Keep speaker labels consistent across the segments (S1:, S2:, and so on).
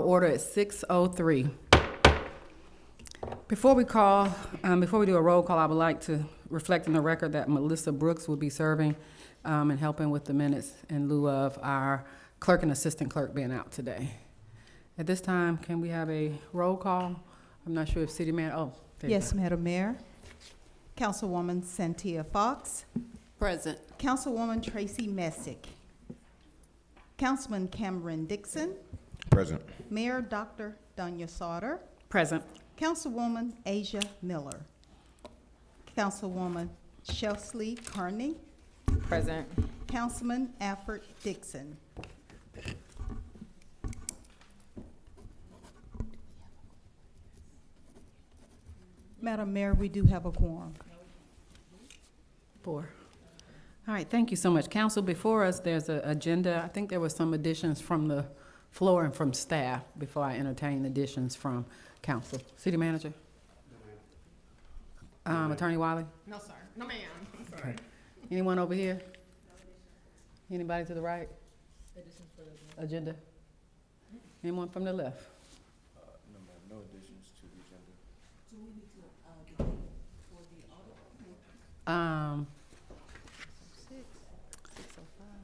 S1: Order at 6:03. Before we do a roll call, I would like to reflect in the record that Melissa Brooks will be serving and helping with the minutes in lieu of our clerk and assistant clerk being out today. At this time, can we have a roll call? I'm not sure if there you
S2: Yes,
S1: go.
S2: Madam Mayor. Councilwoman Santia Fox.
S3: Present.
S2: Councilwoman Tracy Messick. Councilman Cameron Dixon.
S4: Present.
S2: Mayor Dr. Donya Sauter.
S1: Present.
S2: Councilwoman Asia Miller. Councilwoman Chelsea Carney.
S3: Present.
S2: Councilman Alfred Dixon. Madam Mayor, we do have a quorum.
S1: 4. All right, thank you so much. Council, before us, there's an agenda. I think there were some additions from the floor and from staff before I entertain additions from council. City Manager? Attorney Wiley?
S3: No, sir. No, ma'am. I'm sorry.
S1: Anyone over here? Anybody to the right? Agenda? Anyone from the left?
S4: No, ma'am, no additions to the agenda.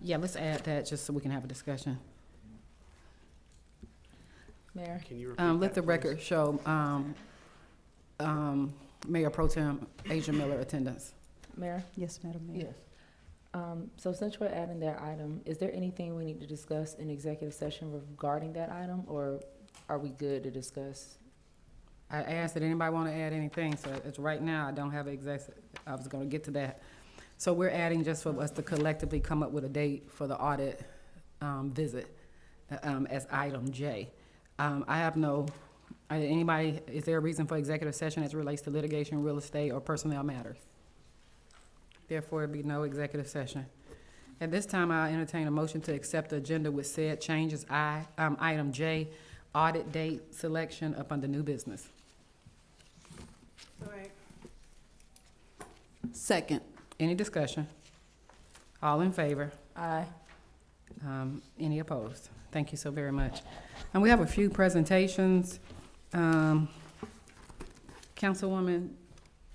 S1: Yeah, let's add that just so we can have a discussion.
S3: Mayor.
S5: Can you repeat
S1: Let
S5: that,
S1: the
S5: please?
S1: record show Mayor Pro Tem Asia Miller attendance.
S6: Mayor,
S2: Yes, Madam Mayor.
S6: so since we're adding that item, is there anything we need to discuss in executive session regarding that item, or are we good to discuss?
S1: I asked, did anybody want to add anything? So it's right now, I don't have I was going to get to that. So we're adding just for us to collectively come up with a date for the audit visit as item J. I have is there a reason for executive session as it relates to litigation, real estate, or personnel matters? Therefore, it'd be no executive session. At this time, I'll entertain a motion to accept the agenda with said changes. Item J, audit date selection up under new business.
S3: Second.
S1: Any discussion? All in favor?
S6: Aye.
S1: Any opposed? Thank you so very much. And we have a few presentations. Councilwoman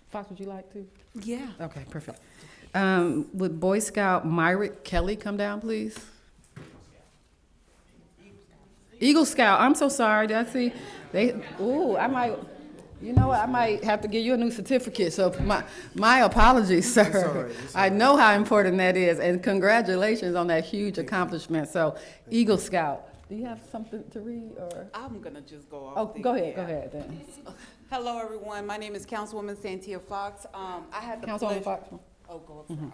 S1: Fox, would you like to?
S3: Yeah.
S1: Okay, perfect. Would Boy Scout Myrick Kelly come down, please? Eagle Scout, I'm so sorry, did I see? I might have to give you a new certificate, so my apologies, sir.
S5: It's all right, it's all
S1: I know how important that is, and congratulations on that huge accomplishment. So, Eagle Scout, do you have something to read, or?
S3: I'm going to just go off.
S1: Oh, go ahead then.
S3: Hello, everyone. My name is Councilwoman Santia Fox. I had the
S1: Councilwoman
S3: pleasure.
S1: Fox.
S3: Oh, go up, sir. I'm sorry.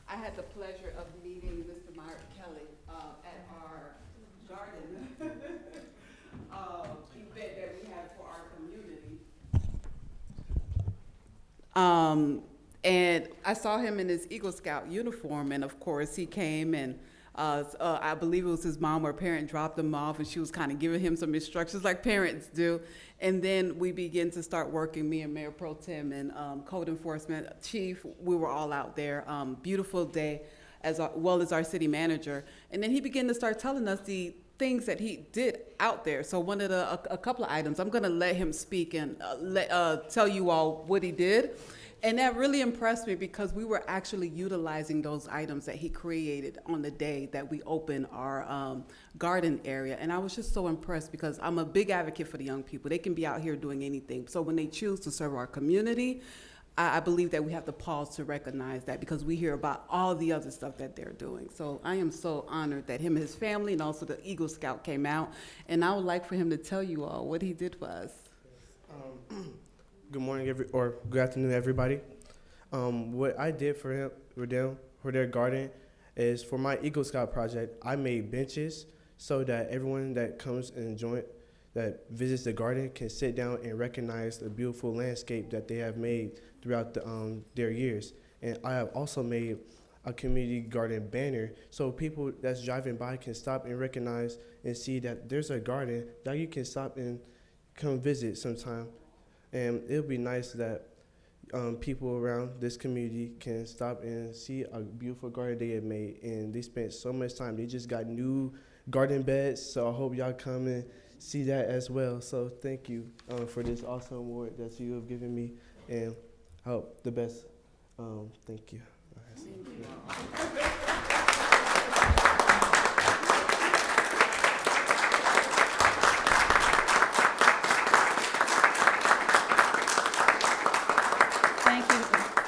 S3: I had the pleasure of meeting Mr. Myrick Kelly at our garden event that we had for our community. And I saw him in his Eagle Scout uniform, and of course he came and I believe it was his mom or parent dropped him off, and she was kind of giving him some instructions like parents do. And then we began to start working, me and Mayor Pro Tem and Code Enforcement Chief. We were all out there. Beautiful day, as well as our city manager. And then he began to start telling us the things that he did out there. So one of a couple of items, I'm going to let him speak and tell you all what he did. And that really impressed me because we were actually utilizing those items that he created on the day that we opened our garden area. And I was just so impressed because I'm a big advocate for the young people. They can be out here doing anything. So when they choose to serve our community, I believe that we have to pause to recognize that because we hear about all the other stuff that they're doing. So I am so honored that him and his family and also the Eagle Scout came out. And I would like for him to tell you all what he did for us.
S5: Good morning, good afternoon, everybody. What I did for them, for their garden, is for my Eagle Scout project, I made benches so that everyone that comes and that visits the garden can sit down and recognize the beautiful landscape that they have made throughout their years. And I have also made a community garden banner so people that's driving by can stop and recognize and see that there's a garden that you can stop and come visit sometime. And it would be nice that people around this community can stop and see a beautiful garden they have made. And they spent so much time. They just got new garden beds. So I hope y'all come and see that as well. So thank you for this awesome award that you have given me, and I hope the best. Thank you.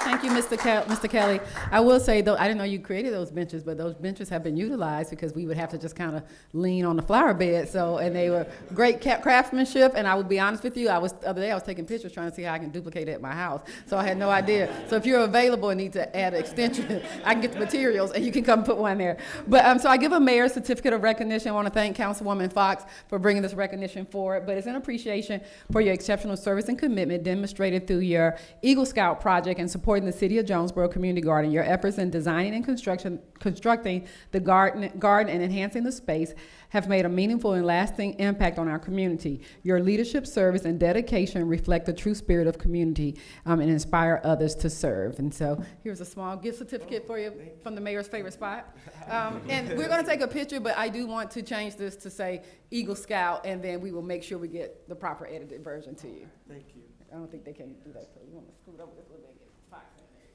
S1: Thank you, Mr. Kelly. I will say, though, I didn't know you created those benches, but those benches have been utilized because we would have to just kind of lean on the flower bed. So, and they were great craftsmanship. And I will be honest with you, the other day I was taking pictures trying to see how I can duplicate it at my house. So I had no idea. So if you're available and need to add an extension, I can get the materials and you can come put one there. But so I give a mayor's certificate of recognition. I want to thank Councilwoman Fox for bringing this recognition forward. But it's an appreciation for your exceptional service and commitment demonstrated through your Eagle Scout project and supporting the City of Jonesboro Community Garden. Your efforts in designing and constructing the garden and enhancing the space have made a meaningful and lasting impact on our community. Your leadership, service, and dedication reflect the true spirit of community and inspire others to serve. And so here's a small gift certificate for you from the mayor's favorite spot. And we're going to take a picture, but I do want to change this to say Eagle Scout, and then we will make sure we get the proper edited version to you.
S5: Thank you.
S1: I don't think they can do that, so you want to scoot over this a little bit. Fox in there.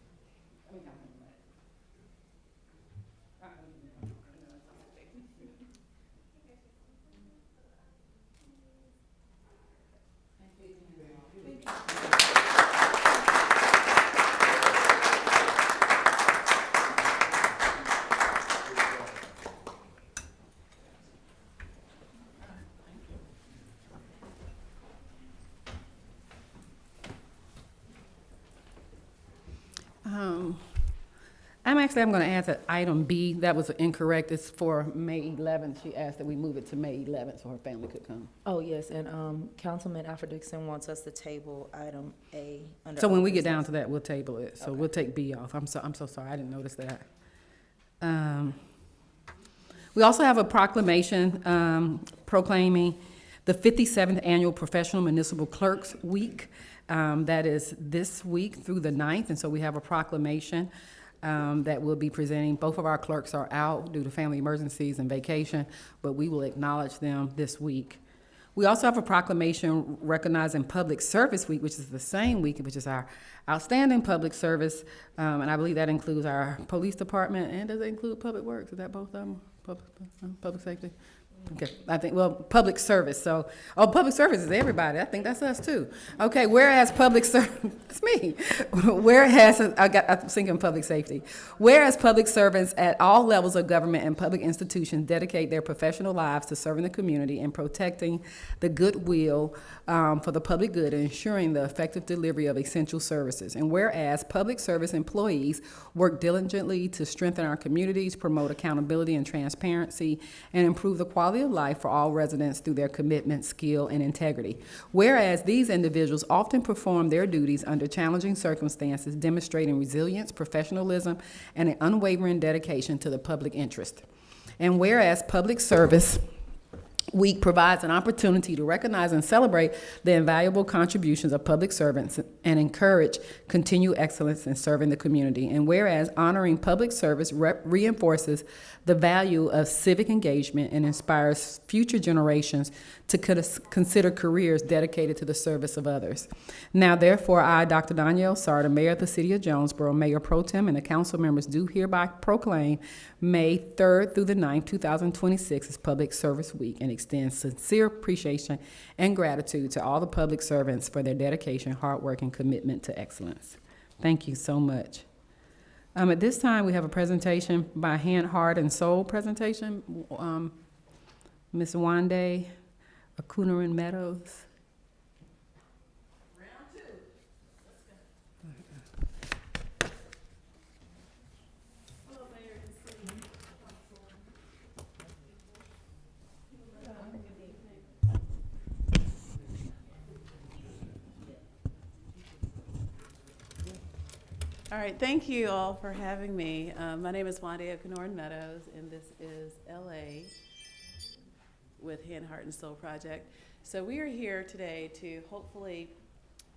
S1: Let me count them. I'm going to add to item B. That was incorrect. It's for May 11th. She asked that we move it to May 11th so her family could come.
S6: Oh, yes, and Councilman Alfred Dixon wants us to table item A under.
S1: So when we
S6: old
S1: get down
S6: business.
S1: to that, we'll table it. So
S6: Okay.
S1: we'll take B off. I'm so sorry. I didn't notice that. We also have a proclamation proclaiming the 57th Annual Professional Municipal Clerks Week. That is this week through the 9th, and so we have a proclamation that we'll be presenting. Both of our clerks are out due to family emergencies and vacation, but we will acknowledge them this week. We also have a proclamation recognizing Public Service Week, which is the same week, which is our outstanding public service, and I believe that includes our police department, and does it include Public Works? Is that both of them? Public safety? Okay, I think, well, public service, so, public service is everybody, I think that's us too. Okay, whereas public it's me. Whereas, I'm thinking public safety. Whereas public servants at all levels of government and public institutions dedicate their professional lives to serving the community and protecting the goodwill for the public good and ensuring the effective delivery of essential services. And whereas public service employees work diligently to strengthen our communities, promote accountability and transparency, and improve the quality of life for all residents through their commitment, skill, and integrity. Whereas these individuals often perform their duties under challenging circumstances, demonstrating resilience, professionalism, and an unwavering dedication to the public interest. And whereas Public Service Week provides an opportunity to recognize and celebrate the invaluable contributions of public servants and encourage continued excellence in serving the community. And whereas honoring public service reinforces the value of civic engagement and inspires future generations to consider careers dedicated to the service of others. Now, therefore, I, Dr. Danielle Sarda, Mayor of the City of Jonesboro, Mayor Pro Tem, and the council members do hereby proclaim May 3rd through the 9th, 2026 as Public Service Week and extend sincere appreciation and gratitude to all the public servants for their dedication, hard work, and commitment to excellence. Thank you so much. At this time, we have a presentation by Hand, Heart, and Soul presentation. Ms. Wande Akunarin Meadows.
S7: All right, thank you all for having me. My name is Wanda Kanoran Meadows, and this is LA with Hand, Heart, and Soul Project. So we are here today to hopefully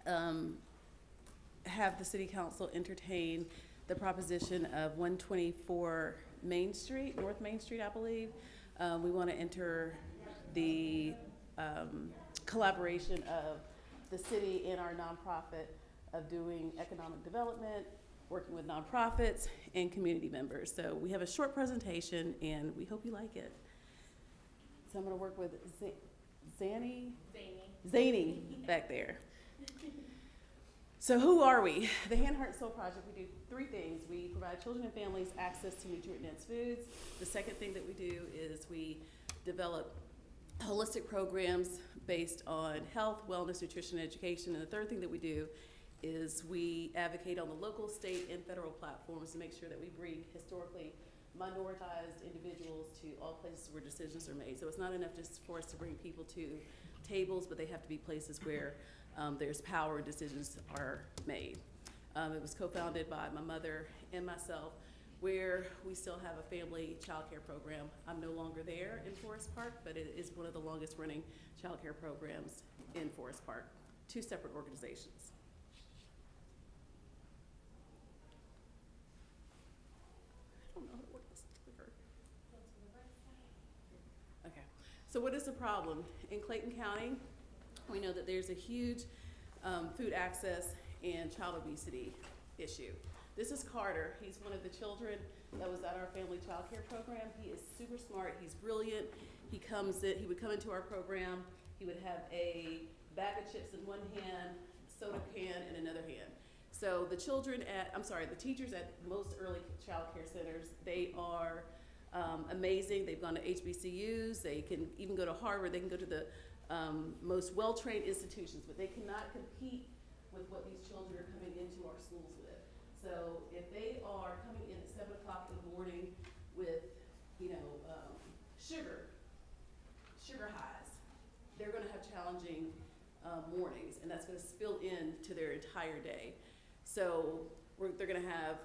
S7: have the City Council entertain the proposition of 124 Main Street, North Main Street, I believe, We want to enter the collaboration of the city and our nonprofit of doing economic development, working with nonprofits and community members. So we have a short presentation and we hope you like it. So I'm gonna work with Zany back there. So who are we? The Hand, Heart, Soul Project, we do three things. We provide children and families access to nutrient-dense foods. The second thing that we do is we develop holistic programs based on health, wellness, nutrition, and education. And the third thing that we do is we advocate on the local, state, and federal platforms to make sure that we bring historically minoritized individuals to all places where decisions are made. So it's not enough just for us to bring people to tables, but they have to be places where there's power and decisions are made. It was co-founded by my mother and myself, where we still have a family childcare program. I'm no longer there in Forest Park, but it is one of the longest running childcare programs in Forest Park, 2 separate organizations. I don't know how to work this clicker. Okay, so what is the problem? In Clayton County, we know that there's a huge food access and child obesity issue. This is Carter. He's one of the children that was at our family child care program. He is super smart. He's brilliant. He would come into our program. He would have a bag of chips in one hand, soda can in another hand. So the teachers at most early child care centers, they are amazing. They've gone to HBCUs. They can even go to Harvard. They can go to the most well-trained institutions, but they cannot compete with what these children are coming into our schools with. So if they are coming in at 7 o'clock in the morning with, sugar highs, they're gonna have challenging mornings, and that's gonna spill into their entire day. So they're gonna have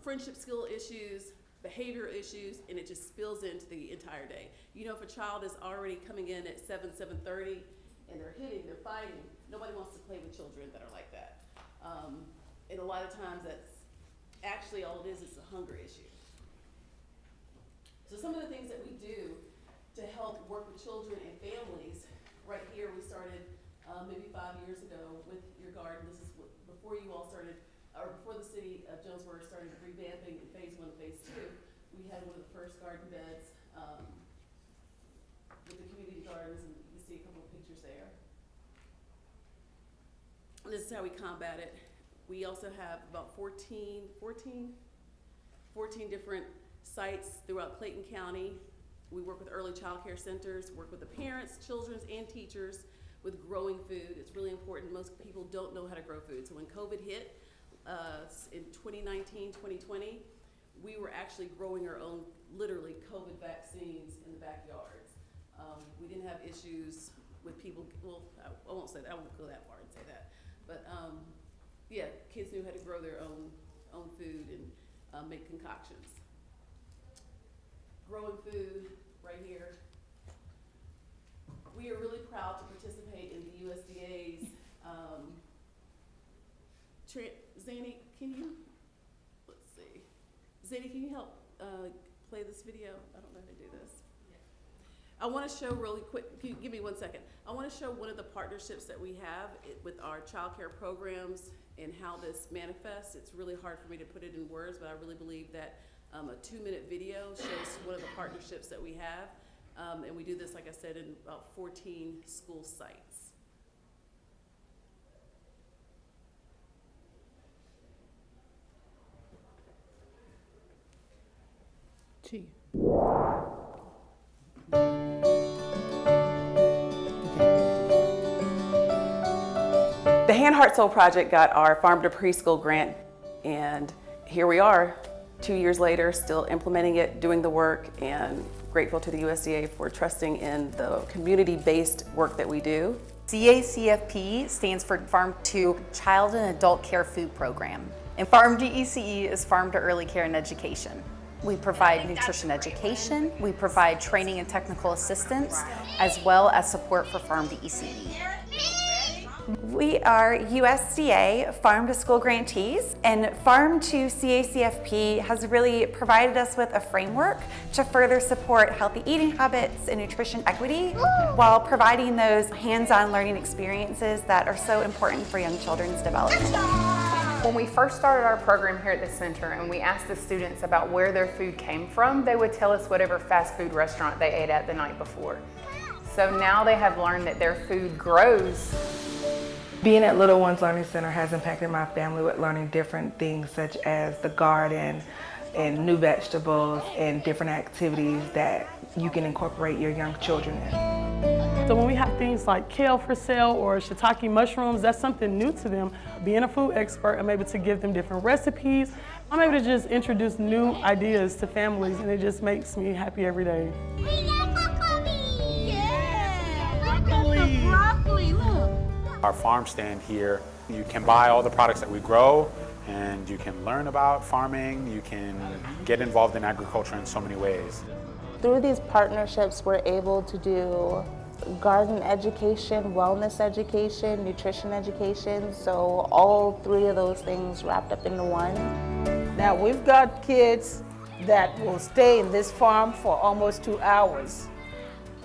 S7: friendship skill issues, behavioral issues, and it just spills into the entire day. If a child is already coming in at 7:30, and they're fighting, nobody wants to play with children that are like that. And a lot of times that's actually all it is a hunger issue. So some of the things that we do to help work with children and families, right here we started maybe 5 years ago with Your Garden. This is before you all started, or before the city of Jonesboro started revamping in phase 1 and phase 2. We had one of the first garden beds with the community gardens, and you can see a couple of pictures there. This is how we combat it. We also have about 14 different sites throughout Clayton County. We work with early child care centers, work with the parents, children, and teachers with growing food. It's really important. Most people don't know how to grow food. So when COVID hit in 2019, 2020, we were actually growing our own, literally, COVID vaccines in the backyards. We didn't have issues with people, well, I won't say that, I won't go that far and say that. But kids knew how to grow their own food and make concoctions. Growing food, right here. We are really proud to participate in the USDA's, Zany, Zany, can you help play this video? I don't know how to do this. I want to show really quick, give me 1 second. I want to show one of the partnerships that we have with our child care programs and how this manifests. It's really hard for me to put it in words, but I really believe that a 2-minute video shows one of the partnerships that we have. And we do this, like I said, in about 14 school sites.
S6: Gee.
S7: The Hand, Heart, Soul Project got our Farm to Preschool grant, and here we are, 2 years later, still implementing it, doing the work, and grateful to the USDA for trusting in the community-based work that we do.
S8: CACFP stands for Farm to Child and Adult Care Food Program, and Farm to ECE is Farm to Early Care and Education. We provide nutrition education, we provide training and technical assistance, as well as support for Farm to ECE.
S9: We are USDA Farm to School grantees, and Farm to CACFP has really provided us with a framework to further support healthy eating habits and nutrition equity while providing those hands-on learning experiences that are so important for young children's development.
S10: When we first started our program here at the center and we asked the students about where their food came from, they would tell us whatever fast food restaurant they ate at the night before. So now they have learned that their food grows.
S11: Being at Little Ones Learning Center has impacted my family with learning different things such as the garden and new vegetables and different activities that you can incorporate your young children in.
S12: So when we have things like kale for sale or shiitake mushrooms, that's something new to them. Being a food expert, I'm able to give them different recipes. I'm able to just introduce new ideas to families, and it just makes me happy every day.
S13: Broccoli, look.
S14: Our farm stand here, you can buy all the products that we grow, and you can learn about farming, you can get involved in agriculture in so many ways.
S15: Through these partnerships, we're able to do garden education, wellness education, nutrition education, so all three of those things wrapped up into one.
S16: Now we've got kids that will stay in this farm for almost 2 hours.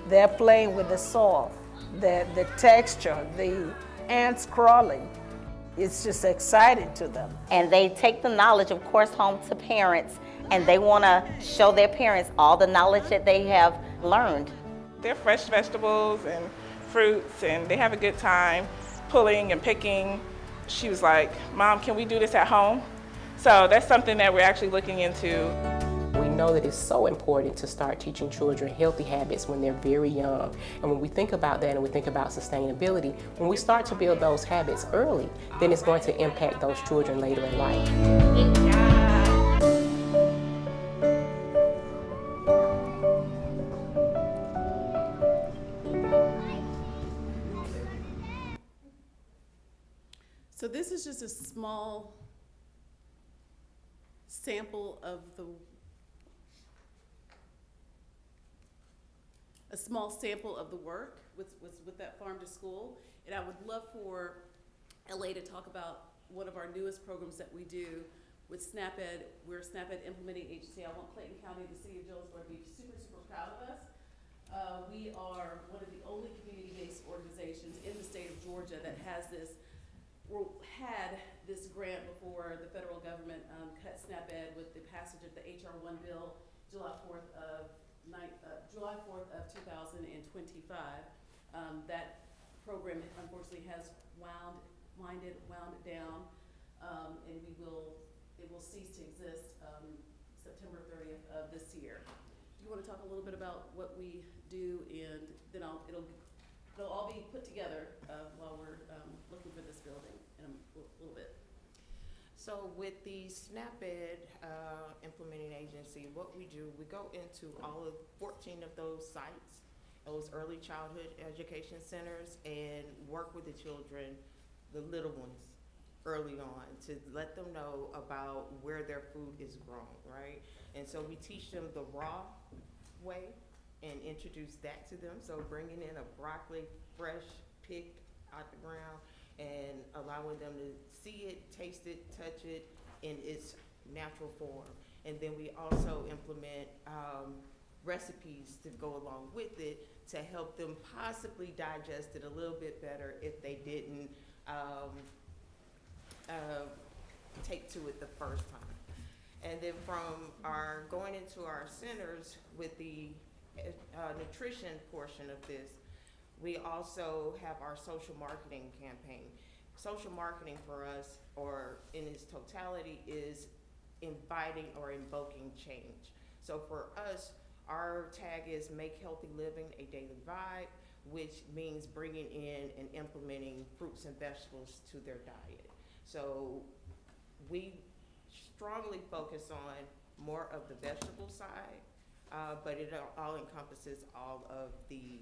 S16: They're playing with the soil, the texture, the ants crawling. It's just exciting to them.
S17: And they take the knowledge, of course, home to parents, and they want to show their parents all the knowledge that they have learned.
S18: They're fresh vegetables and fruits, and they have a good time pulling and picking. She was like, "Mom, can we do this at home?" So that's something that we're actually looking into.
S19: We know that it's so important to start teaching children healthy habits when they're very young. And when we think about that and we think about sustainability, when we start to build those habits early, then it's going to impact those children later in life.
S7: So this is just a small sample of the work with that farm to school. And I would love for LA to talk about one of our newest programs that we do with SNAP-Ed. We're a SNAP-Ed implementing agency. I want Clayton County, the city of Jonesboro, to be super, super proud of us. We are one of the only community-based organizations in the state of Georgia that had this grant before the federal government cut SNAP-Ed with the passage of the HR 1 bill July 4th of 2025. That program unfortunately has wound down, and it will cease to exist September 30th of this year. You want to talk a little bit about what we do, and then it'll all be put together while we're looking for this building in a little bit.
S20: So with the SNAP-Ed implementing agency, what we do, we go into all of 14 of those sites, those early childhood education centers, and work with the children, the little ones, early on, to let them know about where their food is grown, right? And so we teach them the raw way and introduce that to them. So bringing in a broccoli fresh picked out the ground and allowing them to see it, taste it, touch it in its natural form. And then we also implement recipes to go along with it to help them possibly digest it a little bit better if they didn't take to it the first time. And then from our going into our centers with the nutrition portion of this, we also have our social marketing campaign. Social marketing for us, or in its totality, is inviting or invoking change. So for us, our tag is Make Healthy Living a Daily Vibe, which means bringing in and implementing fruits and vegetables to their diet. So we strongly focus on more of the vegetable side, but it all encompasses all of the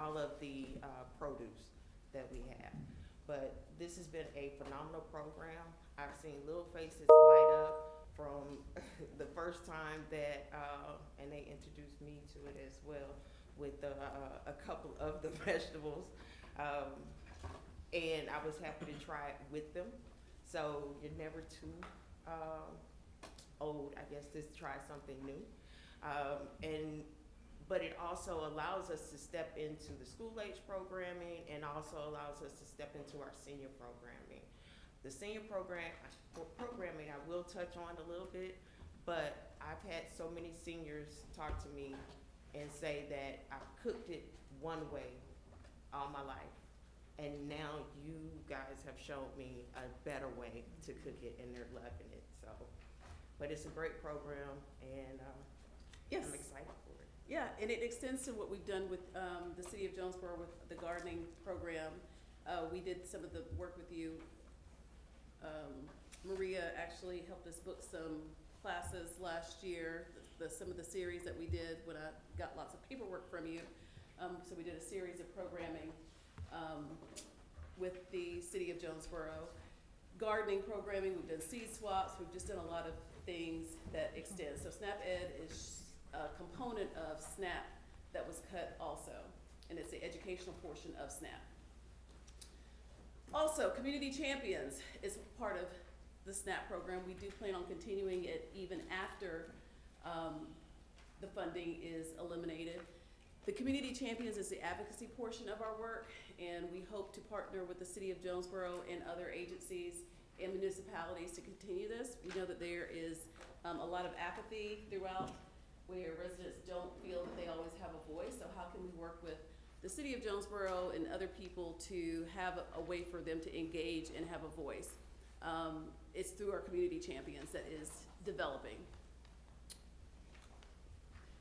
S20: all of the produce that we have. But this has been a phenomenal program. I've seen little faces light up from the first time that, and they introduced me to it as well with a couple of the vegetables. And I was happy to try it with them. So you're never too old, I guess, to try something new. But it also allows us to step into the school-age programming and also allows us to step into our senior programming. The senior programming I will touch on a little bit, but I've had so many seniors talk to me and say that I've cooked it one way all my life, and now you guys have shown me a better way to cook it, and they're loving it. So, but it's a great program, and
S7: Yes.
S20: I'm excited for it.
S7: Yeah, and it extends to what we've done with the City of Jonesboro with the gardening program. We did some of the work with you. Maria actually helped us book some classes last year, some of the series that we did when I got lots of paperwork from you. So we did a series of programming with the City of Jonesboro. Gardening programming, we've done seed swaps, we've just done a lot of things that extend. So SNAP Ed is a component of SNAP that was cut also, and it's the educational portion of SNAP. Also, Community Champions is part of the SNAP program. We do plan on continuing it even after the funding is eliminated. The Community Champions is the advocacy portion of our work, and we hope to partner with the City of Jonesboro and other agencies and municipalities to continue this. We know that there is a lot of apathy throughout, where residents don't feel that they always have a voice. So how can we work with the City of Jonesboro and other people to have a way for them to engage and have a voice? It's through our Community Champions that is developing.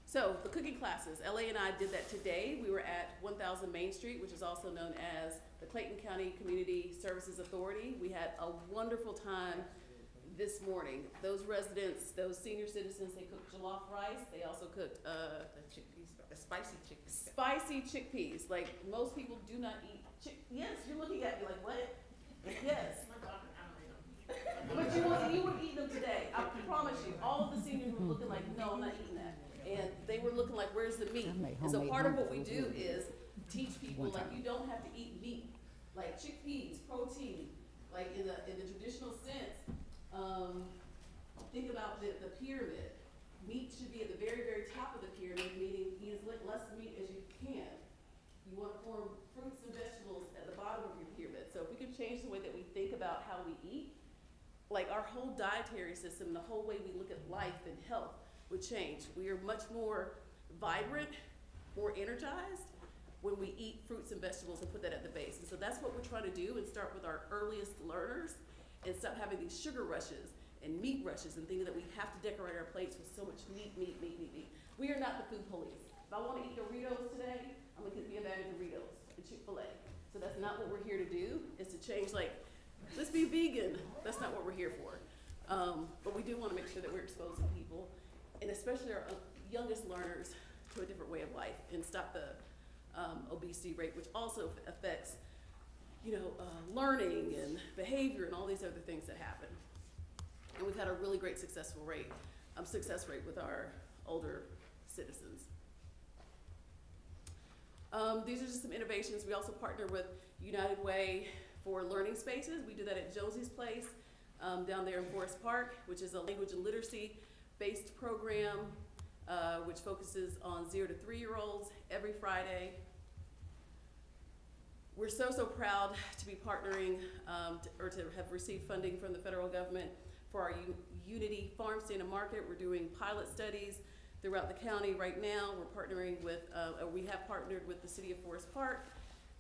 S7: So the cooking classes, LA and I did that today. We were at 1000 Main Street, which is also known as the Clayton County Community Services Authority. We had a wonderful time this morning. Those residents, those senior citizens, they cooked jollof rice. They also cooked
S20: The chickpeas, the spicy chickpeas.
S7: spicy chickpeas. Like, most people do not eat yes, you're looking at me like, what? Yes. But you would eat them today. I promise you. All of the seniors were looking like, no, I'm not eating that. And they were looking like, where's the meat? And so part of what we do is teach people, like, you don't have to eat meat. Like chickpeas, protein, like in the traditional sense, think about the pyramid. Meat should be at the very, very top of the pyramid, meaning eat as less meat as you can. You want to form fruits and vegetables at the bottom of your pyramid. So if we could change the way that we think about how we eat, like our whole dietary system, the whole way we look at life and health would change. We are much more vibrant, more energized when we eat fruits and vegetables and put that at the base. And so that's what we're trying to do, and start with our earliest learners and stop having these sugar rushes and meat rushes and thinking that we have to decorate our plates with so much meat. We are not the food police. If I want to eat Doritos today, I'm gonna get me a bag of Doritos at Chick-fil-A. So that's not what we're here to do, is to change, like, let's be vegan. That's not what we're here for. But we do want to make sure that we're exposing people, and especially our youngest learners, to a different way of life and stop the obesity rate, which also affects, learning and behavior and all these other things that happen. And we've had a really great success rate with our older citizens. These are just some innovations. We also partner with United Way for learning spaces. We do that at Josie's Place down there in Forest Park, which is a language and literacy based program which focuses on 0 to 3-year-olds every Friday. We're so proud to be partnering to have received funding from the federal government for our Unity Farm Stand and Market. We're doing pilot studies throughout the county right now. We're partnering with, we have partnered with the City of Forest Park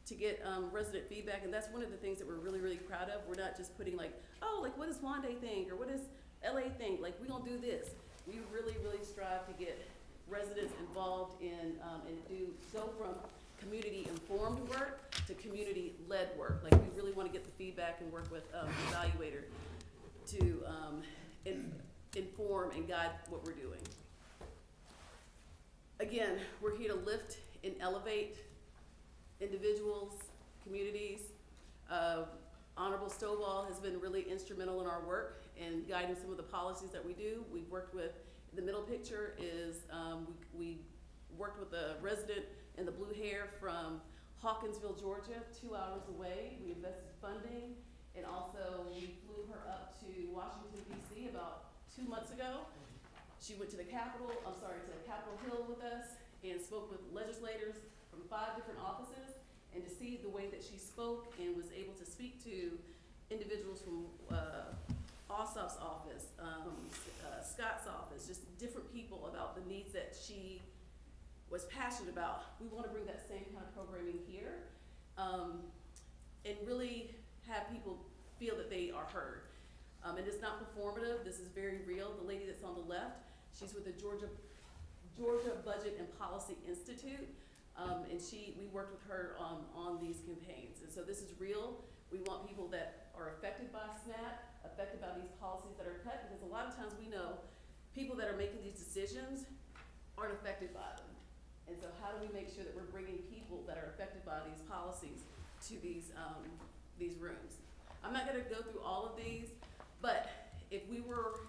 S7: to get resident feedback, and that's one of the things that we're really proud of. We're not just putting what does Wande think, or what does LA think? Like, we gonna do this. We really strive to get residents involved in and go from community-informed work to community-led work. Like, we really want to get the feedback and work with the evaluator to inform and guide what we're doing. Again, we're here to lift and elevate individuals, communities. Honorable Stovall has been really instrumental in our work and guiding some of the policies that we do. We've worked with, the middle picture is, we worked with a resident in the blue hair from Hawkinsville, Georgia, 2 hours away. We invested funding, and also we flew her up to Washington, D.C. about 2 months ago. She went to Capitol Hill with us and spoke with legislators from 5 different offices. And to see the way that she spoke and was able to speak to individuals from Ossoff's office, Scott's office, just different people about the needs that she was passionate about. We want to bring that same kind of programming here, and really have people feel that they are heard. And it's not performative. This is very real. The lady that's on the left, she's with the Georgia Budget and Policy Institute, and we worked with her on these campaigns. And so this is real. We want people that are affected by SNAP, affected by these policies that are cut, because a lot of times we know people that are making these decisions aren't affected by them. And so how do we make sure that we're bringing people that are affected by these policies to these rooms? I'm not gonna go through all of these, but if we were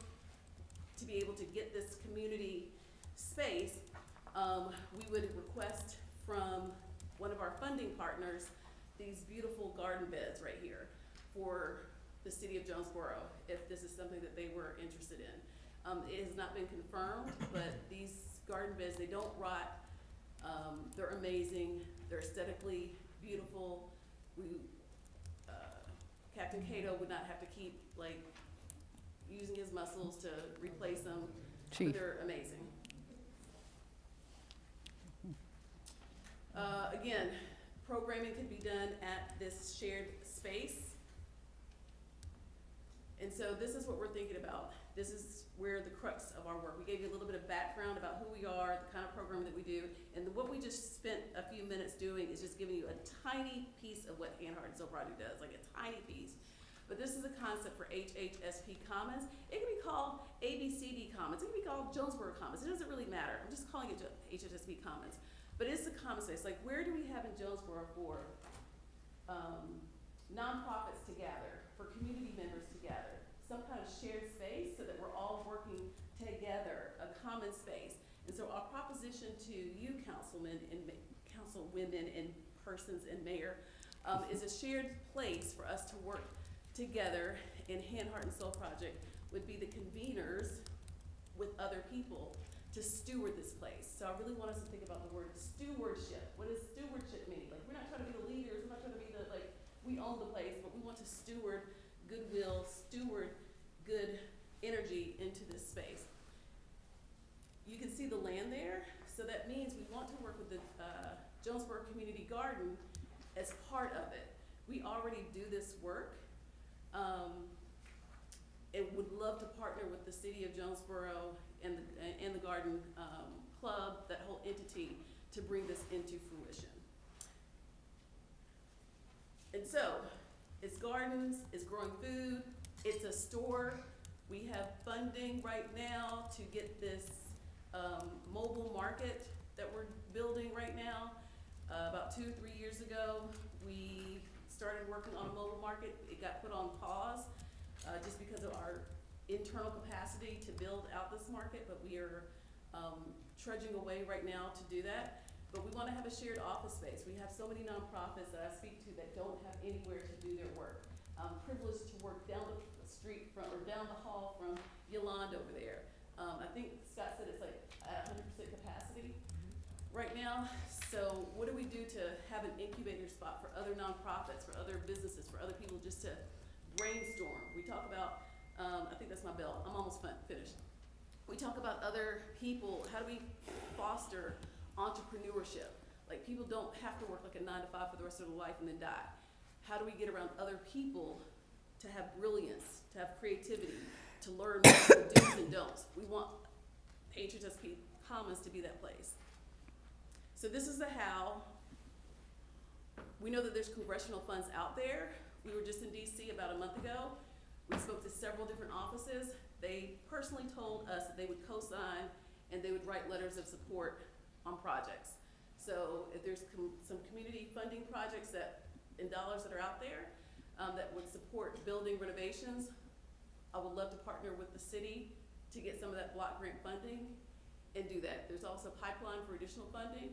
S7: to be able to get this community space, we would request from one of our funding partners these beautiful garden beds right here for the city of Jonesboro, if this is something that they were interested in. It has not been confirmed, but these garden beds, they don't rot. They're amazing. They're aesthetically beautiful. Captain Cato would not have to keep using his muscles to replace them.
S1: Chief.
S7: But they're amazing. Again, programming could be done at this shared space. And so this is what we're thinking about. This is where the crux of our work. We gave you a little bit of background about who we are, the kind of programming that we do, and what we just spent a few minutes doing is just giving you a tiny piece of what Hanhart and Soul Project does, like a tiny piece. But this is a concept for HHSP Commons. It can be called ABCD Commons. It can be called Jonesboro Commons. It doesn't really matter. I'm just calling it HHSP Commons. But it's a common space. Like, where do we have in Jonesboro for nonprofits to gather, for community members to gather, some kind of shared space so that we're all working together, a common space. And so our proposition to you, councilmen and councilwomen and persons and mayor, is a shared place for us to work together, and Hanhart and Soul Project would be the conveners with other people to steward this place. So I really want us to think about the word stewardship. What does stewardship mean? Like, we're not trying to be the leaders, we're not trying to be we own the place, but we want to steward goodwill, steward good energy into this space. You can see the land there, so that means we want to work with the Jonesboro Community Garden as part of it. We already do this work, and would love to partner with the city of Jonesboro and the Garden Club, that whole entity, to bring this into fruition. And so, it's gardens, it's growing food, it's a store. We have funding right now to get this mobile market that we're building right now. About 2 or 3 years ago, we started working on a mobile market. It got put on pause just because of our internal capacity to build out this market, but we are trudging away right now to do that. But we want to have a shared office space. We have so many nonprofits that I speak to that don't have anywhere to do their work. I'm privileged to work down the street from, or down the hall from Yolanda over there. I think Scott said it's like at 100% capacity right now. So what do we do to have an incubator spot for other nonprofits, for other businesses, for other people, just to brainstorm? We talk about, I think that's my bell. I'm almost finished. We talk about other people. How do we foster entrepreneurship? Like, people don't have to work like a 9 to 5 for the rest of their life and then die. How do we get around other people to have brilliance, to have creativity, to learn the do's and don'ts? We want HHSP Commons to be that place. So this is the how. We know that there's congressional funds out there. We were just in DC about a month ago. We spoke to several different offices. They personally told us that they would co-sign and they would write letters of support on projects. So if there's some community funding projects in dollars that are out there that would support building renovations, I would love to partner with the city to get some of that block grant funding and do that. There's also a pipeline for additional funding.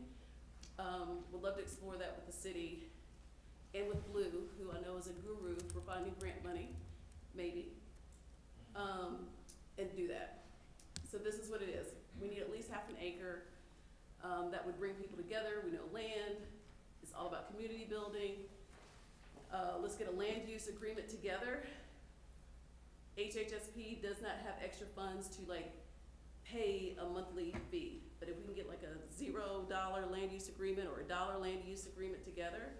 S7: Would love to explore that with the city and with Blue, who I know is a guru for finding grant money, maybe, and do that. So this is what it is. We need at least half an acre that would bring people together. We know land. It's all about community building. Let's get a land use agreement together. HHSP does not have extra funds to like pay a monthly fee, but if we can get like a $0 land use agreement or a $1 land use agreement together,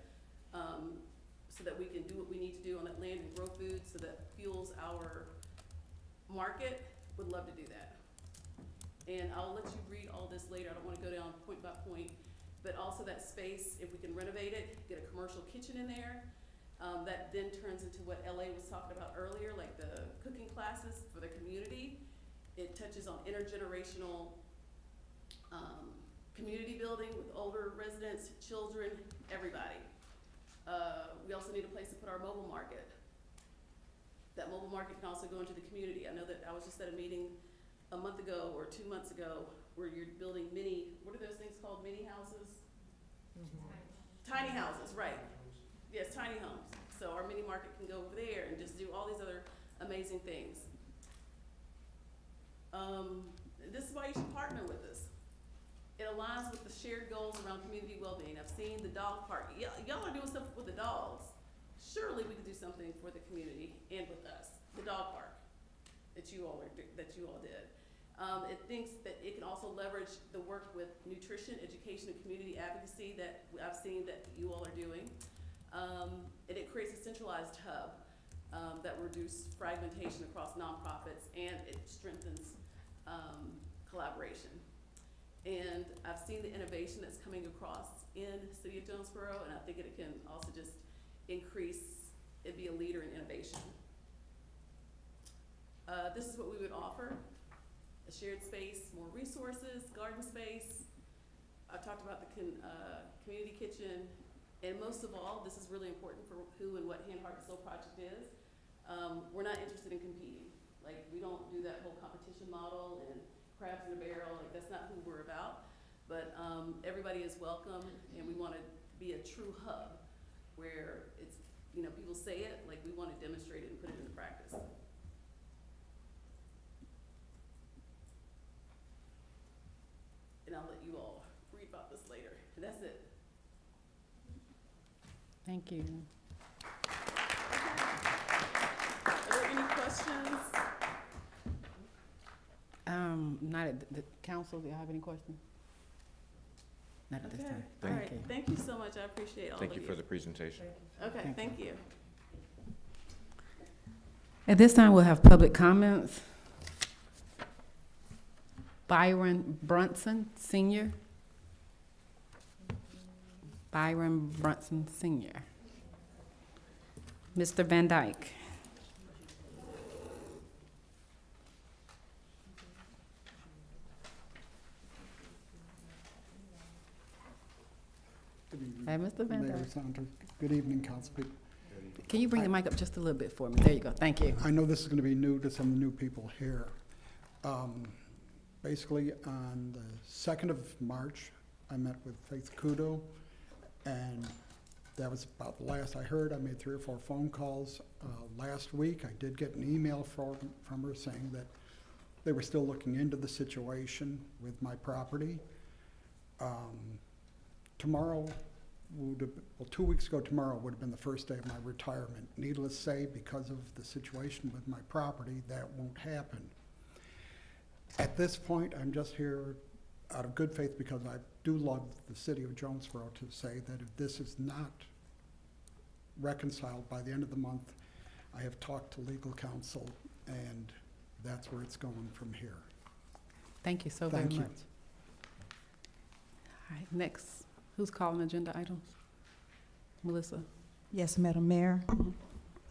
S7: so that we can do what we need to do on that land and grow food so that fuels our market, would love to do that. And I'll let you read all this later. I don't want to go down point by point, but also that space, if we can renovate it, get a commercial kitchen in there, that then turns into what LA was talking about earlier, like the cooking classes for the community. It touches on intergenerational community building with older residents, children, everybody. We also need a place to put our mobile market. That mobile market can also go into the community. I know that I was just at a meeting a month ago or 2 months ago where you're building mini, what are those things called, mini houses? Tiny houses, right. Yes, tiny homes. So our mini market can go over there and just do all these other amazing things. This is why you should partner with us. It aligns with the shared goals around community well-being. I've seen the dog park. Y'all are doing stuff with the dogs. Surely we could do something for the community and with us. The dog park that you all did. It thinks that it can also leverage the work with nutrition, education, and community advocacy that I've seen that you all are doing. And it creates a centralized hub that reduces fragmentation across nonprofits, and it strengthens collaboration. And I've seen the innovation that's coming across in the city of Jonesboro, and I think it can also just increase, it'd be a leader in innovation. This is what we would offer: a shared space, more resources, garden space. I've talked about the community kitchen, and most of all, this is really important for who and what Hand, Heart, and Soul Project is. We're not interested in competing. Like, we don't do that whole competition model and crabs in a barrel. Like, that's not who we're about. But everybody is welcome, and we want to be a true hub where it's, people say it, like we want to demonstrate it and put it into practice. And I'll let you all read about this later. And that's it.
S1: Thank you.
S7: Are there any questions?
S1: Not at the council. Do you have any questions? Not at this time.
S7: All
S1: Thank
S7: right.
S1: you.
S7: Thank you so much. I appreciate all of you.
S4: Thank you for the presentation.
S7: Okay, thank you.
S1: At this time, we'll have public comments. Byron Brunson, Sr. Byron Brunson, Sr. Mr. Van Dyke. Hey, Mr. Van
S13: Mayor
S1: Dyke.
S13: Saunders. Good evening, council people.
S1: Can you bring the mic up just a little bit for me? There you go. Thank you.
S13: I know this is going to be new to some of the new people here. Basically, on the 2nd of March, I met with Faith Kudo, and that was about the last I heard. I made 3 or 4 phone calls last week. I did get an email from her saying that they were still looking into the situation with my property. Tomorrow, 2 weeks ago tomorrow would have been the first day of my retirement. Needless to say, because of the situation with my property, that won't happen. At this point, I'm just here out of good faith because I do love the city of Jonesboro to say that if this is not reconciled by the end of the month, I have talked to legal counsel, and that's where it's going from here.
S1: Thank you so very
S13: Thank you.
S1: much. All right, next. Who's calling agenda items? Melissa?
S2: Yes, Madam Mayor.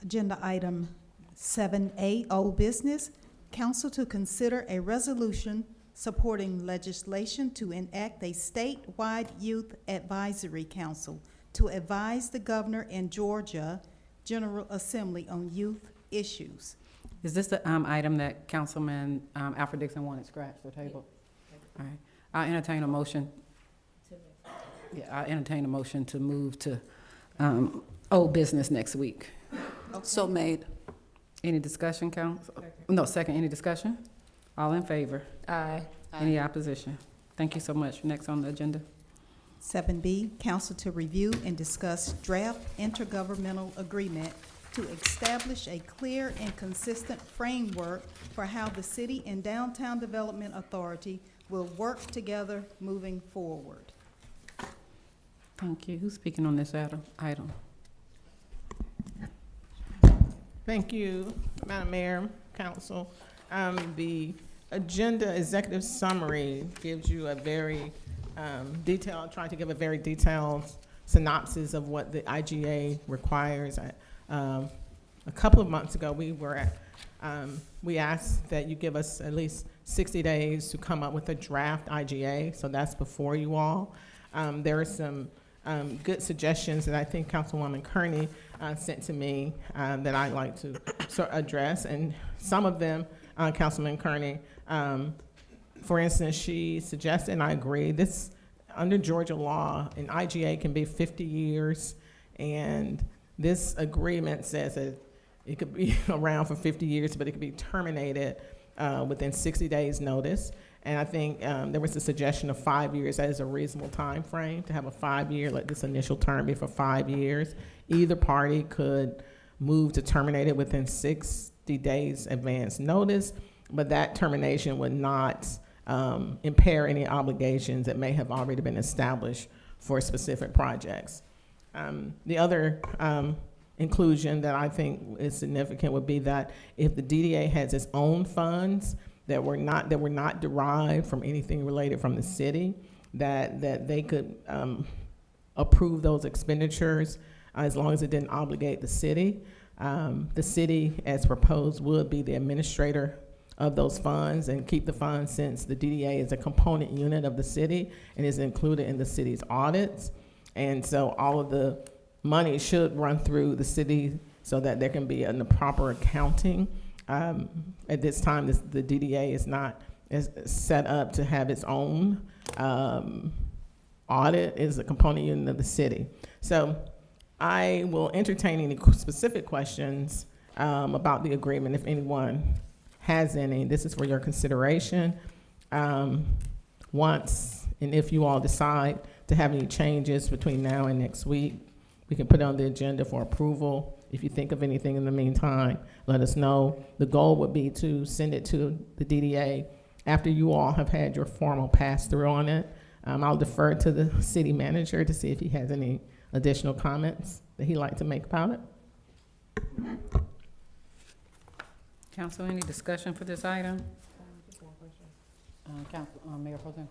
S2: Agenda item 7A, old business. Council to consider a resolution supporting legislation to enact a statewide youth advisory council to advise the governor and Georgia General Assembly on youth issues.
S1: Is this the item that Councilman Alfred Dixon wanted scratched or tabled? All right. I'll entertain a motion. Yeah, I entertain a motion to move to old business next week.
S3: So made.
S1: Any discussion, council? No, second, any discussion? All in favor?
S6: Aye.
S1: Any opposition? Thank you so much. Next on the agenda.
S2: 7B, council to review and discuss draft intergovernmental agreement to establish a clear and consistent framework for how the city and downtown development authority will work together moving forward.
S1: Thank you. Who's speaking on this item?
S21: Thank you, Madam Mayor, Council. The agenda executive summary gives you a very trying to give a very detailed synopsis of what the IGA requires. A couple of months ago, we asked that you give us at least 60 days to come up with a draft IGA, so that's before you all. There are some good suggestions that I think Councilwoman Kearney sent to me that I'd like to address, and some of them, Councilman Kearney, for instance, she suggested, and I agree, this, under Georgia law, an IGA can be 50 years, and this agreement says that it could be around for 50 years, but it could be terminated within 60 days notice. And I think there was a suggestion of 5 years. That is a reasonable time frame to have a 5-year, let this initial term be for 5 years. Either party could move to terminate it within 60 days advance notice, but that termination would not impair any obligations that may have already been established for specific projects. The other inclusion that I think is significant would be that if the DDA has its own funds that were not derived from anything related from the city, that they could approve those expenditures as long as it didn't obligate the city. The city, as proposed, would be the administrator of those funds and keep the funds, since the DDA is a component unit of the city and is included in the city's audits. And so all of the money should run through the city so that there can be a proper accounting. At this time, the DDA is not set up to have its own audit. It is a component unit of the city. So I will entertain any specific questions about the agreement if anyone has any. This is for your consideration. Once and if you all decide to have any changes between now and next week, we can put it on the agenda for approval. If you think of anything in the meantime, let us know. The goal would be to send it to the DDA after you all have had your formal pass-through on it. I'll defer to the city manager to see if he has any additional comments that he'd like to make about it.
S1: Council, any discussion for this item?
S22: Just one question.
S1: Council, Mayor Pro Tem.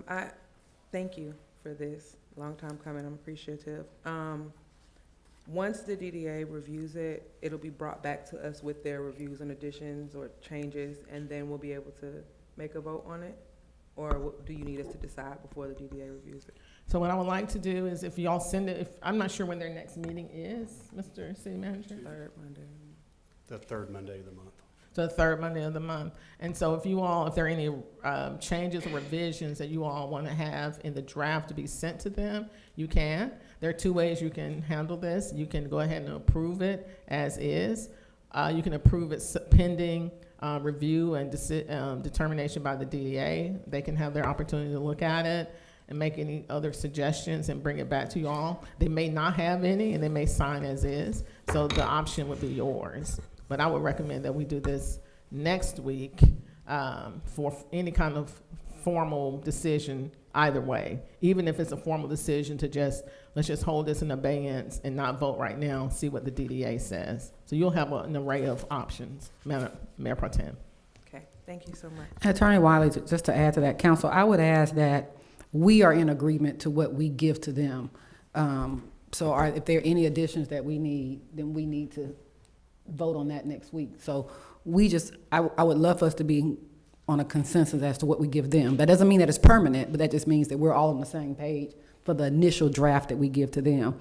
S22: I thank you for this. Long time coming. I'm appreciative. Once the DDA reviews it, it'll be brought back to us with their reviews and additions or changes, and then we'll be able to make a vote on it? Or do you need us to decide before the DDA reviews it?
S21: So what I would like to do is, if y'all send it, I'm not sure when their next meeting is, Mr. City Manager?
S22: Third Monday.
S23: The third Monday of the month.
S21: So the third Monday of the month. And so if there are any changes or revisions that you all want to have in the draft to be sent to them, you can. There are two ways you can handle this. You can go ahead and approve it as is. You can approve it pending review and determination by the DDA. They can have their opportunity to look at it and make any other suggestions and bring it back to you all. They may not have any, and they may sign as is. So the option would be yours. But I would recommend that we do this next week for any kind of formal decision either way. Even if it's a formal decision to let's just hold this in abeyance and not vote right now, see what the DDA says. So you'll have an array of options, Mayor Pro Tem.
S22: Okay, thank you so much.
S1: Attorney Wiley, just to add to that, council, I would ask that we are in agreement to what we give to them. So if there are any additions that we need, then we need to vote on that next week. So I would love for us to be on a consensus as to what we give them. That doesn't mean that it's permanent, but that just means that we're all on the same page for the initial draft that we give to them.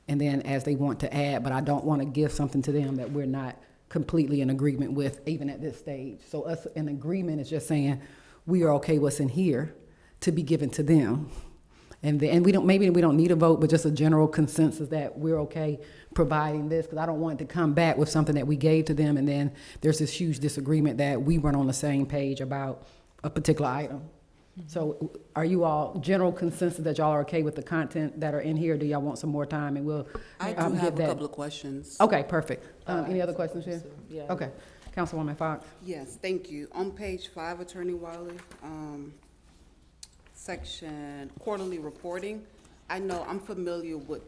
S1: And then as they want to add, but I don't want to give something to them that we're not completely in agreement with, even at this stage. So us in agreement is just saying we are okay what's in here to be given to them. And maybe we don't need a vote, but just a general consensus that we're okay providing this, because I don't want it to come back with something that we gave to them and then there's this huge disagreement that we weren't on the same page about a particular item. So are you all general consensus that y'all are okay with the content that are in here? Do y'all want some more time? And we'll
S3: I do
S1: give
S3: have a
S1: that.
S3: couple of questions.
S1: Okay, perfect. Any other questions here?
S6: Yeah.
S1: Okay. Councilwoman Fox.
S3: Yes, thank you. On page 5, Attorney Wiley, section quarterly reporting, I know I'm familiar with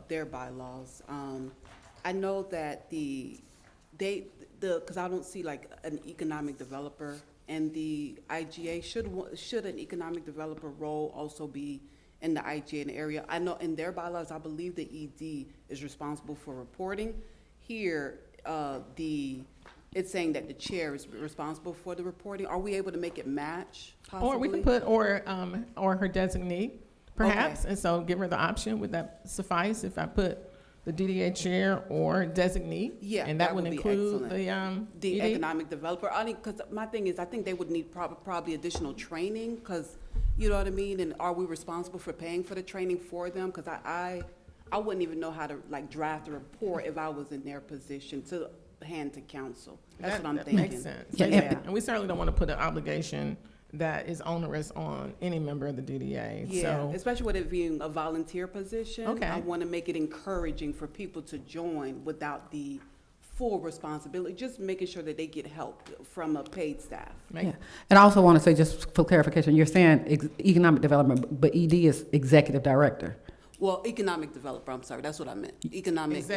S3: their bylaws. I know that because I don't see like an economic developer and the IGA, should an economic developer role also be in the IGA area? I know in their bylaws, I believe the ED is responsible for reporting. Here, it's saying that the chair is responsible for the reporting. Are we able to make it match possibly?
S21: Or we can put, or her designee, perhaps,
S3: Okay.
S21: and so give her the option. Would that suffice if I put the DDA chair or designee?
S3: Yeah,
S21: And that would
S3: be
S21: include
S3: excellent.
S21: the
S3: The
S21: ED?
S3: economic developer. Because my thing is, I think they would need probably additional training, because, you know what I mean? And are we responsible for paying for the training for them? Because I wouldn't even know how to like draft a report if I was in their position to hand to council. That's what I'm thinking.
S21: That makes sense.
S1: Yeah.
S21: And we certainly don't want to put an obligation that is onerous on any member of the DDA.
S3: Yeah,
S21: So,
S3: especially with it being a volunteer position.
S21: Okay.
S3: I want to make it encouraging for people to join without the full responsibility, just making sure that they get help from a paid staff.
S1: Yeah. And I also want to say, just for clarification, you're saying economic development, but ED is executive director.
S3: Well, economic developer, I'm sorry, that's what I meant. Economic,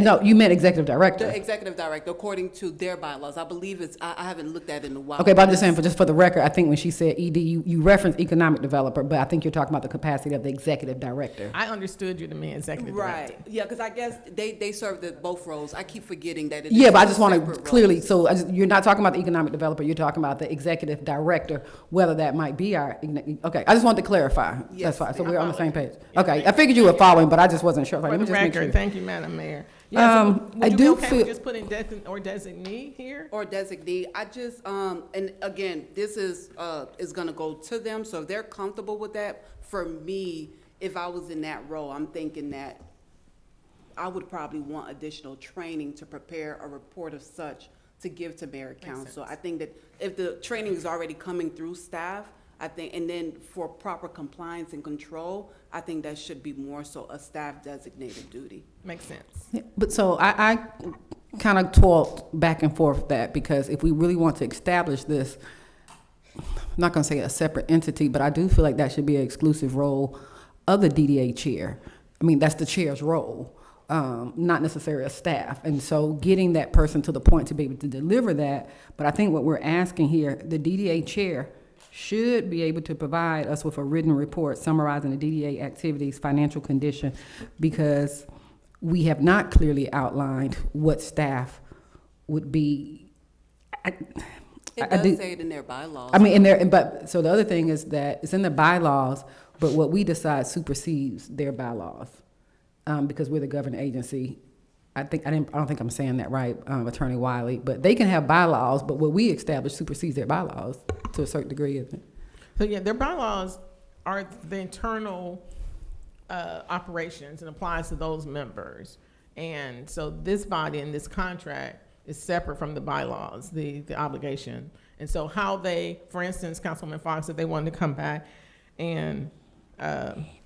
S1: No, you meant executive director.
S3: The executive director, according to their bylaws, I believe I haven't looked at it in a while.
S1: Okay, but I'm just saying, just for the record, I think when she said ED, you referenced economic developer, but I think you're talking about the capacity of the executive director.
S21: I understood you to mean executive director.
S3: Right, yeah, because I guess they serve both roles. I keep forgetting that it is
S1: Yeah, but I just
S3: two
S1: want to
S3: separate
S1: clearly,
S3: roles.
S1: so you're not talking about the economic developer, you're talking about the executive director, whether that might be our, okay, I just wanted to clarify.
S3: Yes,
S1: That's fine, so
S3: ma'am.
S1: we're on the same page. Okay, I figured you were following, but I just wasn't sure.
S21: For
S1: Let
S21: the
S1: me just make
S21: record,
S1: sure.
S21: thank you, Madam Mayor. Yeah, so would
S1: I
S21: you be
S1: do
S21: okay
S1: feel.
S21: with just putting designee here?
S3: Or designee. I just, and again, this is gonna go to them, so if they're comfortable with that, for me, if I was in that role, I'm thinking that I would probably want additional training to prepare a report of such to give to mayor and council. I think that if the training is already coming through staff, I think, and then for proper compliance and control, I think that should be more so a staff designated duty.
S21: Makes sense.
S1: Yeah, but so I kind of toiled back and forth that, because if we really want to establish this, I'm not going to say a separate entity, but I do feel like that should be an exclusive role of the DDA chair. I mean, that's the chair's role, not necessarily a staff. And so getting that person to the point to be able to deliver that, but I think what we're asking here, the DDA chair should be able to provide us with a written report summarizing the DDA activities, financial condition, because we have not clearly outlined what staff would be.
S3: It does say it in their bylaws.
S1: I mean, so the other thing is that it's in the bylaws, but what we decide supersedes their bylaws, because we're the governing agency. I don't think I'm saying that right, Attorney Wiley, but they can have bylaws, but what we establish supersedes their bylaws to a certain degree, isn't it?
S21: So yeah, their bylaws are the internal operations and applies to those members. And so this body and this contract is separate from the bylaws, the obligation. And so how they, for instance, Councilwoman Fox, if they wanted to come back and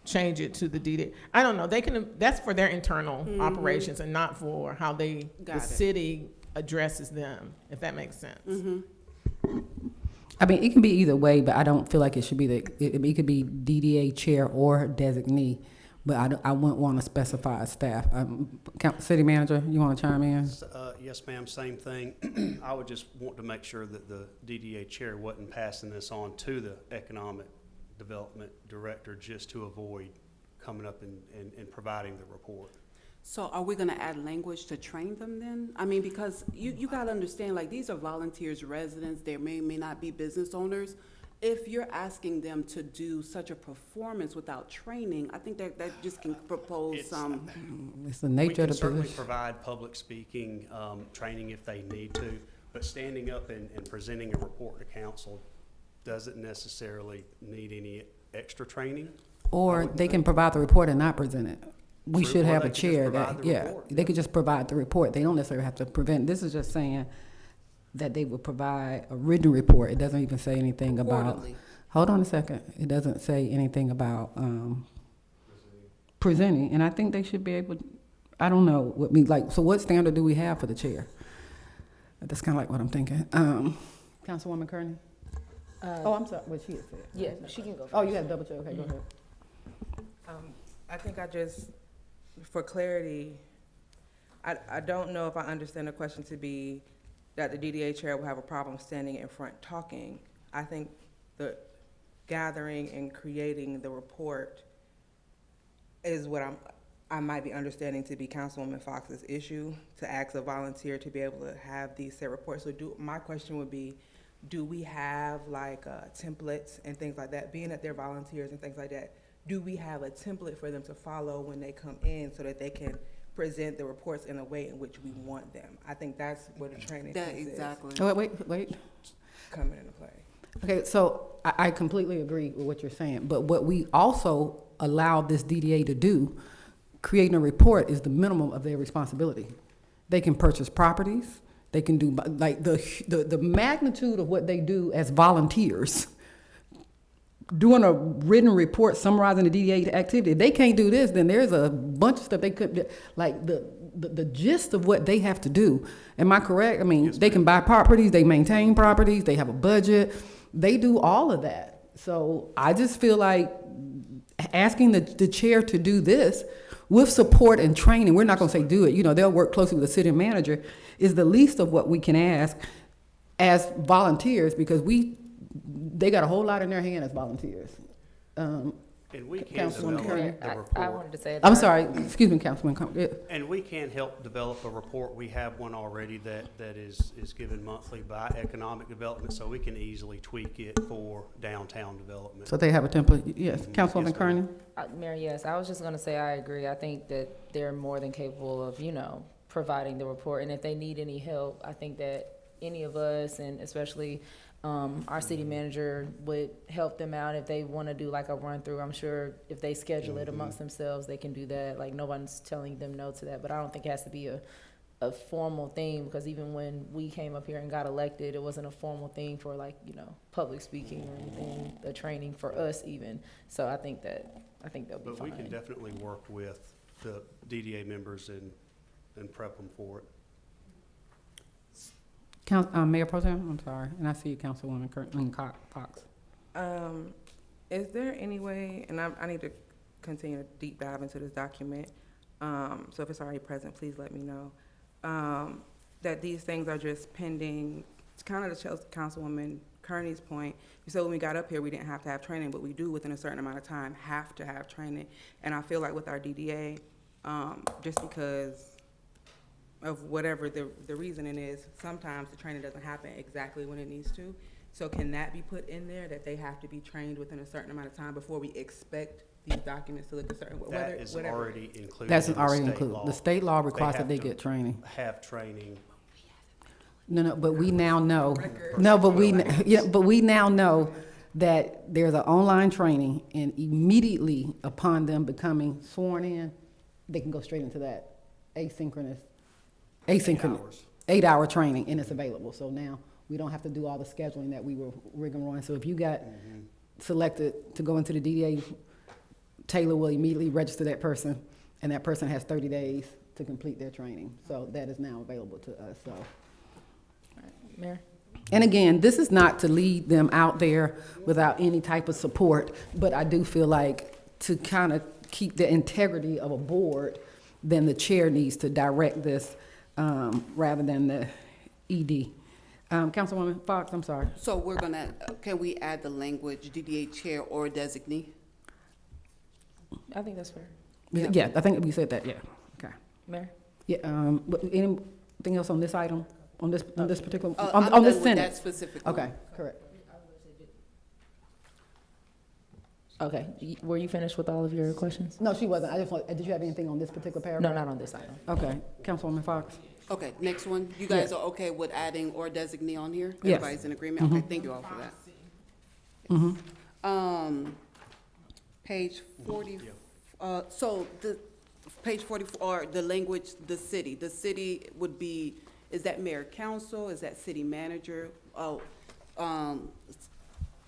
S21: change it to the DD, I don't know, they can, that's for their internal operations and not for how the city addresses them, if that makes sense.
S1: I mean, it can be either way, but I don't feel like it should be it could be DDA chair or designee, but I wouldn't want to specify a staff. City manager, you want to chime in?
S5: Yes, ma'am, same thing. I would just want to make sure that the DDA chair wasn't passing this on to the economic development director just to avoid coming up and providing the report.
S3: So are we gonna add language to train them then? I mean, because you gotta understand, like, these are volunteers, residents, they may not be business owners. If you're asking them to do such a performance without training, I think that just can propose some.
S1: It's the nature of the
S5: We can certainly
S1: position.
S5: provide public speaking training if they need to, but standing up and presenting a report to council doesn't necessarily need any extra training.
S1: Or they can provide the report and not present it. We
S5: True,
S1: should
S5: or
S1: have
S5: they
S1: a
S5: could just
S1: chair
S5: provide
S1: that,
S5: the
S1: yeah,
S5: report,
S1: they could just provide the report. They don't necessarily have to prevent. This is just saying that they would provide a written report. It doesn't even say anything about,
S3: Quarterly.
S1: hold on a second. It doesn't say anything about, presenting. And I think they should be able, I don't know, what me, like, so what standard do we have for the chair? That's kind of like what I'm thinking. Councilwoman Kearney? Oh, I'm sorry, what she had said.
S6: Yeah, she can go first.
S1: Oh, you had a double check, okay, go ahead.
S22: I think I just, for clarity, I don't know if I understand the question to be that the DDA chair will have a problem standing in front talking. I think the gathering and creating the report is what I might be understanding to be Councilwoman Fox's issue, to ask a volunteer to be able to have these set reports. So my question would be, do we have like templates and things like that, being that they're volunteers and things like that, do we have a template for them to follow when they come in so that they can present the reports in a way in which we want them? I think that's where the training
S3: That
S22: piece
S3: exactly.
S1: Oh, wait,
S22: coming into play.
S1: Okay, so I completely agree with what you're saying, but what we also allow this DDA to do, creating a report, is the minimum of their responsibility. They can purchase properties, they can do, like, the magnitude of what they do as volunteers, doing a written report summarizing the DDA activity. If they can't do this, then there's a bunch of stuff they could, like, the gist of what they have to do. Am I correct? I mean, they can buy properties, they maintain properties, they have a budget, they do all of that. So I just feel like asking the chair to do this with support and training, we're not gonna say do it, you know, they'll work closely with the city manager, is the least of what we can ask as volunteers, because they got a whole lot in their hand as volunteers.
S5: And we can
S1: Councilwoman
S5: develop
S1: Kearney.
S5: the
S6: I
S5: report.
S6: wanted to say.
S1: I'm sorry, excuse me, Councilman.
S5: And we can help develop a report. We have one already that is given monthly by Economic Development, so we can easily tweak it for downtown development.
S1: So they have a template, yes. Councilwoman
S5: Yes,
S1: Kearney?
S6: Mary, yes, I was just gonna say I agree. I think that they're more than capable of, providing the report. And if they need any help, I think that any of us, and especially our city manager, would help them out if they wanna do like a run through. I'm sure if they schedule it amongst themselves, they can do that. Like, no one's telling them no to that, but I don't think it has to be a formal thing, because even when we came up here and got elected, it wasn't a formal thing for, like, public speaking or anything, the training for us even. So I think they'll be
S5: But
S6: fine.
S5: we can definitely work with the DDA members and prep them for it.
S1: Mayor Pro Tem, I'm sorry, and I see you, Councilwoman Fox.
S22: Is there any way, and I need to continue to deep dive into this document, so if it's already present, please let me know, that these things are just pending, it's kind of to Councilwoman Kearney's point. You said when we got up here, we didn't have to have training, but we do within a certain amount of time have to have training. And I feel like with our DDA, just because of whatever the reasoning is, sometimes the training doesn't happen exactly when it needs to. So can that be put in there, that they have to be trained within a certain amount of time before we expect these documents to look a certain way?
S5: That is already included
S1: That's
S5: in the
S1: already
S5: state
S1: included.
S5: law.
S1: The state law requires that
S5: have
S1: they
S5: to
S1: get training.
S5: Have training.
S1: No, but we now know, but we now know that there's an online training, and immediately upon them becoming sworn in, they can go straight into that asynchronous 8-hour training, and it's available. So now we don't have to do all the scheduling that we were rigmaroling. So if you got selected to go into the DDA, Taylor will immediately register that person, and that person has 30 days to complete their training. So that is now available to us, so.
S6: Mayor?
S1: And again, this is not to lead them out there without any type of support, but I do feel like to kind of keep the integrity of a board, then the chair needs to direct this rather than the ED. Councilwoman Fox, I'm sorry.
S3: So can we add the language DDA chair or designee?
S6: I think that's fair.
S1: Yeah, I think we said that, yeah, okay.
S6: Mayor?
S1: Yeah, but anything else on this item, on this particular,
S3: I'm
S1: on
S3: done
S1: this
S3: with
S1: Senate?
S3: that specifically.
S1: Okay, correct.
S6: Okay, were you finished with all of your questions?
S1: No, she wasn't. I just want, did you have anything on this particular paragraph?
S6: No, not on this item.
S1: Okay, Councilwoman Fox.
S3: Okay, next one. You guys are okay with adding or designee on here?
S1: Yes.
S3: Everybody's in agreement? Okay, thank you all for that. Page 40, so the, page 44, or the language, the city would be, is that mayor council, is that city manager? Oh,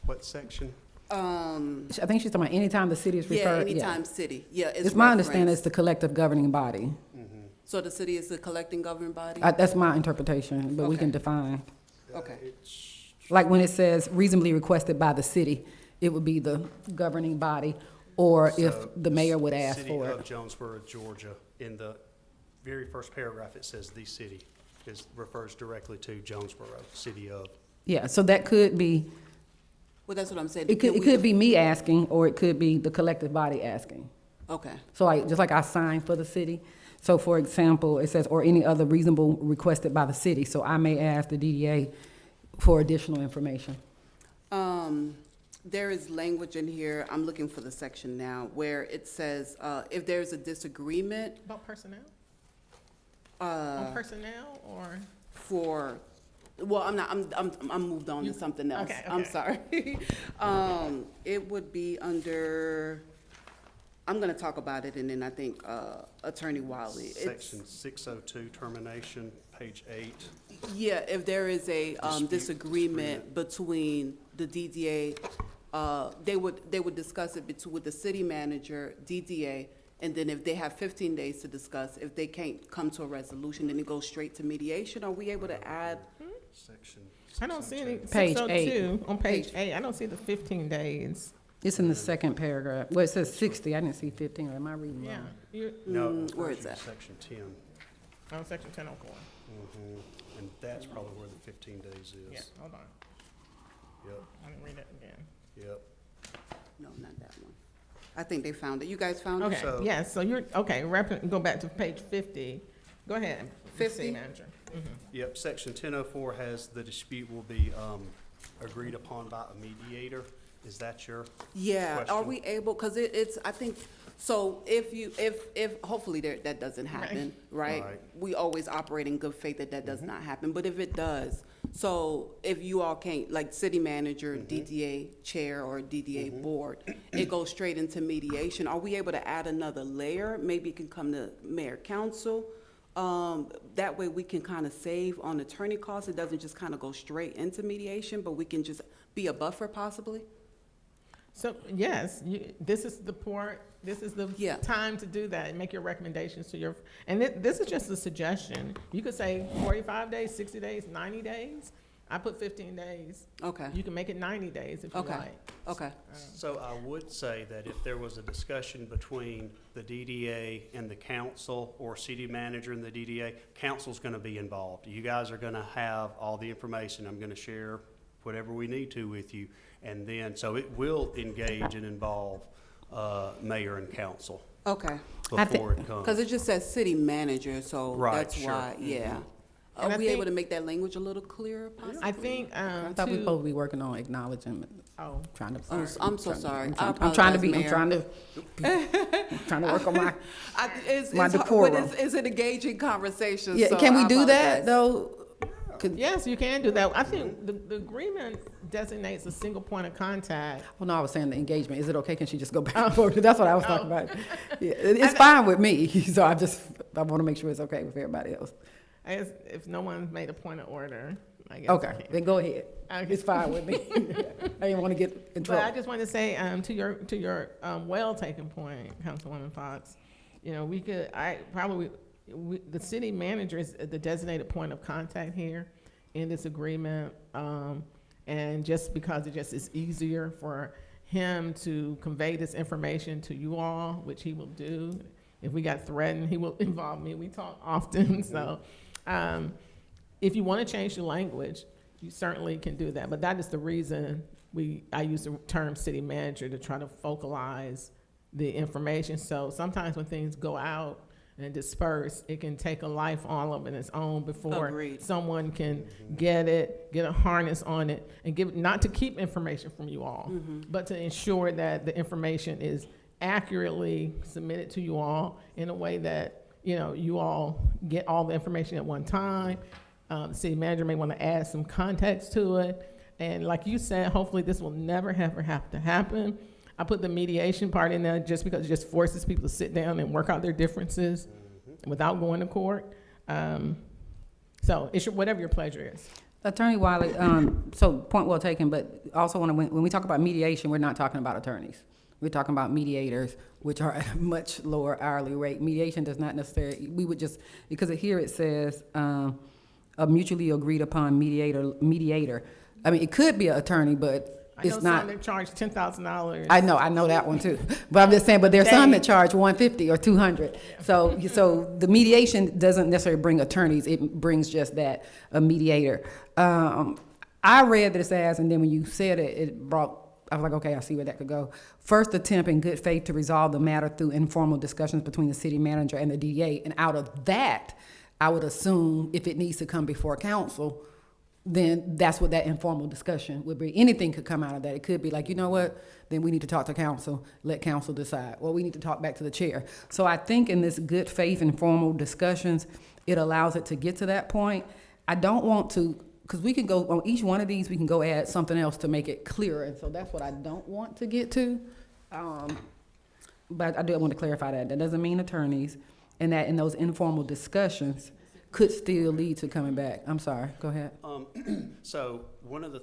S5: What section?
S1: I think she's talking about anytime the city is
S3: yeah,
S1: referred.
S3: anytime city, yeah.
S1: It's my understanding it's the collective governing body.
S3: So the city is the collecting governing body?
S1: That's my interpretation, but we can
S3: Okay.
S1: define.
S3: Okay.
S1: Like when it says reasonably requested by the city, it would be the governing body, or if
S5: So,
S1: the mayor would ask
S5: City
S1: for
S5: of
S1: it.
S5: Jonesboro, Georgia, in the very first paragraph, it says the city, refers directly to Jonesboro, city of.
S1: Yeah, so that could be,
S3: Well, that's what I'm saying.
S1: it could be me asking, or it could be the collective body asking.
S3: Okay,
S1: So like, just like I signed for the city. So for example, it says, or any other reasonable requested by the city. So I may ask the DDA for additional information.
S3: there is language in here, I'm looking for the section now, where it says, if there's a disagreement,
S21: About personnel? On personnel or?
S3: for, well, I'm moved on to something else.
S21: Okay,
S3: I'm
S21: okay.
S3: sorry. It would be under, I'm gonna talk about it, and then I think, Attorney Wiley. It's-
S5: Section 602, termination, page 8.
S3: Yeah, if there is a,
S5: Dispute,
S3: disagreement between the DDA, they would discuss it with the city manager, DDA, and then if they have 15 days to discuss, if they can't come to a resolution, then it goes straight to mediation. Are we able to add?
S5: Section.
S21: I don't see any.
S1: Page 8.
S21: 602, on page 8, I don't see the 15 days.
S1: It's in the second paragraph. Well, it says 60. I didn't see 15. Or am I reading
S21: Yeah.
S1: wrong?
S5: No,
S3: where
S5: it
S3: is
S5: refers to
S3: that?
S5: Section 10.
S21: On section 1004.
S5: And that's probably where the 15 days
S21: Yeah,
S5: is.
S21: hold on.
S5: Yep,
S21: I didn't read it again.
S5: yep.
S3: No, not that one. I think they found it. You guys found it?
S21: Okay,
S5: So-
S21: yes, so you're, okay, go back to page 50. Go ahead, Mr.
S3: 50?
S21: City Manager.
S5: Yep, section 1004 has the dispute will be agreed upon by a mediator. Is that your
S3: Yeah, are
S5: question?
S3: we able, because it's, I think, so if hopefully that doesn't happen, right?
S5: Right.
S3: We always operate in good faith that does not happen, but if it does, so if you all can't, like city manager, DDA chair, or DDA board, it goes straight into mediation, are we able to add another layer? Maybe it can come to mayor council? That way we can kind of save on attorney costs, it doesn't just kind of go straight into mediation, but we can just be a buffer possibly?
S21: So, yes, this is the part, this is the
S3: Yeah.
S21: time to do that and make your recommendations to your, and this is just a suggestion. You could say 45 days, 60 days, 90 days. I put 15 days.
S3: Okay,
S21: You can make it 90 days if you
S3: Okay.
S21: like.
S3: okay,
S5: So I would say that if there was a discussion between the DDA and the council, or city manager and the DDA, council's gonna be involved. You guys are gonna have all the information. I'm gonna share whatever we need to with you. And then, so it will engage and involve, mayor and council
S3: okay.
S5: before it comes.
S3: Because it just says city manager, so
S5: Right,
S3: that's
S5: sure.
S3: why, yeah.
S21: And
S3: Are
S21: I
S3: we able
S21: think-
S3: to make that language a little clearer possibly?
S21: I think,
S1: I thought we were supposed to be working on acknowledging,
S21: oh,
S1: trying to.
S3: I'm so sorry. I
S1: I'm trying to be, I'm
S3: apologize,
S1: trying to work on my,
S3: It's
S1: my
S3: hard, but
S1: decorum.
S3: it's an engaging conversation,
S1: yeah,
S3: so
S1: can we
S3: I
S1: do that
S3: apologize.
S1: though?
S21: yes, you can do that. I think the agreement designates a single point of contact.
S1: Well, no, I was saying the engagement. Is it okay? Can she just go back and forth? That's what I was talking about. Yeah, it's fine with me. So I want to make sure it's okay with everybody else.
S21: I guess if no one made a point of order, I guess. we
S1: Okay,
S21: can.
S1: then go ahead.
S21: Okay.
S1: It's fine with me. I didn't want to get in
S21: But I
S1: trouble.
S21: just want to say, to your well-taken point, Councilwoman Fox, you know, the city manager is the designated point of contact here in this agreement. And just because it just is easier for him to convey this information to you all, which he will do. If we got threatened, he will involve me. We talk often, so if you want to change the language, you certainly can do that. But that is the reason I use the term city manager to try to focalize the information. So sometimes when things go out and disperse, it can take a life all of its own before
S3: Agreed.
S21: someone can get a harness on it, and not to keep information from you all, but to ensure that the information is accurately submitted to you all in a way that, you know, you all get all the information at one time. The city manager may want to add some context to it. And like you said, hopefully this will never ever have to happen. I put the mediation part in there just because it just forces people to sit down and work out their differences without going to court. So it's whatever your pleasure is.
S1: Attorney Wiley, so point well taken, but also when we talk about mediation, we're not talking about attorneys. We're talking about mediators, which are at a much lower hourly rate. Mediation does not necessarily, we would just, because here it says, a mutually agreed upon mediator. I mean, it could be an attorney, but it's
S21: I know
S1: not.
S21: some that charge $10,000.
S1: I know that one too. But I'm just saying, but there's some that charge $150 or $200. So the mediation doesn't necessarily bring attorneys. It brings just that, a mediator. I read this as, and then when you said it, I was like, okay, I see where that could go. First attempt in good faith to resolve the matter through informal discussions between the city manager and the DA. And out of that, I would assume if it needs to come before council, then that's what that informal discussion would be. Anything could come out of that. It could be like, you know what, then we need to talk to council, let council decide. Well, we need to talk back to the chair. So I think in this good faith informal discussions, it allows it to get to that point. I don't want to, because we can go, on each one of these, we can go add something else to make it clearer. And so that's what I don't want to get to. But I do want to clarify that. That doesn't mean attorneys, and that in those informal discussions could still lead to coming back. I'm sorry, go ahead.
S5: So one of the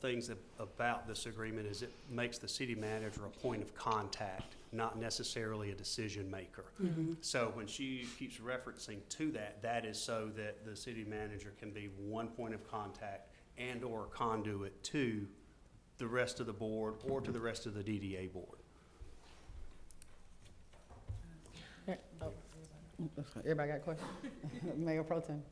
S5: things about this agreement is it makes the city manager a point of contact, not necessarily a decision maker. So when she keeps referencing to that, that is so that the city manager can be one point of contact and or conduit to the rest of the board or to the rest of the DDA board.
S1: Everybody got a question? Mayor Pro Tem.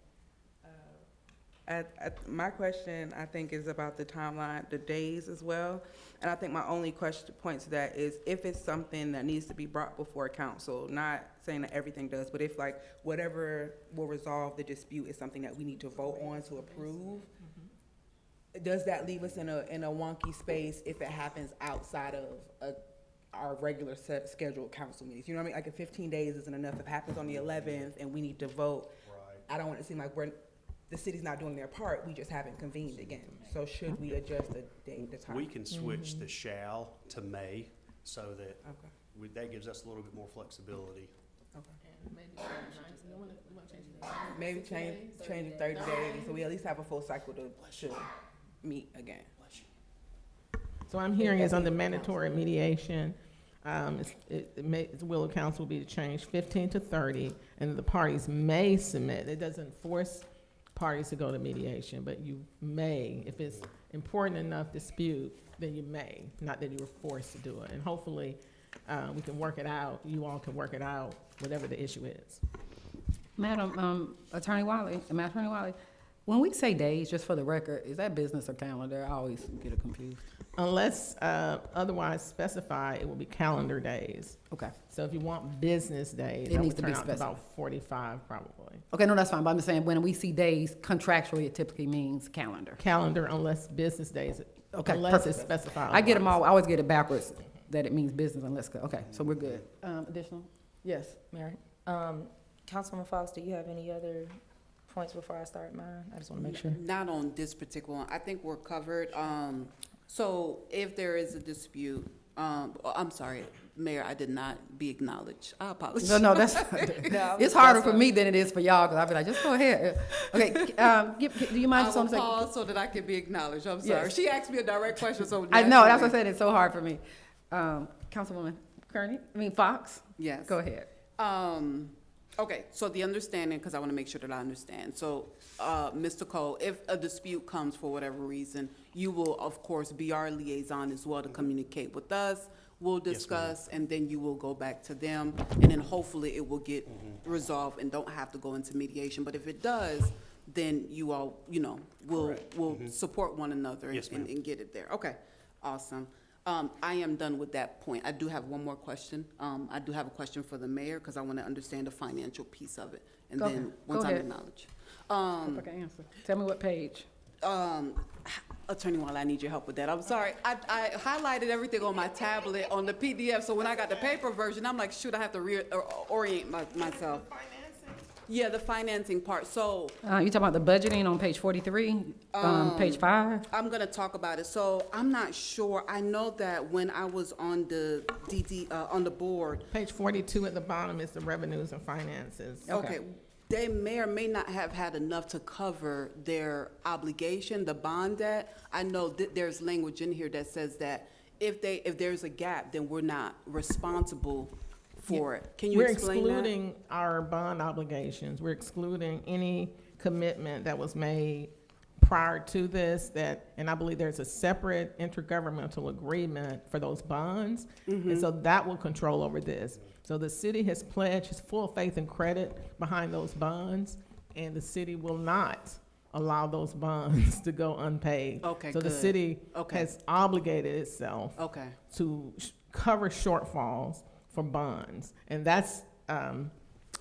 S11: My question, I think, is about the timeline, the days as well. And I think my only point to that is if it's something that needs to be brought before council, not saying that everything does, but if like whatever will resolve the dispute is something that we need to vote on to approve, does that leave us in a wonky space if it happens outside of our regular scheduled council meetings? You know what I mean? Like if 15 days isn't enough, if it happens on the 11th and we need to vote, I don't want it to seem like the city's not doing their part, we just haven't convened again. So should we adjust the date, the time?
S5: We can switch the shall to may so that that gives us a little bit more flexibility.
S11: Maybe change it 30 days, so we at least have a full cycle to meet again.
S21: So I'm hearing is on the mandatory mediation, the will of council will be to change 15 to 30, and the parties may submit. It doesn't force parties to go to mediation, but you may, if it's important enough dispute, then you may, not that you were forced to do it. And hopefully, we can work it out. You all can work it out, whatever the issue is.
S1: Madam Attorney Wiley, when we say days, just for the record, is that business or calendar? I always get it confused.
S21: Unless otherwise specified, it will be calendar days.
S1: Okay.
S21: So if you want business days,
S1: It
S21: that
S1: needs
S21: would
S1: to be
S21: turn out to
S1: specified.
S21: about 45 probably.
S1: Okay, no, that's fine, but I'm just saying, when we see days, contractually, it typically means calendar.
S21: Calendar unless business days,
S1: Okay,
S21: unless
S1: perfect.
S21: it's specified.
S1: I get them all, I always get it backwards, that it means business unless, okay, so we're good. Additional? Yes.
S6: Mary. Councilwoman Fox, do you have any other points before I start mine? I just want to make sure.
S3: Not on this particular one. I think we're covered. So if there is a dispute, I'm sorry, Mayor, I did not be acknowledged. I apologize.
S1: No, that's, it's harder for me than it is for y'all, because I'll be like, just go ahead. Okay, do you mind just
S3: I
S1: on
S3: will
S1: a second?
S3: pause so that I can be acknowledged. I'm sorry.
S1: Yes.
S3: She asked me a direct question, so.
S1: I know, that's what I said, it's so hard for me. Councilwoman Fox?
S3: Yes.
S1: Go ahead.
S3: Okay, so the understanding, because I want to make sure that I understand. So, Mr. Cole, if a dispute comes for whatever reason, you will, of course, be our liaison as well to communicate with us. We'll discuss, and then you will go back to them, and then hopefully it will get resolved and don't have to go into mediation. But if it does, then you all, will support one another and get it there. Okay, awesome. I am done with that point. I do have one more question. I do have a question for the mayor because I want to understand the financial piece of it. And
S1: Go
S3: then
S1: ahead.
S3: once
S1: Go
S3: I'm
S1: ahead.
S3: acknowledged.
S1: If I can answer. Tell me what page.
S3: Attorney Wall, I need your help with that. I'm sorry. I highlighted everything on my tablet on the PDF, so when I got the paper version, I'm like, shoot, I have to orient myself. Yeah, the financing part. So
S1: You talking about the budgeting on page 43, page 5?
S3: I'm gonna talk about it. So I'm not sure. I know that when I was on the on the board.
S21: Page 42 at the bottom is the revenues and finances.
S3: Okay. They may or may not have had enough to cover their obligation, the bond debt. I know that there's language in here that says that if there's a gap, then we're not responsible for it. Can you explain that?
S21: We're excluding our bond obligations. We're excluding any commitment that was made prior to this and I believe there's a separate intergovernmental agreement for those bonds. And so that will control over this. So the city has pledged its full faith and credit behind those bonds, and the city will not allow those bonds to go unpaid.
S3: Okay,
S21: so the
S3: good.
S21: city
S3: Okay.
S21: has obligated itself
S3: Okay.
S21: to cover shortfalls for bonds. And that's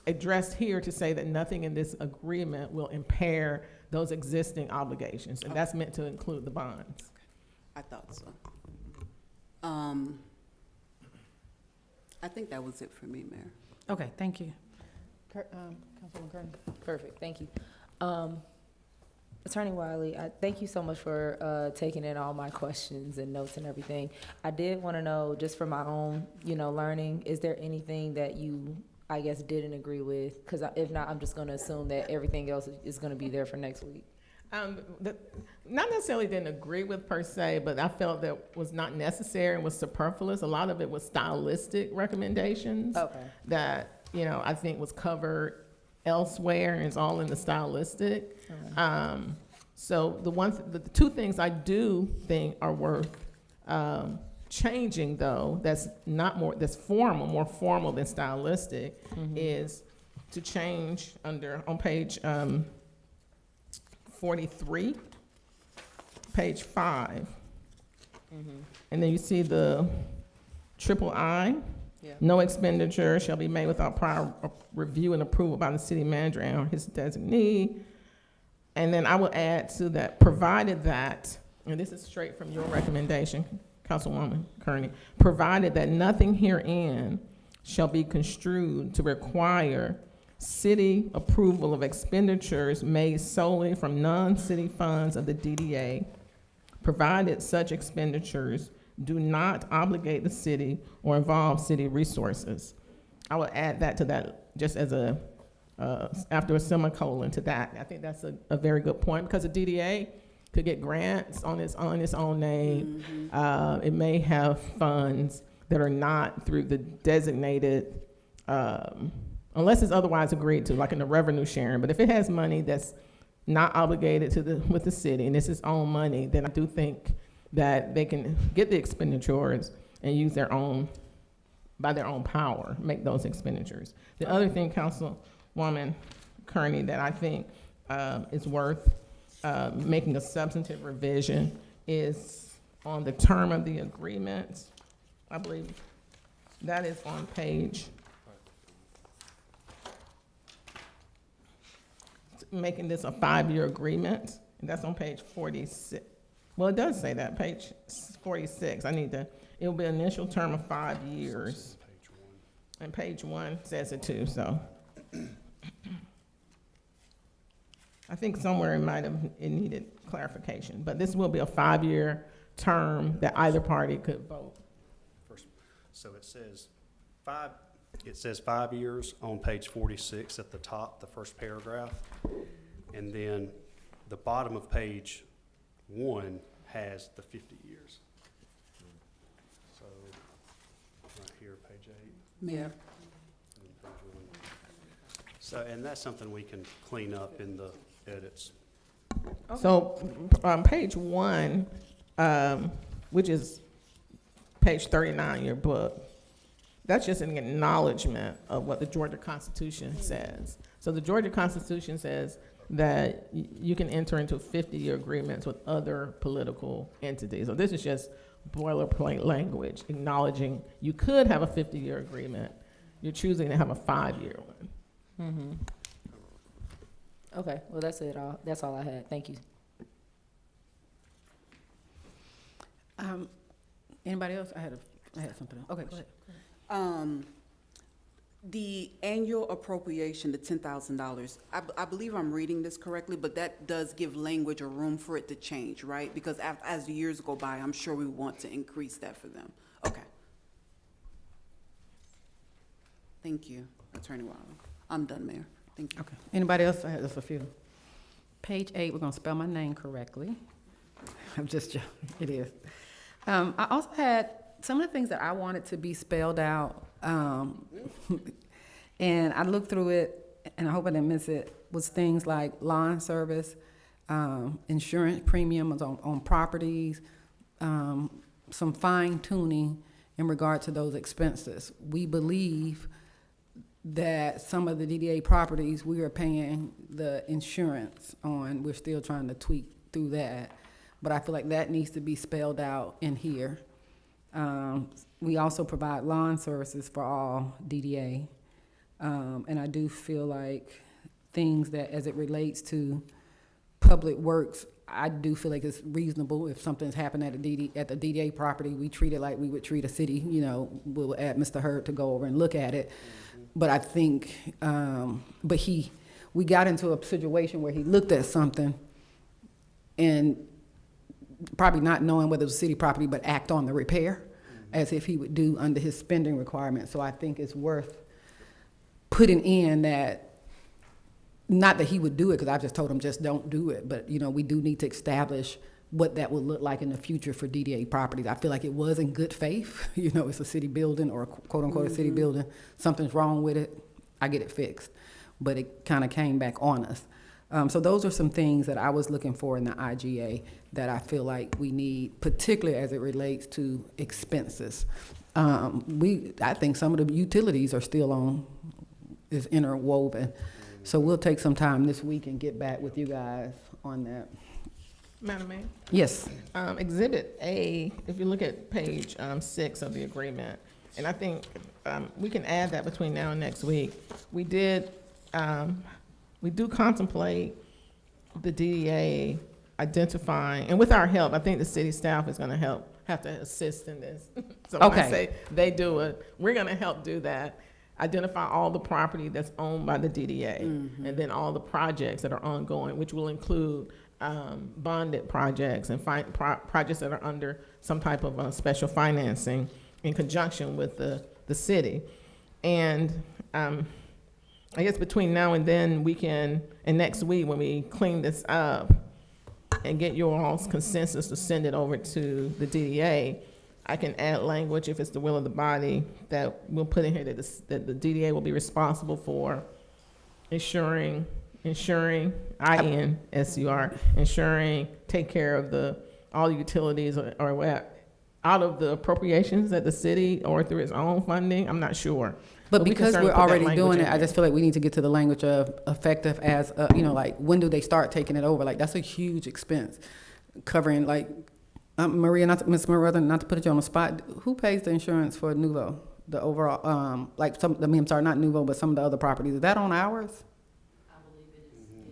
S21: addressed here to say that nothing in this agreement will impair those existing obligations. And that's meant to include the bonds.
S3: I thought so. I think that was it for me, Mayor.
S1: Okay, thank you.
S6: Councilwoman Kearney. Perfect, thank you. Attorney Wiley, thank you so much for taking in all my questions and notes and everything. I did want to know, just for my own, learning, is there anything that you, I guess, didn't agree with? Because if not, I'm just going to assume that everything else is going to be there for next week.
S21: Not necessarily didn't agree with per se, but I felt that was not necessary and was superfluous. A lot of it was stylistic recommendations that, I think was covered elsewhere and it's all in the stylistic. So the two things I do think are worth changing though, that's more formal than stylistic, is to change on page 43, page 5. And then you see the triple I.
S6: Yeah.
S21: No expenditure shall be made without prior review and approval by the city manager and his designee. And then I will add to that, provided that, and this is straight from your recommendation, Councilwoman Kearney, provided that nothing herein shall be construed to require city approval of expenditures made solely from non-city funds of the DDA, provided such expenditures do not obligate the city or involve city resources. I will add that to that just as after a semicolon to that. I think that's a very good point because the DDA could get grants on its own name. It may have funds that are not through the designated, unless it's otherwise agreed to, like in the revenue sharing. But if it has money that's not obligated with the city and it's its own money, then I do think that they can get the expenditures and use by their own power, make those expenditures. The other thing, Councilwoman Kearney, that I think is worth making a substantive revision is on the term of the agreement. I believe that is on page, making this a 5-year agreement, and that's on page 46. Well, it does say that, page 46. It'll be an initial term of 5 years. And page 1 says it too, so. I think somewhere it needed clarification, but this will be a 5-year term that either party could vote.
S5: So it says 5 years on page 46 at the top, the first paragraph. And then the bottom of page 1 has the 50 years. So right here, page 8.
S3: Yeah.
S5: And page 1. So, and that's something we can clean up in the edits.
S21: So page 1, which is page 39 in your book, that's just an acknowledgement of what the Georgia Constitution says. So the Georgia Constitution says that you can enter into 50-year agreements with other political entities. So this is just boilerplate language acknowledging you could have a 50-year agreement. You're choosing to have a 5-year one.
S6: Okay, well, that's it. That's all I had. Thank you.
S1: Anybody else? I had something else. Okay, go ahead.
S3: The annual appropriation, the $10,000, I believe I'm reading this correctly, but that does give language or room for it to change, right? Because as the years go by, I'm sure we want to increase that for them. Okay. Thank you, Attorney Wilder. I'm done, Mayor. Thank you.
S1: Okay. Anybody else? I have just a few. Page 8, we're gonna spell my name correctly. I'm just joking, it is. I also had some of the things that I wanted to be spelled out, and I looked through it, and I hope I didn't miss it, was things like lawn service, insurance premiums on properties, some fine tuning in regard to those expenses. We believe that some of the DDA properties we are paying the insurance on, we're still trying to tweak through that, but I feel like that needs to be spelled out in here. We also provide lawn services for all DDA, and I do feel like things that, as it relates to public works, I do feel like it's reasonable if something's happened at the DDA property, we treat it like we would treat a city, you know, we'll add Mr. Hurd to go over and look at it. But I think, we got into a situation where he looked at something and probably not knowing whether it was city property, but act on the repair as if he would do under his spending requirement. So I think it's worth putting in that, not that he would do it, because I just told him just don't do it, but you know, we do need to establish what that would look like in the future for DDA properties. I feel like it was in good faith. You know, it's a city building or quote unquote a city building. Something's wrong with it, I get it fixed. But it kind of came back on us. So those are some things that I was looking for in the IGA that I feel like we need, particularly as it relates to expenses. I think some of the utilities are still is interwoven. So we'll take some time this week and get back with you guys on that.
S21: Madam Mayor?
S1: Yes.
S21: Exhibit A, if you look at page 6 of the agreement, and I think we can add that between now and next week. We do contemplate the DDA identifying, and with our help, I think the city staff is going to have to assist in this. So when I say they do it, we're going to help do that. Identify all the property that's owned by the DDA, and then all the projects that are ongoing, which will include bonded projects and projects that are under some type of special financing in conjunction with the city. And I guess between now and then and next week when we clean this up and get your all's consensus to send it over to the DDA, I can add language, if it's the will of the body, that we'll put in here that the DDA will be responsible for ensuring, take care of all the utilities or out of the appropriations at the city or through its own funding. I'm not sure.
S1: But because we're already doing it, I just feel like we need to get to the language of effective as, like when do they start taking it over? Like that's a huge expense covering like, Maria, Ms. Marother, not to put you on the spot, who pays the insurance for Nuvo? The overall, I'm sorry, not Nuvo, but some of the other properties. Is that on ours? I believe it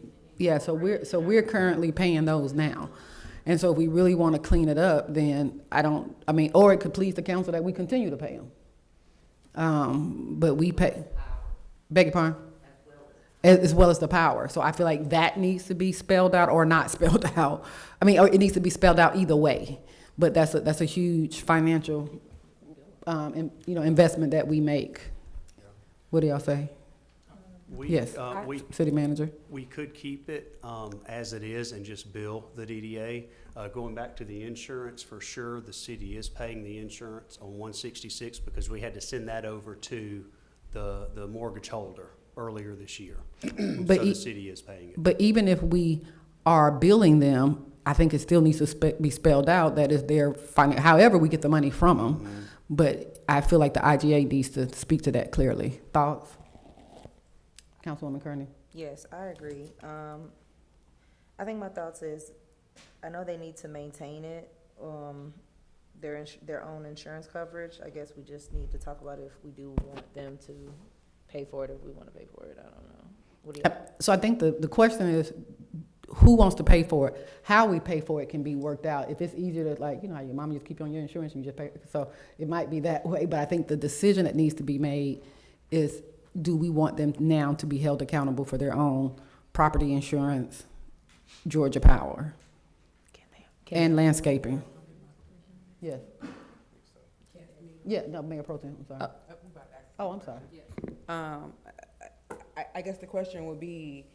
S1: is. Yeah, so we're currently paying those now. And so if we really want to clean it up, then or it could please the council that we continue to pay them. But we pay, beg your pardon? As well as the power. So I feel like that needs to be spelled out or not spelled out. Or it needs to be spelled out either way. But that's a huge financial, investment that we make. What do y'all say? Yes, city manager.
S5: We could keep it as it is and just bill the DDA. Going back to the insurance, for sure, the city is paying the insurance on 166 because we had to send that over to the mortgage holder earlier this year.
S1: But
S5: so the city is paying it.
S1: But even if we are billing them, I think it still needs to be spelled out that is their however we get the money from them. But I feel like the IGA needs to speak to that clearly. Thoughts? Councilwoman Kearney?
S8: Yes, I agree. I think my thoughts is, I know they need to maintain it, their own insurance coverage. I guess we just need to talk about if we do want them to pay for it, if we want to pay for it. I don't know. What do you
S1: So I think the question is, who wants to pay for it? How we pay for it can be worked out. If it's easier to, like, how your mom just keep you on your insurance and you just pay. So it might be that way, but I think the decision that needs to be made is do we want them now to be held accountable for their own property insurance, Georgia Power, and landscaping? Yeah. Yeah, no, Mayor Pro Tem, I'm sorry. Oh, I'm sorry.
S22: I guess the question would be,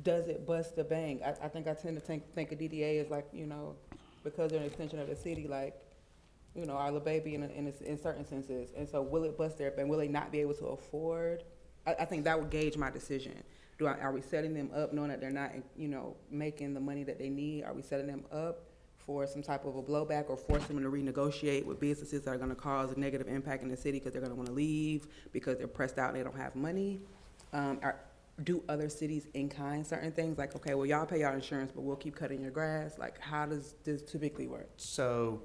S22: does it bust the bank? I think I tend to think of DDA as like, you know, because they're an extension of the city, like, you know, our little baby in certain senses. And so will it bust their bank? Will they not be able to afford? I think that would gauge my decision. Are we setting them up knowing that they're not, you know, making the money that they need? Are we setting them up for some type of a blowback or forcing them to renegotiate with businesses that are going to cause a negative impact in the city because they're going to want to leave because they're pressed out and they don't have money? Do other cities in kind certain things? Like, okay, well, y'all pay y'all insurance, but we'll keep cutting your grass. Like, how does this typically work?
S5: So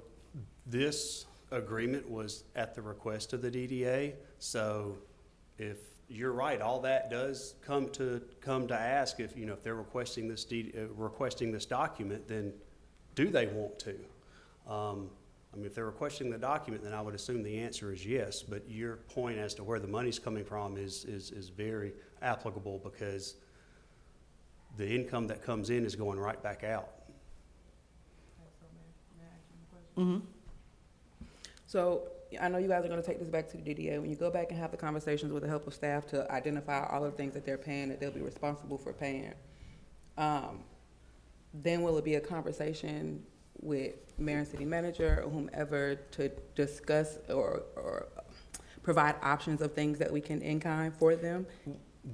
S5: this agreement was at the request of the DDA. So if you're right, all that does come to ask if, you know, if they're requesting this document, then do they want to? I mean, if they're requesting the document, then I would assume the answer is yes, but your point as to where the money's coming from is very applicable because the income that comes in is going right back out.
S1: Mm-hmm.
S22: So I know you guys are going to take this back to the DDA. When you go back and have the conversations with the help of staff to identify all of the things that they're paying, that they'll be responsible for paying, then will it be a conversation with mayor and city manager or whomever to discuss or provide options of things that we can in-kind for them?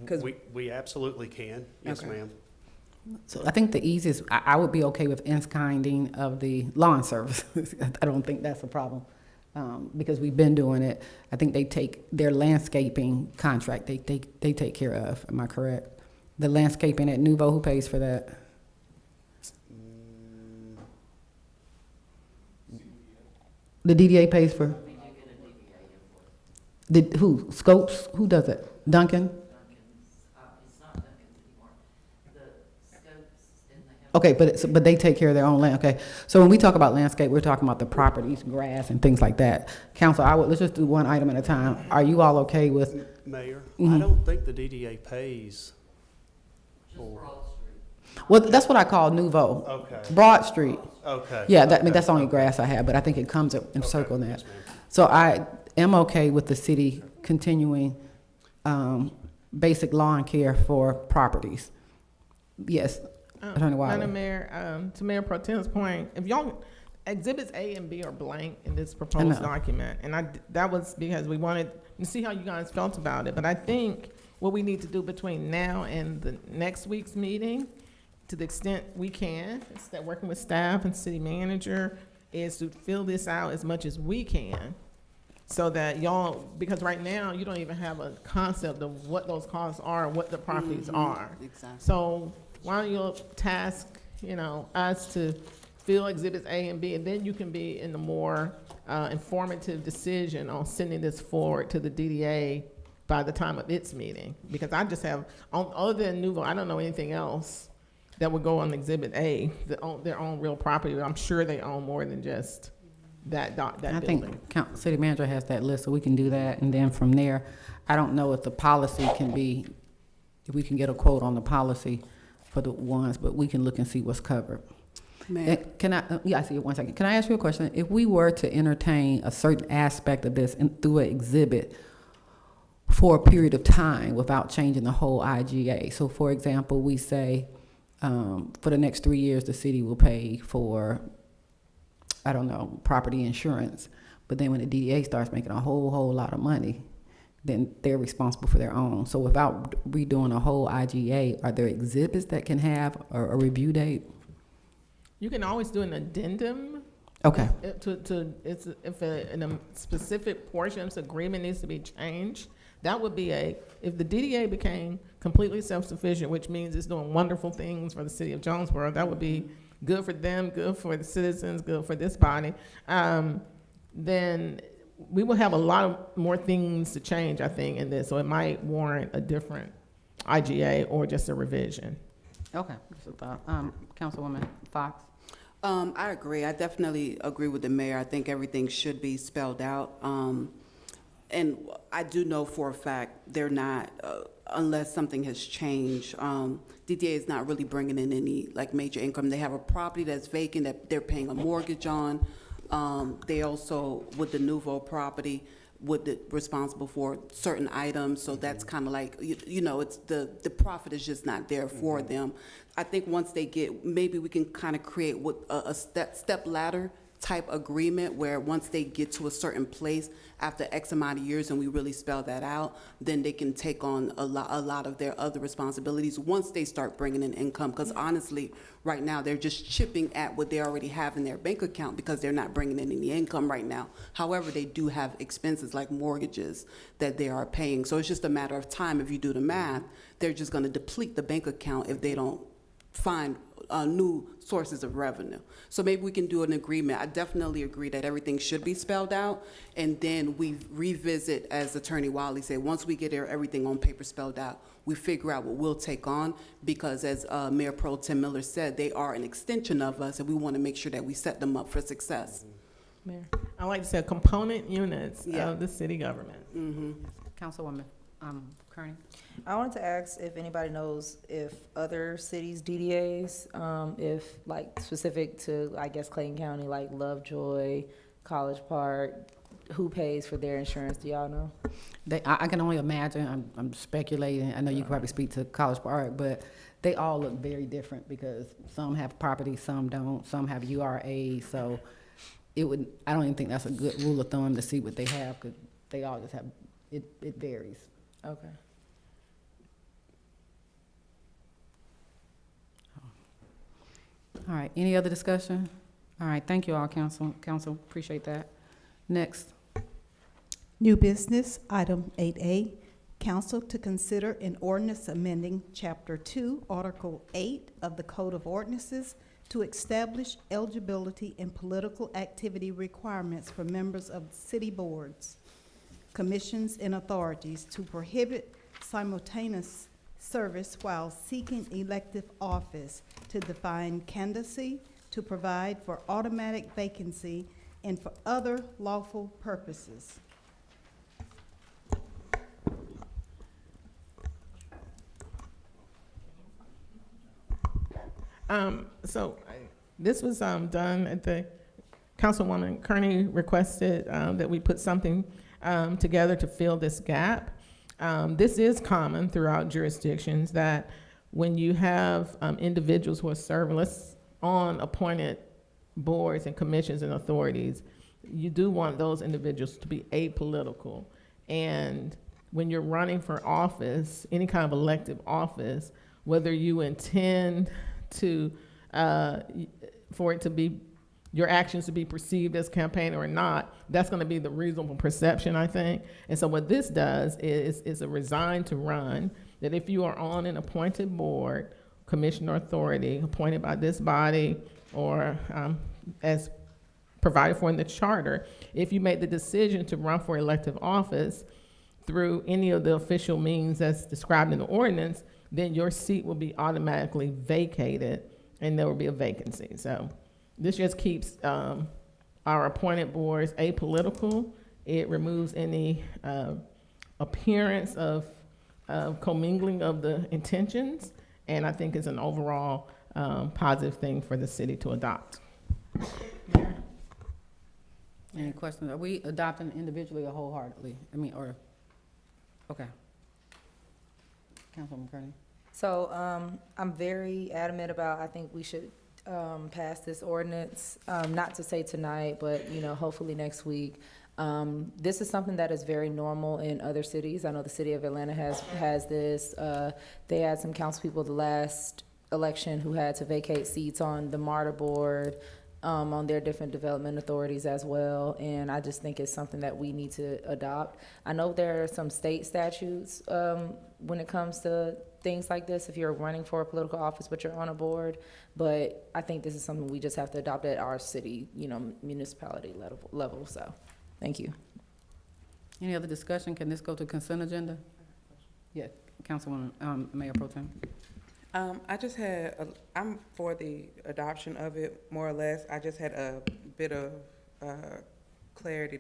S22: Because
S5: we absolutely can. Yes,
S22: Okay.
S5: ma'am.
S1: So I think the easiest, I would be okay with in-kinding of the lawn services. I don't think that's a problem, because we've been doing it. I think they take their landscaping contract, they take care of, am I correct? The landscaping at Nuvo, who pays for that? The DDA pays for? Who? Scopes? Who does it? Duncan? Okay, but they take care of their own land, okay. So when we talk about landscape, we're talking about the properties, grass, and things like that. Council, let's just do one item at a time. Are you all okay with?
S5: Mayor,
S1: Mhm.
S5: I don't think the DDA pays for.
S1: Well, that's what I call Nuvo.
S5: Okay.
S1: Broad Street.
S5: Okay.
S1: Yeah, I mean,
S5: Okay.
S1: that's the only grass I have, but I think it comes in circle that.
S5: Yes, ma'am.
S1: So I am okay with the city continuing basic lawn care for properties. Yes. Attorney Wiley.
S21: Madam Mayor, to Mayor Pro Tem's point, if y'all, exhibits A and B are blank in this proposed document. And that was because we wanted to see how you guys felt about it. But I think what we need to do between now and the next week's meeting, to the extent we can, is that working with staff and city manager, is to fill this out as much as we can. So that y'all, because right now, you don't even have a concept of what those costs are, what the properties are.
S3: Exactly.
S21: So why don't you task, us to fill exhibits A and B, and then you can be in the more informative decision on sending this forward to the DDA by the time of its meeting. Because I just have, other than Nuvo, I don't know anything else that would go on exhibit A, their own real property. I'm sure they own more than just that
S1: I
S21: building.
S1: think city manager has that list, so we can do that, and then from there, I don't know if the policy can be, if we can get a quote on the policy for the ones, but we can look and see what's covered.
S3: Mayor.
S1: Can I, I see it, 1 second. Can I ask you a question? If we were to entertain a certain aspect of this through an exhibit for a period of time without changing the whole IGA, so for example, we say, for the next 3 years, the city will pay for, I don't know, property insurance. But then when the DDA starts making a whole lot of money, then they're responsible for their own. So without redoing a whole IGA, are there exhibits that can have a review date?
S21: You can always do an addendum.
S1: Okay.
S21: If in a specific portion of this agreement needs to be changed, that would be if the DDA became completely self-sufficient, which means it's doing wonderful things for the city of Jonesboro, that would be good for them, good for the citizens, good for this body. Then we will have a lot of more things to change, I think, in this. So it might warrant a different IGA or just a revision.
S1: Okay. Just a thought. Councilwoman Fox.
S3: I agree. I definitely agree with the mayor. I think everything should be spelled out. And I do know for a fact they're not, unless something has changed. DDA is not really bringing in any like major income. They have a property that's vacant that they're paying a mortgage on. They also, with the Nouveau property, responsible for certain items. So that's kind of like, you know, it's the profit is just not there for them. I think once they get, maybe we can kind of create what a step ladder type agreement where once they get to a certain place after X amount of years and we really spell that out, then they can take on a lot of their other responsibilities once they start bringing in income. Because honestly, right now they're just chipping at what they already have in their bank account because they're not bringing in any income right now. However, they do have expenses like mortgages that they are paying. So it's just a matter of time. If you do the math, they're just going to deplete the bank account if they don't find new sources of revenue. So maybe we can do an agreement. I definitely agree that everything should be spelled out, and then we revisit, as Attorney Wiley said, once we get everything on paper spelled out, we figure out what we'll take on, because as Mayor Pro Tem Miller said, they are an extension of us, and we want to make sure that we set them up for success.
S21: Mayor, I like to say component units of the city government.
S1: Councilwoman Kearney.
S8: I wanted to ask if anybody knows if other cities' DDAs, if like specific to, I guess, Clayton County, like Lovejoy, College Park, who pays for their insurance? Do y'all know?
S1: I can only imagine. I'm speculating. I know you can probably speak to College Park, but they all look very different because some have property, some don't. Some have URA. So it would. I don't even think that's a good rule of thumb to see what they have, because they all just have. It varies.
S8: Okay.
S1: All right, any other discussion? All right, thank you all, council, appreciate that. Next.
S2: New business, item 8A, council to consider an ordinance amending Chapter 2, Article 8 of the Code of Ordinances to establish eligibility and political activity requirements for members of city boards, commissions, and authorities to prohibit simultaneous service while seeking elective office, to define candidacy, to provide for automatic vacancy, and for other lawful purposes.
S21: This was done at the, Councilwoman Kearney requested that we put something together to fill this gap. This is common throughout jurisdictions, that when you have individuals who are serving on appointed boards and commissions and authorities, you do want those individuals to be apolitical. And when you're running for office, any kind of elective office, whether you intend to, for it to be, your actions to be perceived as campaign or not, that's going to be the reasonable perception, I think. And so what this does is a resign to run, that if you are on an appointed board, commission, or authority appointed by this body or as provided for in the charter, if you make the decision to run for elective office through any of the official means that's described in the ordinance, then your seat will be automatically vacated and there will be a vacancy. So this just keeps our appointed boards apolitical. It removes any appearance of commingling of the intentions, and I think it's an overall positive thing for the city to adopt.
S1: Any questions? Are we adopting individually or wholeheartedly? I mean, or, okay. Councilwoman Kearney.
S8: So I'm very adamant about, I think we should pass this ordinance, not to say tonight, but hopefully next week. This is something that is very normal in other cities. I know the city of Atlanta has this. They had some council people the last election who had to vacate seats on the MARTA board, on their different development authorities as well. And I just think it's something that we need to adopt. I know there are some state statutes when it comes to things like this, if you're running for a political office but you're on a board, but I think this is something we just have to adopt at our city, municipality level. So, thank you.
S1: Any other discussion? Can this go to consent agenda? Yeah, Councilwoman, Mayor Pro Tem.
S22: I just had, I'm for the adoption of it, more or less. I just had a bit of clarity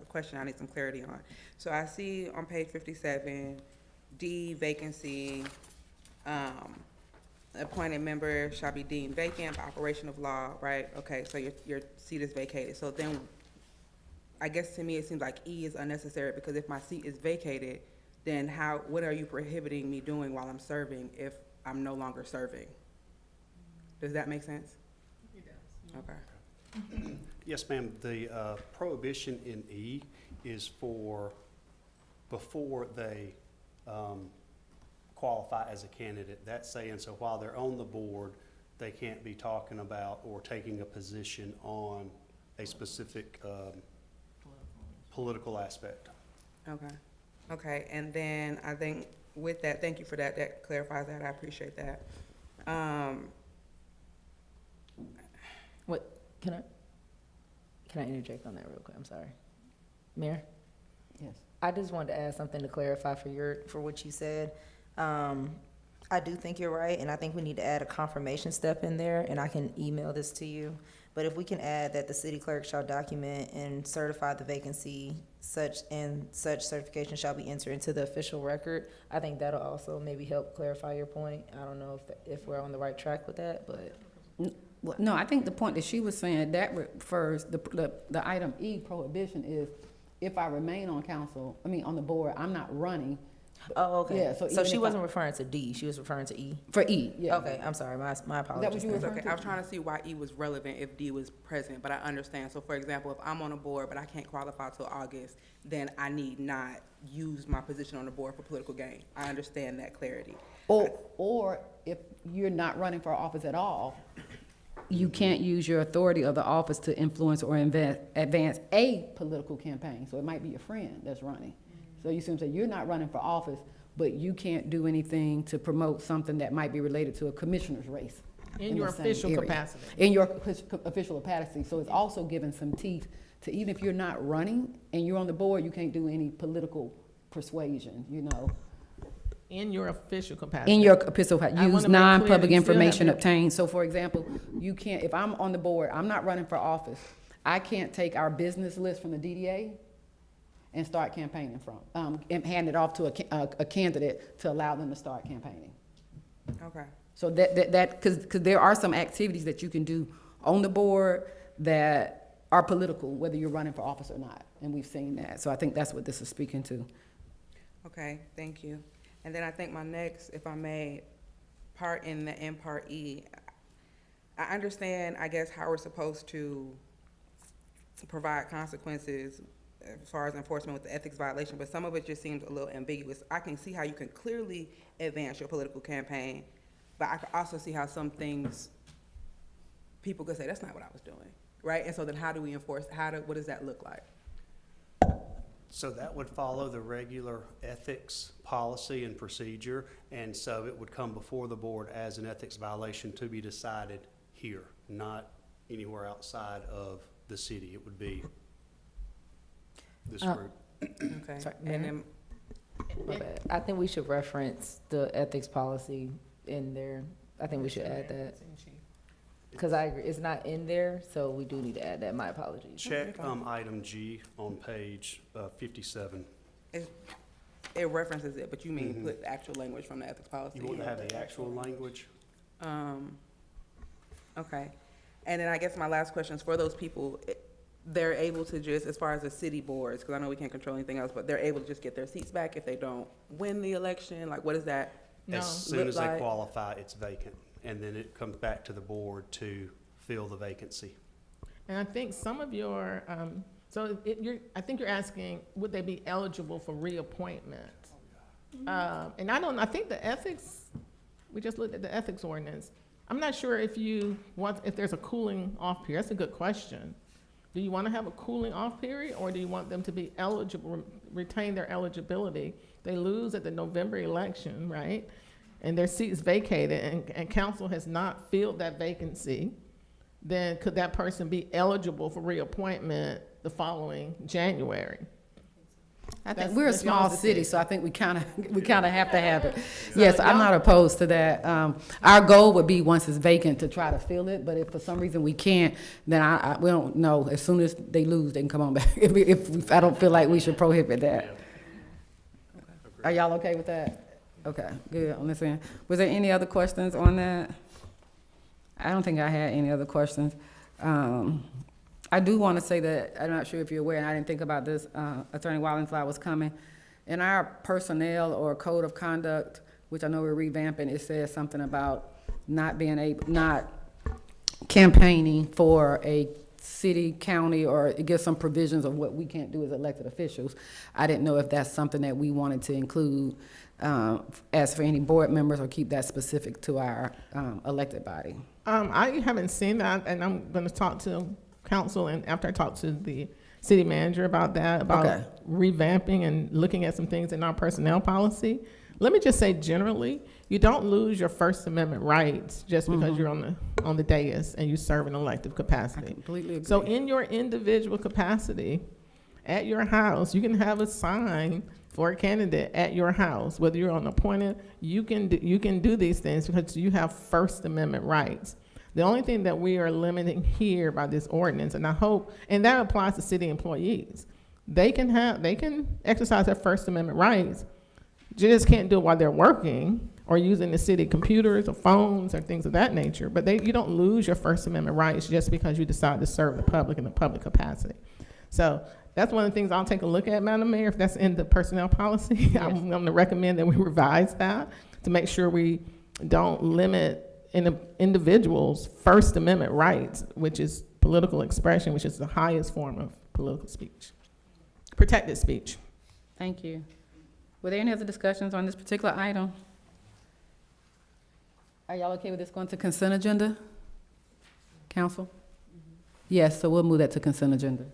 S22: question I need some clarity on. So I see on page 57, D, vacancy, appointed member shall be deemed vacant by operation of law, right? Okay, so your seat is vacated. So then, I guess to me, it seems like E is unnecessary, because if my seat is vacated, then what are you prohibiting me doing while I'm serving if I'm no longer serving? Does that make sense?
S21: It does.
S22: Okay.
S5: Yes, ma'am. The prohibition in E is for before they qualify as a candidate. That's saying, so while they're on the board, they can't be talking about or taking a position on a specific political aspect.
S22: Okay. Okay, and then I think with that, thank you for that. That clarifies that. I appreciate that.
S6: What, can I interject on that real quick? I'm sorry. Mayor?
S1: Yes.
S6: I just wanted to add something to clarify for what you said. I do think you're right, and I think we need to add a confirmation step in there, and I can email this to you. But if we can add that the city clerk shall document and certify the vacancy, such certification shall be entered into the official record, I think that'll also maybe help clarify your point. I don't know if we're on the right track with that, but.
S1: Well, no, I think the point that she was saying, that refers, the item E, prohibition, is if I remain on the board, I'm not running.
S6: Oh, okay.
S1: Yeah,
S6: so she wasn't referring to D, she was referring to E?
S1: For E, yeah.
S6: Okay, I'm sorry, my apologies.
S1: That what you were
S22: It's
S1: referring
S22: okay.
S1: to?
S22: I was trying to see why E was relevant if D was present, but I understand. So for example, if I'm on a board but I can't qualify till August, then I need not use my position on the board for political gain. I understand that clarity.
S1: Or if you're not running for office at all, you can't use your authority of the office to influence or advance a political campaign. So it might be a friend that's running. So you seem to say you're not running for office, but you can't do anything to promote something that might be related to a commissioner's race.
S21: In your
S1: the same
S21: official
S1: area.
S21: capacity.
S1: In your official capacity. So it's also given some teeth to, even if you're not running and you're on the board, you can't do any political persuasion, you know.
S21: In your official capacity.
S1: In your official,
S21: I
S1: use
S21: wanna make clear
S1: non-public
S21: that you still have
S1: information
S21: your-
S1: obtained. So for example, you can't, if I'm on the board, I'm not running for office, I can't take our business list from the DDA and start campaigning from, and hand it off to a candidate to allow them to start campaigning.
S22: Okay.
S1: So because there are some activities that you can do on the board that are political, whether you're running for office or not, and we've seen that. So I think that's what this is speaking to.
S22: Okay, thank you. And then I think my next, if I may, part in the M part E, I understand, I guess, how we're supposed to provide consequences as far as enforcement with the ethics violation, but some of it just seems a little ambiguous. I can see how you can clearly advance your political campaign, but I can also see how some things, people could say, that's not what I was doing, right? And so then how do we enforce, what does that look like?
S5: So that would follow the regular ethics policy and procedure, and so it would come before the board as an ethics violation to be decided here, not anywhere outside of the city. It would be this group.
S22: Okay.
S6: Sorry,
S22: And
S6: Mayor?
S22: then,
S6: My bad. I think we should reference the ethics policy in there. I think we should add that. Because I agree, it's not in there, so we do need to add that. My apologies.
S5: Check item G on page 57.
S22: it references it, but you mean put the actual language from the ethics policy?
S5: You want to have the actual language?
S22: Okay. And then I guess my last question is for those people, they're able to just, as far as the city boards, because I know we can't control anything else, but they're able to just get their seats back if they don't win the election? Like, what does that
S5: As soon
S22: look
S5: as they
S22: like?
S5: qualify, it's vacant, and then it comes back to the board to fill the vacancy.
S21: And I think some of your, I think you're asking, would they be eligible for reappointment? And I think the ethics, we just looked at the ethics ordinance. I'm not sure if there's a cooling off period. That's a good question. Do you want to have a cooling off period, or do you want them to be eligible, retain their eligibility? They lose at the November election, right? And their seat is vacated, and council has not filled that vacancy. Then could that person be eligible for reappointment the following January?
S1: I think
S21: That's-
S1: we're a
S21: that's
S1: small
S21: y'all's
S1: city,
S21: decision.
S1: so I think we kind of have to have it. Yes, I'm not opposed to that. Our goal would be, once it's vacant, to try to fill it, but if for some reason we can't, then we don't know. As soon as they lose, they can come on back. If I don't feel like we should prohibit that. Are y'all okay with that? Okay, good, on this end. Was there any other questions on that? I don't think I had any other questions. I do want to say that, I'm not sure if you're aware, and I didn't think about this, Attorney Wallenfly was coming. In our personnel or code of conduct, which I know we're revamping, it says something about not campaigning for a city, county, or it gives some provisions of what we can't do as elected officials. I didn't know if that's something that we wanted to include as for any board members, or keep that specific to our elected body.
S21: I haven't seen that, and I'm going to talk to council, and after I talk to the city manager about that, about
S1: Okay.
S21: revamping and looking at some things in our personnel policy. Let me just say, generally, you don't lose your First Amendment rights just because you're on the dais and you serve an elective capacity.
S1: Completely agree.
S21: So in your individual capacity, at your house, you can have a sign for a candidate at your house. Whether you're on appointed, you can do these things because you have First Amendment rights. The only thing that we are limiting here by this ordinance, and I hope, and that applies to city employees, they can exercise their First Amendment rights. You just can't do it while they're working or using the city computers or phones or things of that nature. But you don't lose your First Amendment rights just because you decide to serve the public in a public capacity. So that's one of the things I'll take a look at, Madam Mayor, if that's in the personnel policy. Yes. I'm going to recommend that we revise that to make sure we don't limit individuals' First Amendment rights, which is political expression, which is the highest form of political speech, protected speech.
S1: Thank you. Were there any other discussions on this particular item? Are y'all okay with this going to consent agenda? Council? Yes, so we'll move that to consent agenda.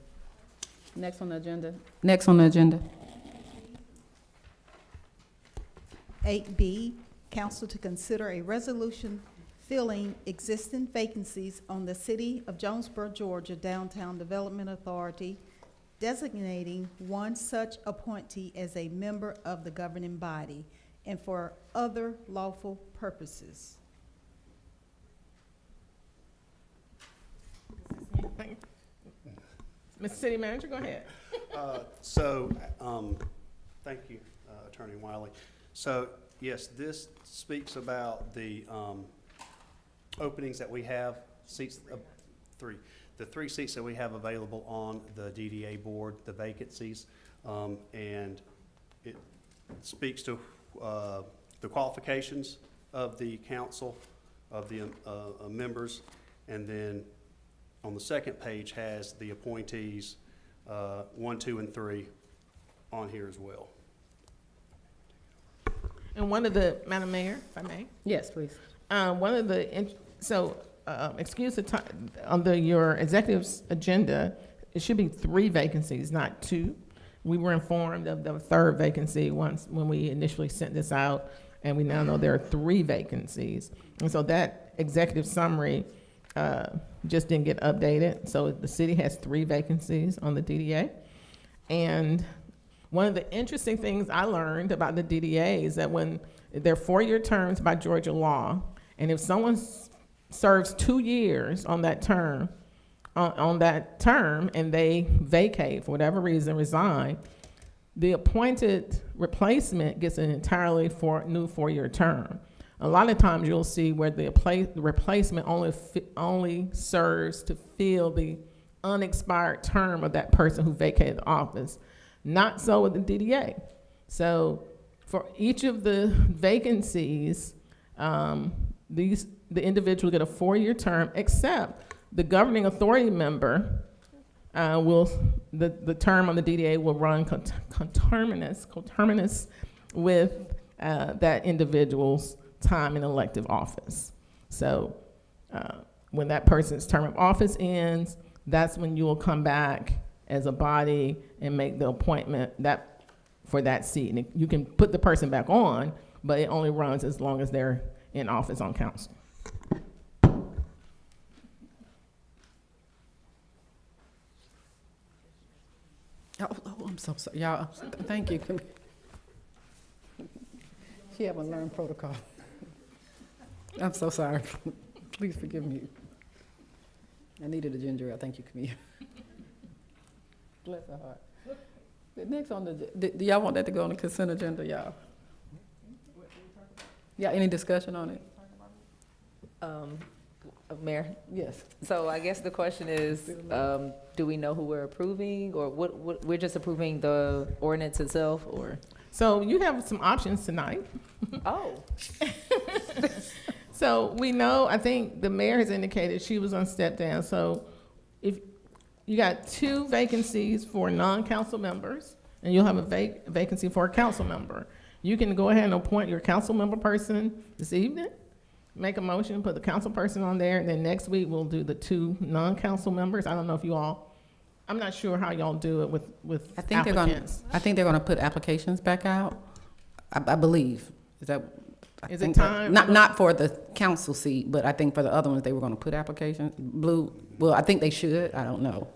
S1: Next on the agenda.
S2: 8B, council to consider a resolution filling existing vacancies on the City of Jonesboro, Georgia Downtown Development Authority, designating one such appointee as a member of the governing body and for other lawful purposes.
S21: Mr. City Manager, go ahead.
S5: Thank you, Attorney Wiley. So, yes, this speaks about the openings that we have, the three seats that we have available on the DDA board, the vacancies, and it speaks to the qualifications of the council, of the members, and then on the second page has the appointees, 1, 2, and 3 on here as well.
S21: And Madam Mayor, if I may?
S1: Yes, please.
S21: Excuse the time, under your executive's agenda, it should be 3 vacancies, not 2. We were informed of the 3rd vacancy when we initially sent this out, and we now know there are 3 vacancies. And so that executive summary just didn't get updated. So the city has 3 vacancies on the DDA. And one of the interesting things I learned about the DDA is that when they're 4-year terms by Georgia law, and if someone serves 2 years on that term, and they vacate for whatever reason, resign, the appointed replacement gets an entirely new 4-year term. A lot of times you'll see where the replacement only serves to fill the unexpired term of that person who vacated the office. Not so with the DDA. So for each of the vacancies, the individual get a 4-year term, except the governing authority member the term on the DDA will run coterminous with that individual's time in elective office. So when that person's term of office ends, that's when you will come back as a body and make the appointment for that seat. And you can put the person back on, but it only runs as long as they're in office on council.
S1: Oh, I'm so sorry, y'all, thank you. She haven't learned protocol. I'm so sorry, please forgive me. I needed a ginger ale, thank you, Camille. Bless her heart. The next on the, do y'all want that to go on the consent agenda, y'all? Yeah, any discussion on it?
S8: Mayor,
S1: Yes.
S8: so I guess the question is, do we know who we're approving, or what, we're just approving the ordinance itself, or?
S21: So you have some options tonight.
S8: Oh.
S21: So we know, I think the mayor has indicated she was on step down, so if, you got 2 vacancies for non-council members, and you'll have a vacancy for a council member. You can go ahead and appoint your council member person this evening, make a motion, put the council person on there, and then next week we'll do the 2 non-council members. I don't know if you all, I'm not sure how y'all do it with
S1: I think
S21: applicants.
S1: I think they're gonna put applications back out, I believe. Is that? I
S21: Is it
S1: think that-
S21: time?
S1: Not for the council seat, but I think for the other ones, they were gonna put applications, well, I think they should, I don't know.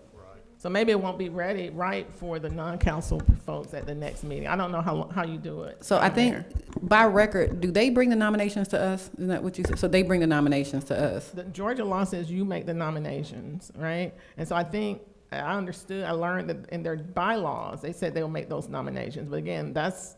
S21: So maybe it won't be ready right for the non-council folks at the next meeting. I don't know how you do it.
S1: So I think
S21: Mayor.
S1: by record, do they bring the nominations to us? Isn't that what you said? So they bring the nominations to us?
S21: The Georgia law says you make the nominations, right? And so I think, I learned that in their bylaws, they said they'll make those nominations. But again, that's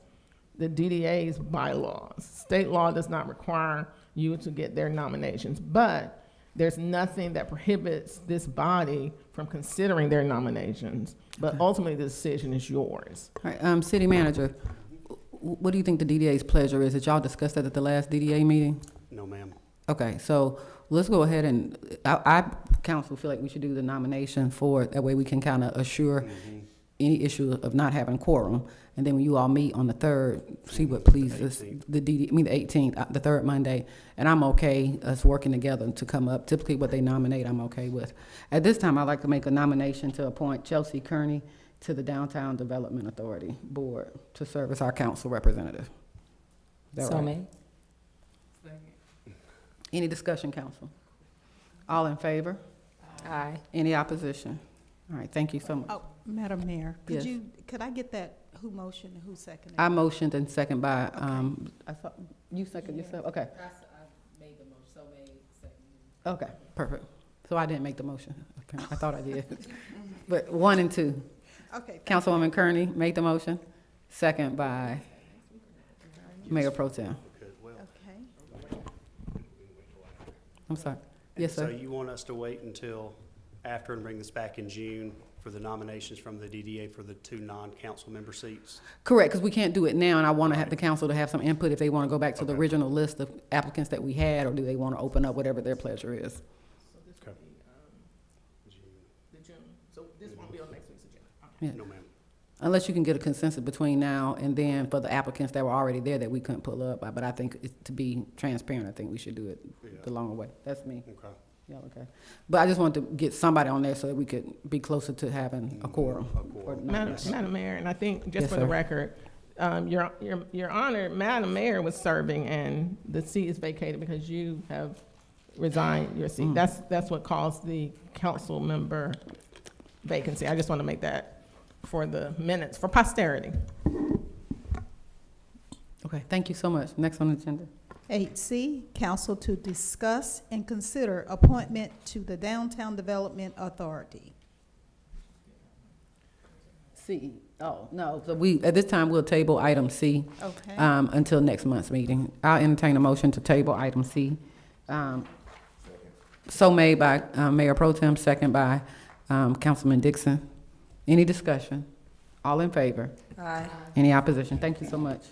S21: the DDA's bylaws. State law does not require you to get their nominations, but there's nothing that prohibits this body from considering their nominations. But ultimately, the decision is yours.
S1: All right, city manager, what do you think the DDA's pleasure is? Did y'all discuss that at the last DDA meeting?
S5: No, ma'am.
S1: Okay, so let's go ahead and, I council feel like we should do the nomination for it. That way we can kind of assure any issue of not having quorum. And then when you all meet on the 3rd, see what pleases the 18th, the 3rd Monday. And I'm okay us working together to come up. Typically what they nominate, I'm okay with. At this time, I'd like to make a nomination to appoint Chelsea Kearney to the Downtown Development Authority Board to serve as our council representative. Is that right?
S8: made.
S1: Any discussion, council? All in favor?
S8: Aye.
S1: Any opposition? All right, thank you so much.
S2: Oh, Madam Mayor,
S1: Yes.
S2: could I get that, who motioned and who seconded?
S1: I motioned and second by, I thought, you second yourself, okay.
S8: I made the motion, so made, second.
S1: Okay, perfect. So I didn't make the motion. Okay, I thought I did. But 1 and 2.
S2: Okay.
S1: Councilwoman Kearney made the motion, second by Mayor Pro Tem.
S2: Okay.
S1: I'm sorry. Yes,
S5: So
S1: sir.
S5: you want us to wait until after and bring this back in June for the nominations from the DDA for the 2 non-council member seats?
S1: Correct, because we can't do it now, and I want to have the council to have some input if they want to go back to the original list of applicants that we had, or do they want to open up whatever their pleasure is?
S5: Okay.
S21: The June, so this won't be on next week's agenda.
S1: Yeah.
S5: No, ma'am.
S1: Unless you can get a consensus between now and then for the applicants that were already there that we couldn't pull up. But I think to be transparent, I think we should do it the longer way. That's me.
S5: Okay.
S1: Yeah, okay. But I just wanted to get somebody on there so that we could be closer to having a quorum. Or not.
S21: Madam Mayor, and I think just
S1: Yes,
S21: for the
S1: sir.
S21: record, Your Honor, Madam Mayor was serving and the seat is vacated because you have resigned your seat. That's what caused the council member vacancy. I just want to make that for the minutes, for posterity.
S1: Okay, thank you so much. Next on the agenda.
S2: 8C, council to discuss and consider appointment to the Downtown Development Authority.
S1: C, oh, no, so at this time, we'll table item C.
S2: Okay.
S1: Until next month's meeting. I'll entertain a motion to table item C. So made by, Mayor Pro Tem, second by, Councilman Dixon. Any discussion? All in favor?
S8: Aye.
S1: Any opposition? Thank you so much.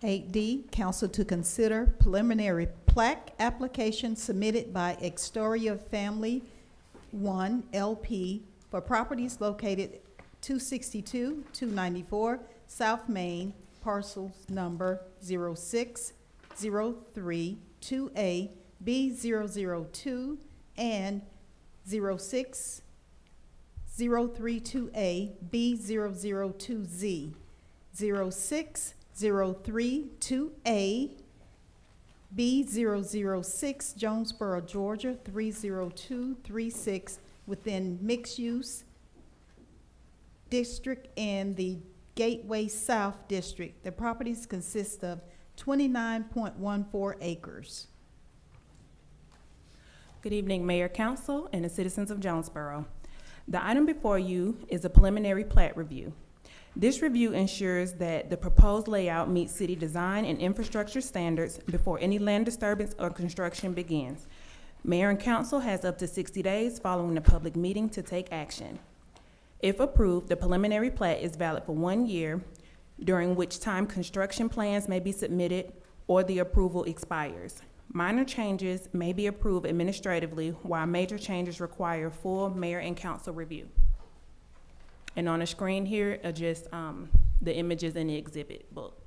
S2: 8D, council to consider preliminary plaque application submitted by Extoria Family 1 LP for properties located 262, 294 South Main, parcels number 06032A, B002, and 06032A, B002Z, 06032A, B006, Jonesboro, Georgia, 30236, within mixed use District and the Gateway South District. The properties consist of 29.14 acres.
S9: Good evening, Mayor, Council, and the citizens of Jonesboro. The item before you is a preliminary plat review. This review ensures that the proposed layout meets city design and infrastructure standards before any land disturbance or construction begins. Mayor and Council has up to 60 days following the public meeting to take action. If approved, the preliminary plat is valid for 1 year, during which time construction plans may be submitted or the approval expires. Minor changes may be approved administratively, while major changes require full mayor and council review. And on the screen here are just the images in the exhibit book.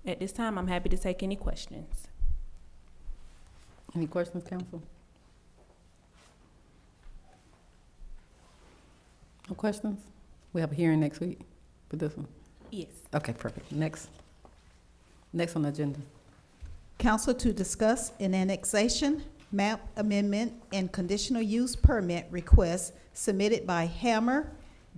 S9: At this time, I'm happy to take any questions.
S1: Any questions, council? No questions? We have a hearing next week for this one?
S9: Yes.
S1: Okay, perfect. Next on the agenda.
S2: Council to discuss an annexation, map amendment, and conditional use permit request submitted by Hammer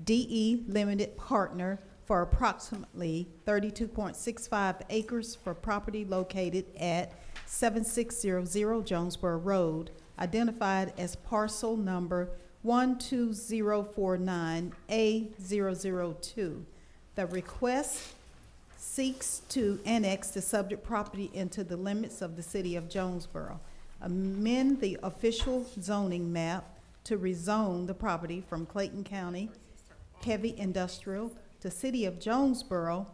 S2: DE Limited Partner for approximately 32.65 acres for property located at 7600 Jonesboro Road, identified as parcel number 12049A002. The request seeks to annex the subject property into the limits of the city of Jonesboro, amend the official zoning map to rezone the property from Clayton County heavy industrial to city of Jonesboro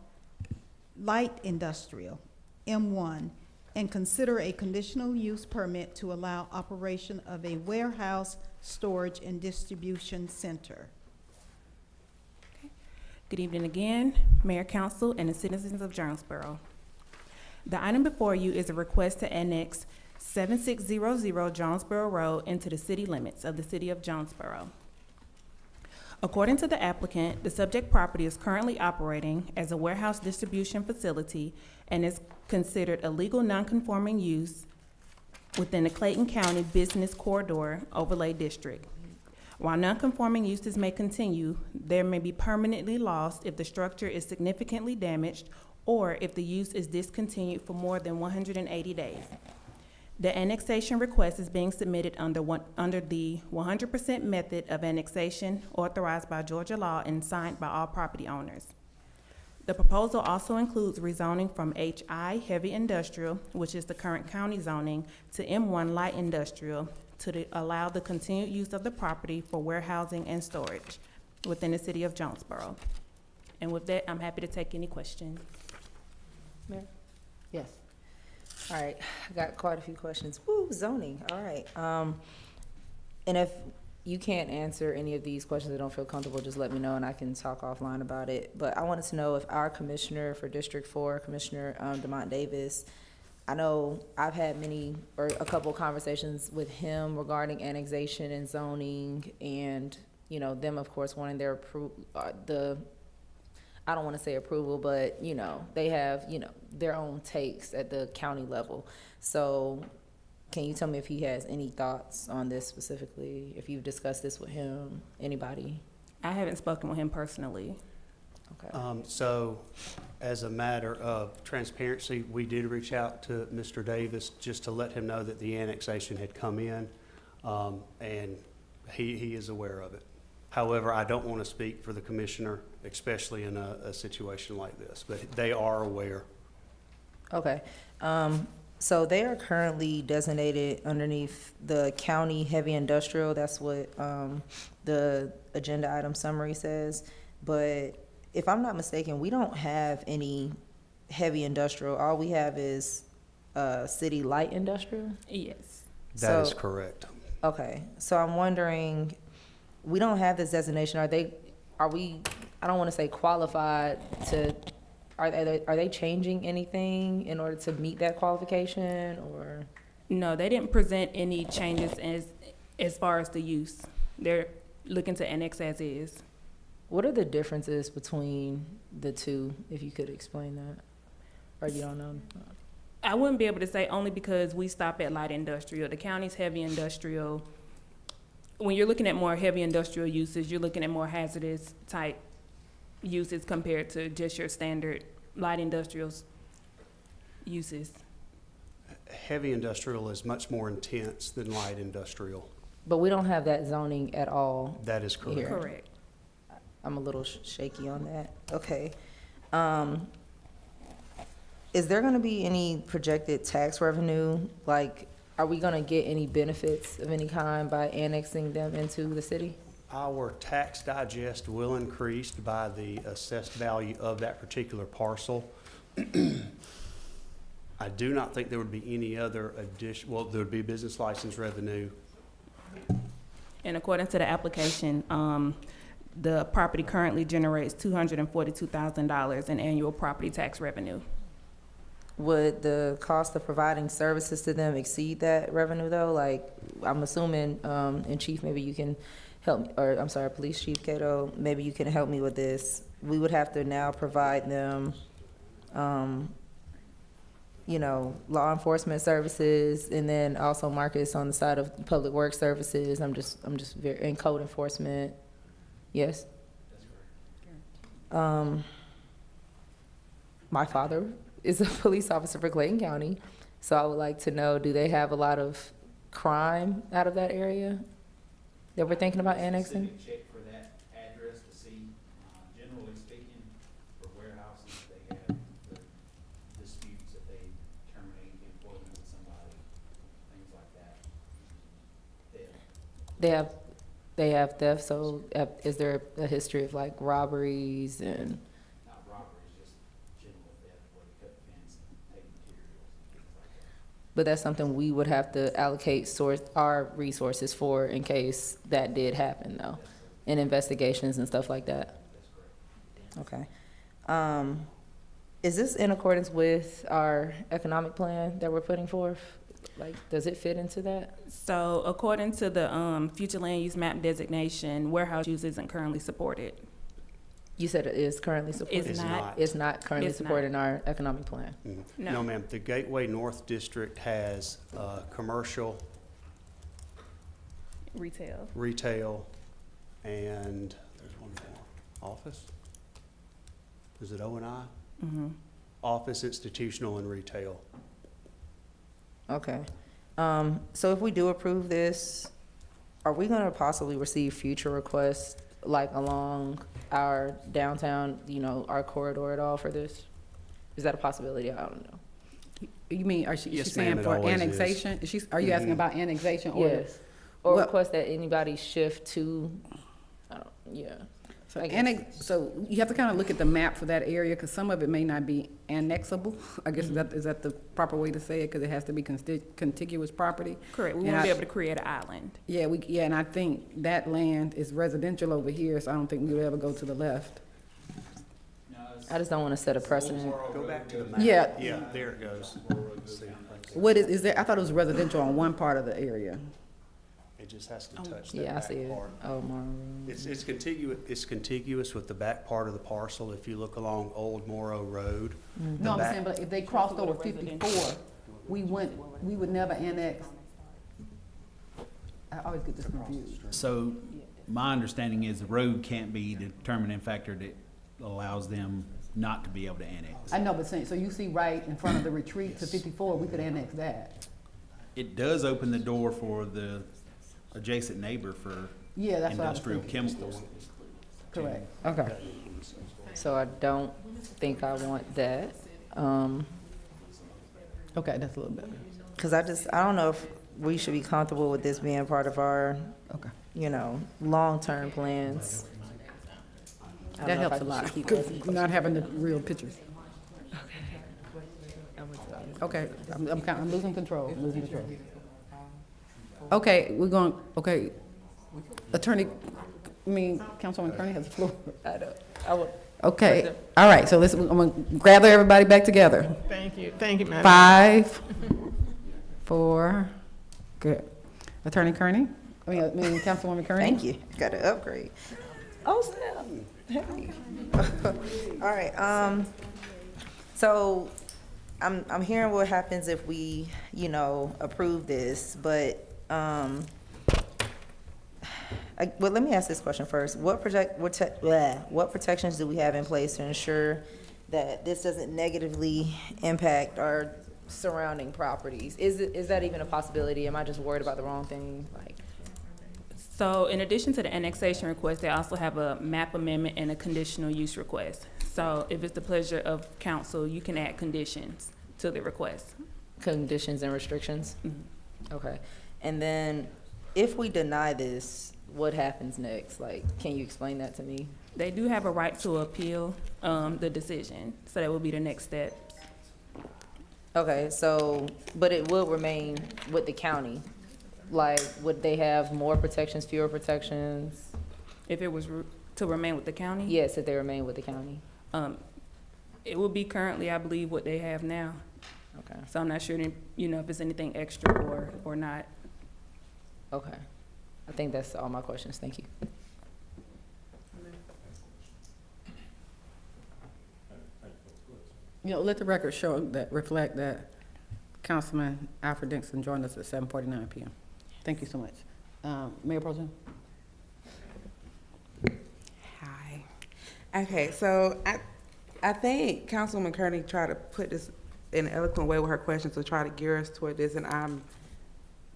S2: light industrial, M1, and consider a conditional use permit to allow operation of a warehouse, storage, and distribution center.
S9: Good evening again, Mayor, Council, and the citizens of Jonesboro. The item before you is a request to annex 7600 Jonesboro Road into the city limits of the city of Jonesboro. According to the applicant, the subject property is currently operating as a warehouse distribution facility and is considered a legal nonconforming use within the Clayton County Business Corridor Overlay District. While nonconforming uses may continue, they may be permanently lost if the structure is significantly damaged or if the use is discontinued for more than 180 days. The annexation request is being submitted under the 100% method of annexation authorized by Georgia law and signed by all property owners. The proposal also includes rezoning from HI heavy industrial, which is the current county zoning, to M1 light industrial to allow the continued use of the property for warehousing and storage within the city of Jonesboro. And with that, I'm happy to take any questions. Mayor?
S8: Yes. All right, I got quite a few questions. Woo, zoning, all right. And if you can't answer any of these questions or don't feel comfortable, just let me know and I can talk offline about it. But I wanted to know if our commissioner for District 4, Commissioner DeMont Davis, I know I've had a couple of conversations with him regarding annexation and zoning and, you know, them, of course, wanting their I don't want to say approval, but, you know, they have, you know, their own takes at the county level. So can you tell me if he has any thoughts on this specifically, if you've discussed this with him, anybody?
S9: I haven't spoken with him personally.
S8: Okay.
S5: So as a matter of transparency, we did reach out to Mr. Davis just to let him know that the annexation had come in, and he is aware of it. However, I don't want to speak for the commissioner, especially in a situation like this, but they are aware.
S8: Okay. So they are currently designated underneath the county heavy industrial. That's what the agenda item summary says. But if I'm not mistaken, we don't have any heavy industrial. All we have is city light industrial?
S9: Yes.
S5: That is correct.
S8: Okay. So I'm wondering, we don't have this designation. Are we, I don't want to say qualified to, are they changing anything in order to meet that qualification, or?
S9: No, they didn't present any changes as far as the use. They're looking to annex as is.
S8: What are the differences between the two, if you could explain that? Or you don't know?
S9: I wouldn't be able to say, only because we stop at light industrial. The county's heavy industrial. When you're looking at more heavy industrial uses, you're looking at more hazardous type uses compared to just your standard light industrial uses.
S5: Heavy industrial is much more intense than light industrial.
S8: But we don't have that zoning at all.
S5: That is correct.
S8: here.
S9: Correct.
S8: I'm a little shaky on that. Okay. Is there gonna be any projected tax revenue? Like, are we gonna get any benefits of any kind by annexing them into the city?
S5: Our tax digest will increase by the assessed value of that particular parcel. I do not think there would be any other addition, well, there would be business license revenue.
S9: And according to the application, the property currently generates $242,000 in annual property tax revenue.
S8: Would the cost of providing services to them exceed that revenue though? Like, I'm assuming, and Chief, maybe you can help, or I'm sorry, Police Chief Cato, maybe you can help me with this. We would have to now provide them, you know, law enforcement services, and then also Marcus on the side of public works services. I'm just very, and code enforcement. Yes? My father is a police officer for Clayton County, so I would like to know, do they have a lot of crime out of that area that we're thinking about annexing?
S10: Check for that address to see, generally speaking, for warehouses, they have the disputes that they terminate employment with somebody, things like that.
S8: They have theft, so is there a history of like robberies and?
S10: Not robberies, just general theft, where they cut the fence and take materials and things like that.
S8: But that's something we would have to allocate our resources for in case that did happen though, in investigations and stuff like that.
S10: That's correct.
S8: Okay. Is this in accordance with our economic plan that we're putting forth? Like, does it fit into that?
S9: So according to the future land use map designation, warehouse use isn't currently supported.
S8: You said it is currently supported?
S9: It's not.
S8: It's not currently
S9: It's
S8: supported in our economic plan?
S5: Mhm.
S9: No.
S5: No, ma'am. The Gateway North District has commercial,
S9: Retail.
S5: retail, and there's one more, office? Is it O&I?
S9: Mm-hmm.
S5: Office, institutional, and retail.
S8: Okay. So if we do approve this, are we gonna possibly receive future requests, like along our downtown, you know, our corridor at all for this? Is that a possibility? I don't know.
S1: You mean, are she,
S5: Yes,
S1: she's
S5: ma'am,
S1: saying
S5: it
S1: for
S5: always is.
S1: annexation? Are you asking
S5: Mhm.
S1: about annexation or?
S8: Yes. Or
S1: What-
S8: request that anybody shift to, yeah.
S1: So
S8: I guess.
S1: so you have to kind of look at the map for that area, because some of it may not be annexable. I guess is that the proper way to say it, because it has to be contiguous property?
S9: Correct. We
S1: And
S9: want to be
S1: I-
S9: able to create an island.
S1: Yeah, and I think that land is residential over here, so I don't think we would ever go to the left.
S8: I just don't wanna set a precedent.
S5: Go back to the map.
S1: Yeah.
S5: Yeah, there it goes. See,
S1: What is there, I thought it was residential on one part of the area.
S5: it just has to touch that
S8: Yeah, I
S5: back
S8: see it.
S5: part.
S8: Oh, Morrow.
S5: It's contiguous with the back part of the parcel. If you look along Old Morrow Road. the
S1: No, I'm
S5: back-
S1: saying, but if they crossed over 54, we would never annex. I always get this confused.
S10: So my understanding is the road can't be the determining factor that allows them not to be able to annex.
S1: I know, but so you see right in front of the retreat to 54, we could annex that.
S10: It does open the door for the adjacent neighbor for
S1: Yeah, that's what I was
S10: industrial
S1: thinking.
S10: chemicals.
S1: Correct. Okay.
S8: So I don't think I want that.
S1: Okay, that's a little better.
S8: Cause I don't know if we should be comfortable with this being part of our,
S1: Okay.
S8: you know, long-term plans. I don't
S1: That
S8: know if
S1: helps
S8: I
S1: a
S8: can
S1: lot,
S8: keep
S1: 'cause
S8: asking
S1: not having the real pictures. Okay, I'm losing control, Okay, Councilwoman Kearney has the floor. Okay, all right, so I'm gonna gather everybody back together.
S21: Thank you, Madam.
S1: 5, 4, good. Attorney Kearney? Councilwoman Kearney?
S8: Thank you. Got to upgrade. Oh, snap. Hey. All right, so I'm hearing what happens if we, approve this, but, well, let me ask this question first. What protections do we have in place to ensure that this doesn't negatively impact our surrounding properties? Is that even a possibility? Am I just worried about the wrong thing?
S9: So in addition to the annexation request, they also have a map amendment and a conditional use request. So if it's the pleasure of council, you can add conditions to the request.
S8: Conditions and restrictions?
S9: Mhm.
S8: Okay. And then if we deny this, what happens next? Can you explain that to me?
S9: They do have a right to appeal the decision, so that will be the next step.
S8: Okay, so, but it will remain with the county. Would they have more protections, fewer protections?
S9: If it was to remain with the county?
S8: Yes, if they remain with the county.
S9: It will be currently, I believe, what they have now.
S8: Okay.
S9: So I'm not sure, if it's anything extra or not.
S8: Okay. I think that's all my questions. Thank you.
S1: Let the record reflect that Councilman Alfred Dixon joined us at 7:49 p.m. Thank you so much. Mayor Pro Tem?
S22: Hi. Okay, so I think Councilwoman Kearney tried to put this in an eloquent way with her question to try to gear us toward this, and I'm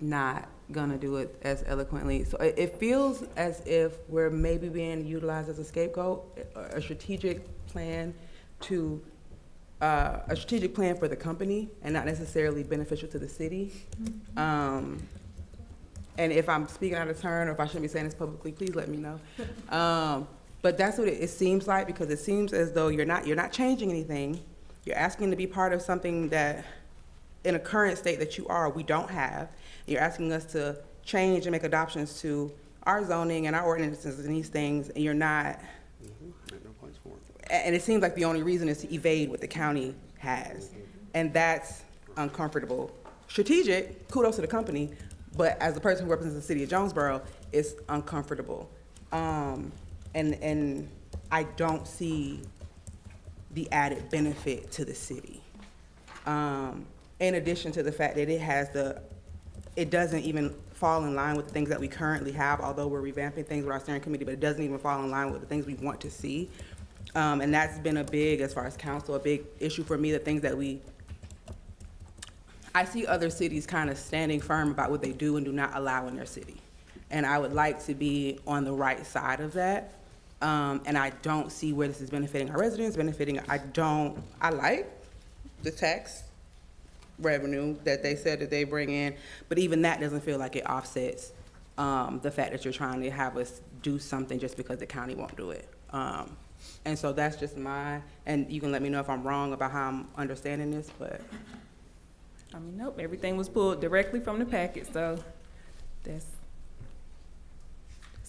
S22: not gonna do it as eloquently. So it feels as if we're maybe being utilized as a scapegoat, a strategic plan for the company and not necessarily beneficial to the city. And if I'm speaking out of turn or if I shouldn't be saying this publicly, please let me know. But that's what it seems like, because it seems as though you're not changing anything. You're asking to be part of something that, in a current state that we don't have. You're asking us to change and make adoptions to our zoning and our ordinances and these things, and you're not. And it seems like the only reason is to evade what the county has. And that's uncomfortable. Strategic, kudos to the company, but as the person who represents the city of Jonesboro, it's uncomfortable. And I don't see the added benefit to the city. In addition to the fact that it doesn't even fall in line with the things that we currently have, although we're revamping things with our steering committee, but it doesn't even fall in line with the things we want to see. And that's been as far as council, a big issue for me, the things that I see other cities kind of standing firm about what they do and do not allow in their city. And I would like to be on the right side of that. And I don't see where this is benefiting our residents, I like the tax revenue that they said that they bring in, but even that doesn't feel like it offsets the fact that you're trying to have us do something just because the county won't do it. And so that's just and you can let me know if I'm wrong about how I'm understanding this, but.
S9: Nope, everything was pulled directly from the packet, so that's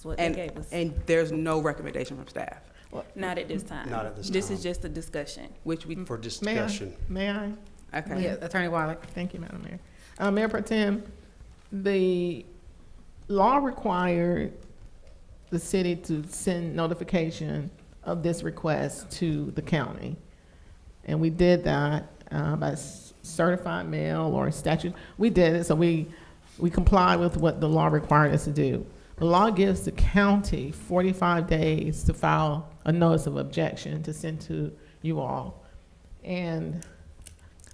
S9: what they gave us.
S22: And there's no recommendation from staff?
S9: Well, not at this time.
S5: Not at this
S9: This
S5: time.
S9: is just a discussion.
S5: For discussion.
S21: May I?
S22: Okay.
S1: Yeah, Attorney Wiley.
S21: Thank you, Madam Mayor. Mayor Pro Tem, the law required the city to send notification of this request to the county. And we did that by certified mail or statute. We did it, so we complied with what the law required us to do. The law gives the county 45 days to file a notice of objection to send to you all. And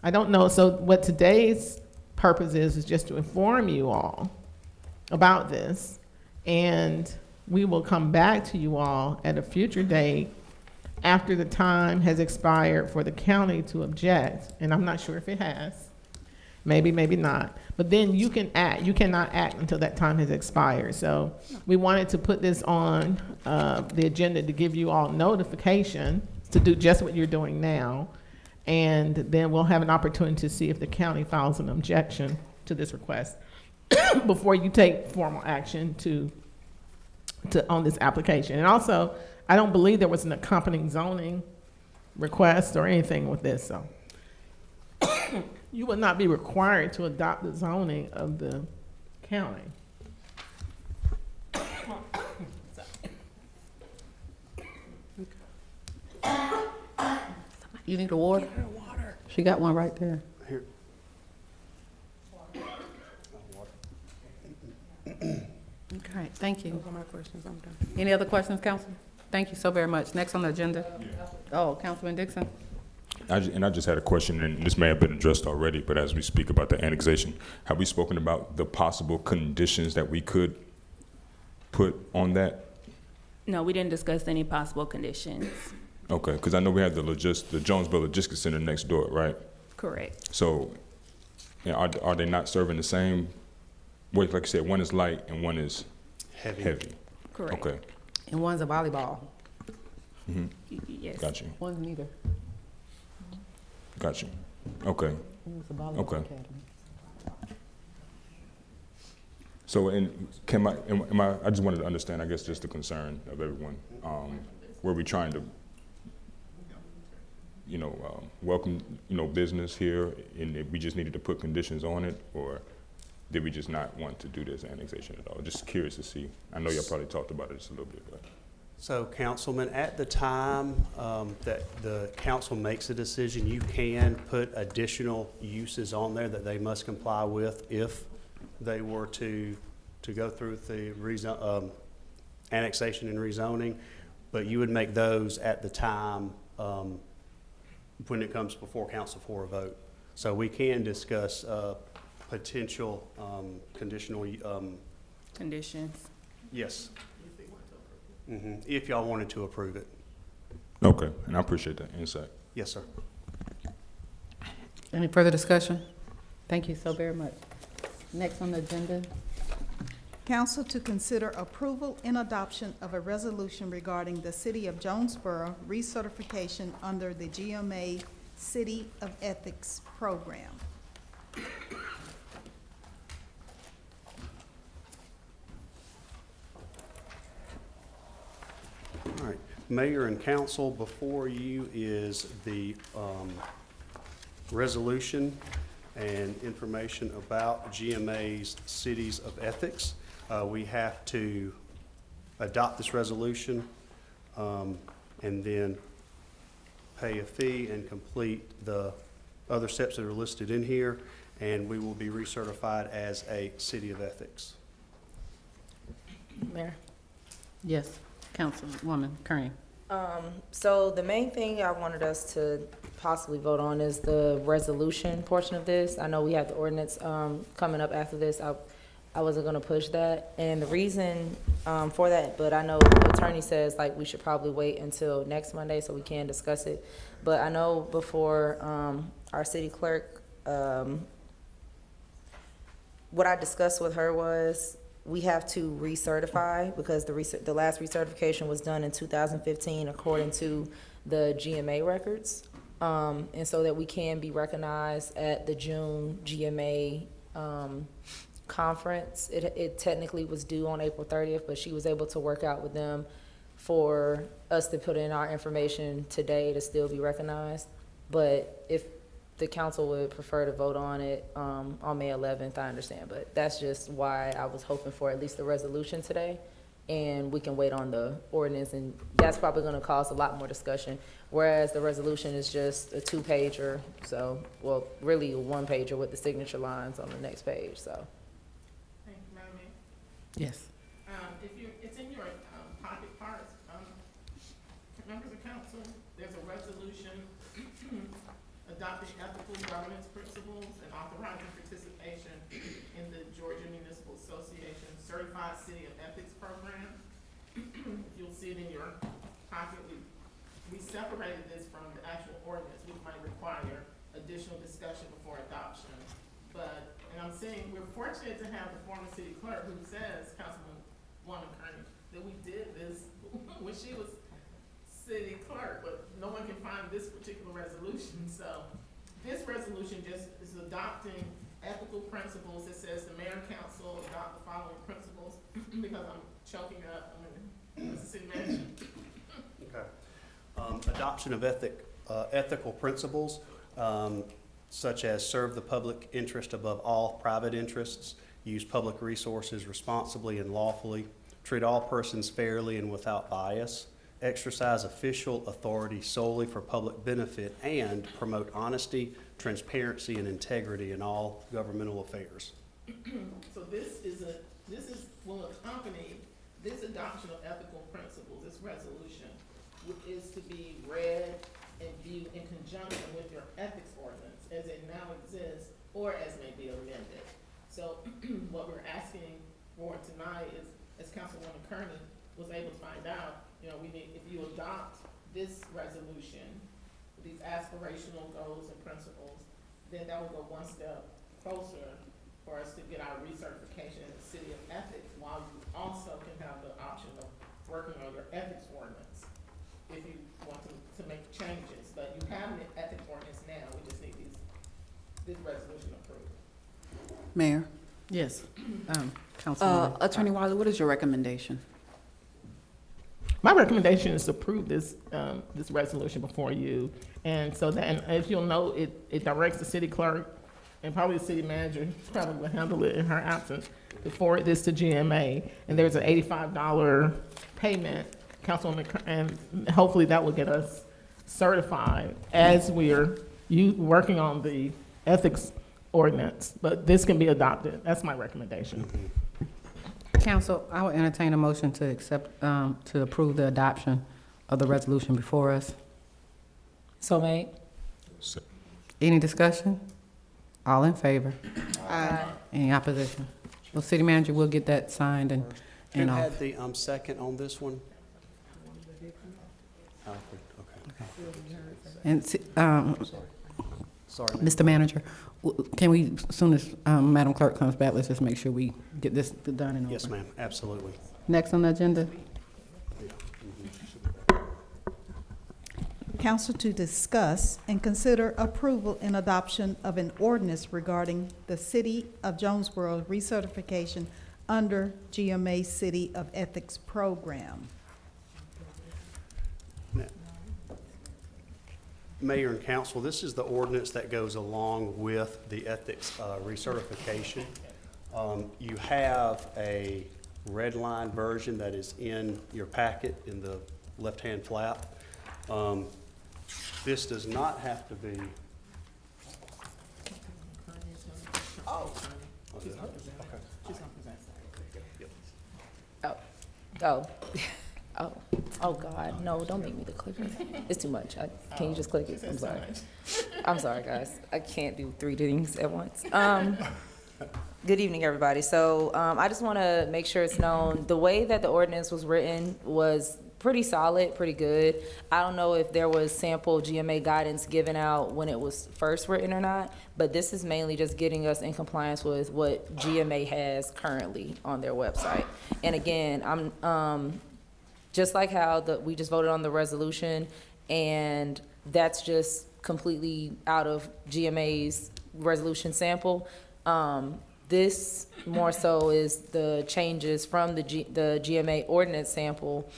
S21: I don't know, so what today's purpose is just to inform you all about this. And we will come back to you all at a future date after the time has expired for the county to object. And I'm not sure if it has, maybe not. But then you can act, you cannot act until that time has expired. So we wanted to put this on the agenda to give you all notification to do just what you're doing now. And then we'll have an opportunity to see if the county files an objection to this request before you take formal action on this application. And also, I don't believe there was an accompanying zoning request or anything with this, so. You would not be required to adopt the zoning of the county.
S1: You need a water? She got one right there.
S5: Here.
S1: Okay, thank you.
S22: Those are my questions, I'm done.
S1: Any other questions, council? Thank you so very much. Next on the agenda. Oh, Councilman Dixon?
S4: I just had a question, and this may have been addressed already, but as we speak about the annexation, have we spoken about the possible conditions that we could put on that?
S9: No, we didn't discuss any possible conditions.
S4: Okay, because I know we have the Jonesboro Logistics Center next door, right?
S9: Correct.
S4: So, you know, are they not serving the same? Well, like I said, one is light and one is heavy.
S9: Correct.
S4: Okay.
S1: And one's a volleyball.
S4: Mm-hmm.
S9: Yes.
S4: Got you.
S1: One's neither.
S4: Got you. Okay.
S1: It's a volleyball
S4: Okay.
S1: academy.
S4: So, I just wanted to understand, I guess, just the concern of everyone. Were we trying to, welcome, business here, and if we just needed to put conditions on it, or did we just not want to do this annexation at all? Just curious to see. I know y'all probably talked about it just a little bit, but.
S5: So, Councilman, at the time that the council makes a decision, you can put additional uses on there that they must comply with if they were to go through with the annexation and rezoning, but you would make those at the time when it comes before council for a vote. So we can discuss potential conditional,
S9: Conditions.
S5: yes. If y'all wanted to approve it.
S4: Okay, and I appreciate that insight.
S5: Yes, sir.
S1: Any further discussion? Thank you so very much. Next on the agenda.
S2: Council to consider approval and adoption of a resolution regarding the City of Jonesboro recertification under the GMA City of Ethics Program.
S5: All right, Mayor and Council, before you is the resolution and information about GMA's Cities of Ethics. We have to adopt this resolution and then pay a fee and complete the other steps that are listed in here, and we will be recertified as a City of Ethics.
S8: Mayor?
S1: Yes, Councilwoman Kearney.
S8: So the main thing I wanted us to possibly vote on is the resolution portion of this. I know we have the ordinance coming up after this. I wasn't gonna push that, and the reason for that, but I know the attorney says like we should probably wait until next Monday so we can discuss it. But I know before our city clerk, what I discussed with her was we have to recertify because the last recertification was done in 2015 according to the GMA records. And so that we can be recognized at the June GMA conference. It technically was due on April 30th, but she was able to work out with them for us to put in our information today to still be recognized. But if the council would prefer to vote on it on May 11th, I understand. But that's just why I was hoping for at least the resolution today. And we can wait on the ordinance, and that's probably gonna cause a lot more discussion. Whereas the resolution is just a 2-pager, so, well, really a 1-pager with the signature lines on the next page, so.
S21: Thank you, Madam Mayor.
S1: Yes.
S21: It's in your pocket parts, members of council, there's a resolution adopting ethical governance principles and authorizing participation in the Georgia Municipal Association Certified City of Ethics Program. You'll see it in your pocket. We separated this from the actual ordinance, which might require additional discussion before adoption. But, and I'm saying, we're fortunate to have the former city clerk who says, Councilwoman Kearney, that we did this when she was city clerk, but no one can find this particular resolution. So this resolution just is adopting ethical principles. It says the mayor and council adopt the following principles because I'm choking up. As a city manager.
S5: Okay. Adoption of ethical principles, such as serve the public interest above all private interests, use public resources responsibly and lawfully, treat all persons fairly and without bias, exercise official authority solely for public benefit, and promote honesty, transparency, and integrity in all governmental affairs.
S21: So this will accompany this adoption of ethical principles, this resolution, is to be read and viewed in conjunction with your ethics ordinance as it now exists or as may be amended. So what we're asking for tonight is, as Councilwoman Kearney was able to find out, we need, if you adopt this resolution, these aspirational goals and principles, then that will go one step closer for us to get our recertification in the city of ethics, while you also can have the option of working on your ethics ordinance if you want to make changes. But you have an ethics ordinance now, we just need this resolution approved.
S3: Mayor?
S1: Yes. Councilwoman.
S3: Attorney Wiley, what is your recommendation?
S21: My recommendation is to approve this resolution before you. And so that, and as you'll know, it directs the city clerk and probably the city manager, probably will handle it in her absence, to forward this to GMA. And there's an $85 payment, Councilwoman, and hopefully that will get us certified as we're working on the ethics ordinance. But this can be adopted. That's my recommendation.
S1: Council, I will entertain a motion to accept, to approve the adoption of the resolution before us.
S6: So made.
S1: Any discussion? All in favor?
S3: Aye.
S1: Any opposition? Well, city manager, we'll get that signed and
S5: Who
S1: off.
S5: had the second on this one? Alfred, okay.
S1: And,
S5: Sorry, ma'am.
S1: Mr. Manager, can we, as soon as Madam Clerk comes back, let's just make sure we get this done and over.
S5: Yes, ma'am, absolutely.
S1: Next on the agenda?
S2: Council to discuss and consider approval and adoption of an ordinance regarding the City of Jonesboro recertification under GMA City of Ethics Program.
S5: Mayor and council, this is the ordinance that goes along with the ethics recertification. You have a red line version that is in your packet in the left-hand flap. This does not have to be.
S21: Oh.
S5: Okay.
S6: Oh, God, no, don't make me the clicker. It's too much. Can you just click it? I'm sorry. I'm sorry, guys. I can't do 3 things at once. Good evening, everybody. So I just want to make sure it's known, the way that the ordinance was written was pretty solid, pretty good. I don't know if there was sample GMA guidance given out when it was first written or not, but this is mainly just getting us in compliance with what GMA has currently on their website. And again, I'm just like how we just voted on the resolution, and that's just completely out of GMA's resolution sample. This more so is the changes from the GMA ordinance sample,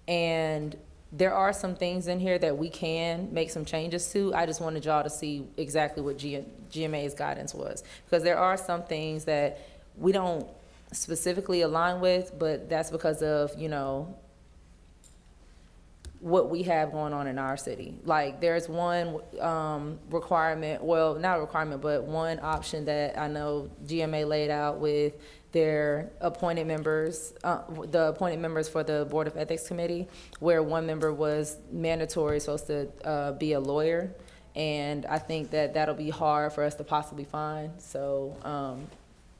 S6: and there are some things in here that we can make some changes to. I just wanted y'all to see exactly what GMA's guidance was, because there are some things that we don't specifically align with, but that's because of, what we have going on in our city. Like, there's one requirement, well, not a requirement, but one option that I know GMA laid out with their appointed members, the appointed members for the Board of Ethics Committee, where one member was mandatory, supposed to be a lawyer. And I think that that'll be hard for us to possibly find. So,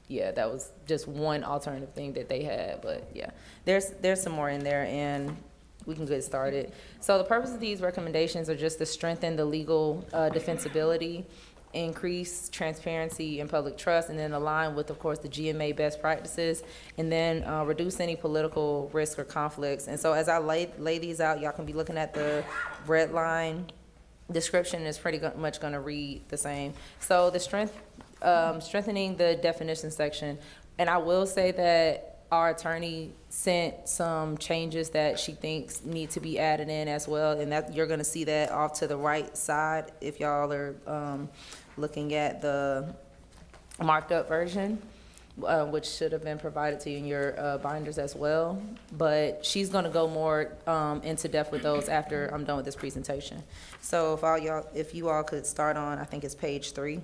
S6: yeah, that was just one alternative thing that they had. But yeah, there's some more in there, and we can get started. So the purpose of these recommendations are just to strengthen the legal defensibility, increase transparency and public trust, and then align with, of course, the GMA best practices, and then reduce any political risk or conflicts. And so as I lay these out, y'all can be looking at the red line. Description is pretty much gonna read the same. So the strengthening the definition section, and I will say that our attorney sent some changes that she thinks need to be added in as well, and that you're gonna see that off to the right side if y'all are looking at the marked up version.
S8: which should have been provided to you in your binders as well. But she's gonna go more into depth with those after I'm done with this presentation. So if you all could start on, I think it's page 3.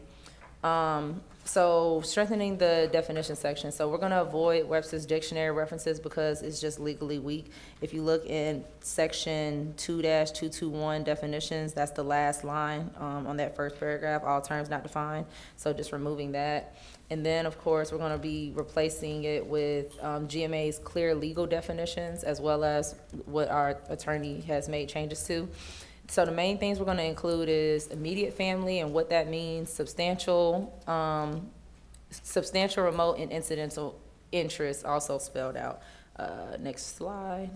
S8: So strengthening the definition section. So we're gonna avoid Webster's dictionary references because it's just legally weak. If you look in section 2-221 definitions, that's the last line on that first paragraph, all terms not defined. So just removing that. And then, of course, we're gonna be replacing it with GMA's clear legal definitions as well as what our attorney has made changes to. So the main things we're gonna include is immediate family and what that means, substantial remote and incidental interest also spelled out. Next slide.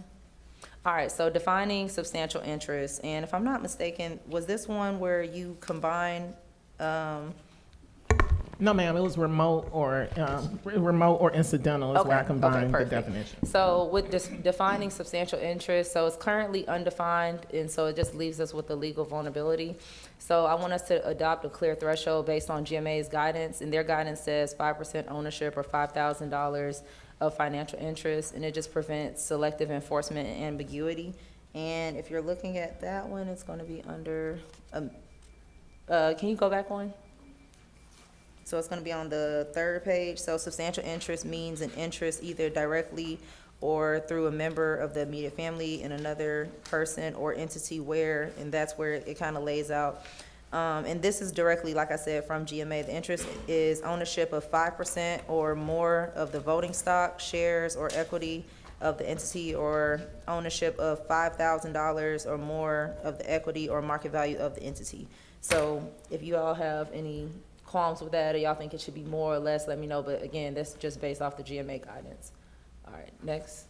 S8: All right, so defining substantial interest, and if I'm not mistaken, was this one where you combine,
S21: No, ma'am, it was remote or incidental is where I combined the
S8: perfect.
S21: definition.
S8: So with defining substantial interest, so it's currently undefined, and so it just leaves us with the legal vulnerability. So I want us to adopt a clear threshold based on GMA's guidance, and their guidance says 5% ownership or $5,000 of financial interest, and it just prevents selective enforcement and ambiguity. And if you're looking at that one, it's gonna be under, can you go back one? So it's gonna be on the 3rd page. So substantial interest means an interest either directly or through a member of the immediate family in another person or entity where, and that's where it kind of lays out. And this is directly, like I said, from GMA. The interest is ownership of 5% or more of the voting stock, shares, or equity of the entity, or ownership of $5,000 or more of the equity or market value of the entity. So if you all have any qualms with that, or y'all think it should be more or less, let me know. But again, that's just based off the GMA guidance. All right, next.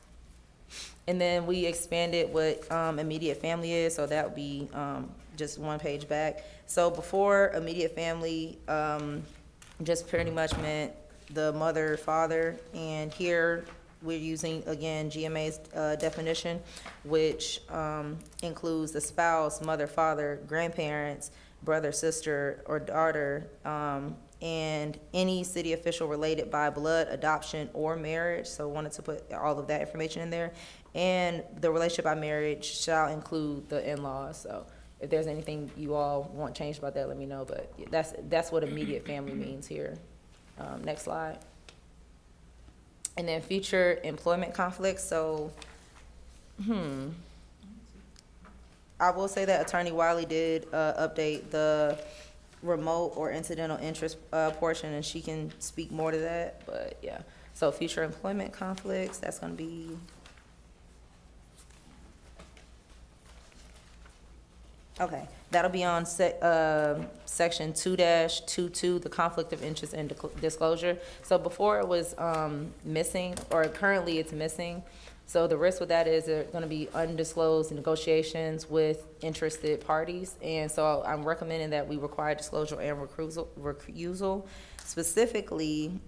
S8: And then we expanded what immediate family is, so that would be just one page back. So before immediate family, just pretty much meant the mother, father, and here we're using, again, GMA's definition, which includes the spouse, mother, father, grandparents, brother, sister, or daughter, and any city official related by blood, adoption, or marriage. So wanted to put all of that information in there. And the relationship by marriage shall include the in-laws. So if there's anything you all want changed about that, let me know. But that's what immediate family means here. Next slide. And then future employment conflicts. So, I will say that Attorney Wiley did update the remote or incidental interest portion, and she can speak more to that, but yeah. So future employment conflicts, that's gonna be, okay, that'll be on section 2-22, the conflict of interest and disclosure. So before it was missing, or currently it's missing. So the risk with that is there are going to be undisclosed negotiations with interested parties. And so I'm recommending that we require disclosure and recusal, specifically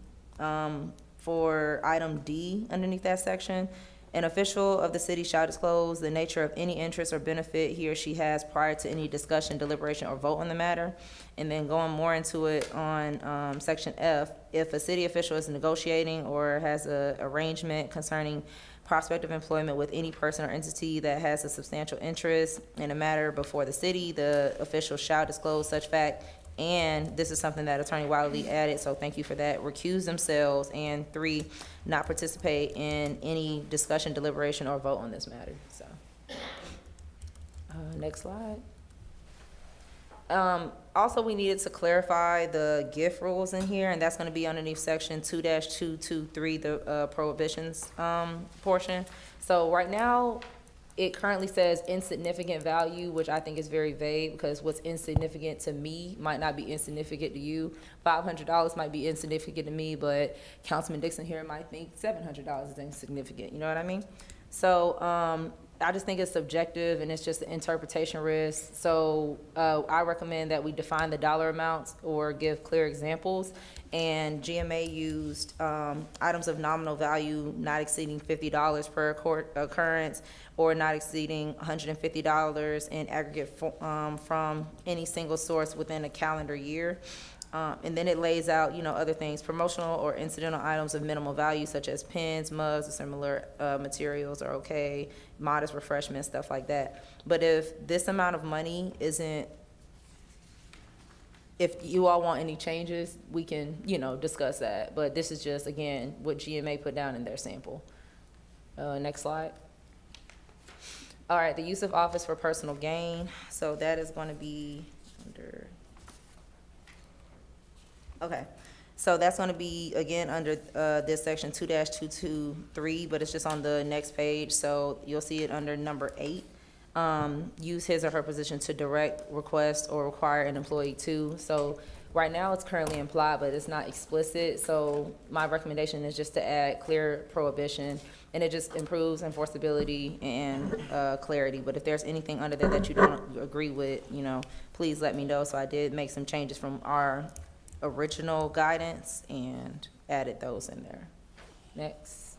S8: for item D underneath that section. An official of the city shall disclose the nature of any interest or benefit he or she has prior to any discussion, deliberation, or vote on the matter. And then going more into it on section F, if a city official is negotiating or has an arrangement concerning prospective employment with any person or entity that has a substantial interest in a matter before the city, the official shall disclose such fact. And this is something that Attorney Wiley added, so thank you for that. Recuse themselves, and 3, not participate in any discussion, deliberation, or vote on this matter. So, next slide. Also, we needed to clarify the gift rules in here, and that's going to be underneath section 2-223, the prohibitions portion. So right now, it currently says insignificant value, which I think is very vague, because what's insignificant to me might not be insignificant to you. $500 might be insignificant to me, but Councilman Dixon here might think $700 is insignificant. You know what I mean? So I just think it's subjective, and it's just an interpretation risk. So I recommend that we define the dollar amounts or give clear examples. And GMA used items of nominal value not exceeding $50 per occurrence, or not exceeding $150 in aggregate from any single source within a calendar year. And then it lays out, you know, other things, promotional or incidental items of minimal value such as pens, mugs, or similar materials are okay, modest refreshments, stuff like that. But if this amount of money isn't, if you all want any changes, we can, you know, discuss that. But this is just, again, what GMA put down in their sample. Next slide. All right, the use of office for personal gain. So that is going to be under, okay. So that's going to be, again, under this section 2-223, but it's just on the next page. So you'll see it under number 8. Use his or her position to direct, request, or require an employee to. So right now it's currently implied, but it's not explicit. So my recommendation is just to add clear prohibition, and it just improves enforceability and clarity. But if there's anything under there that you don't agree with, you know, please let me know. So I did make some changes from our original guidance and added those in there. Next.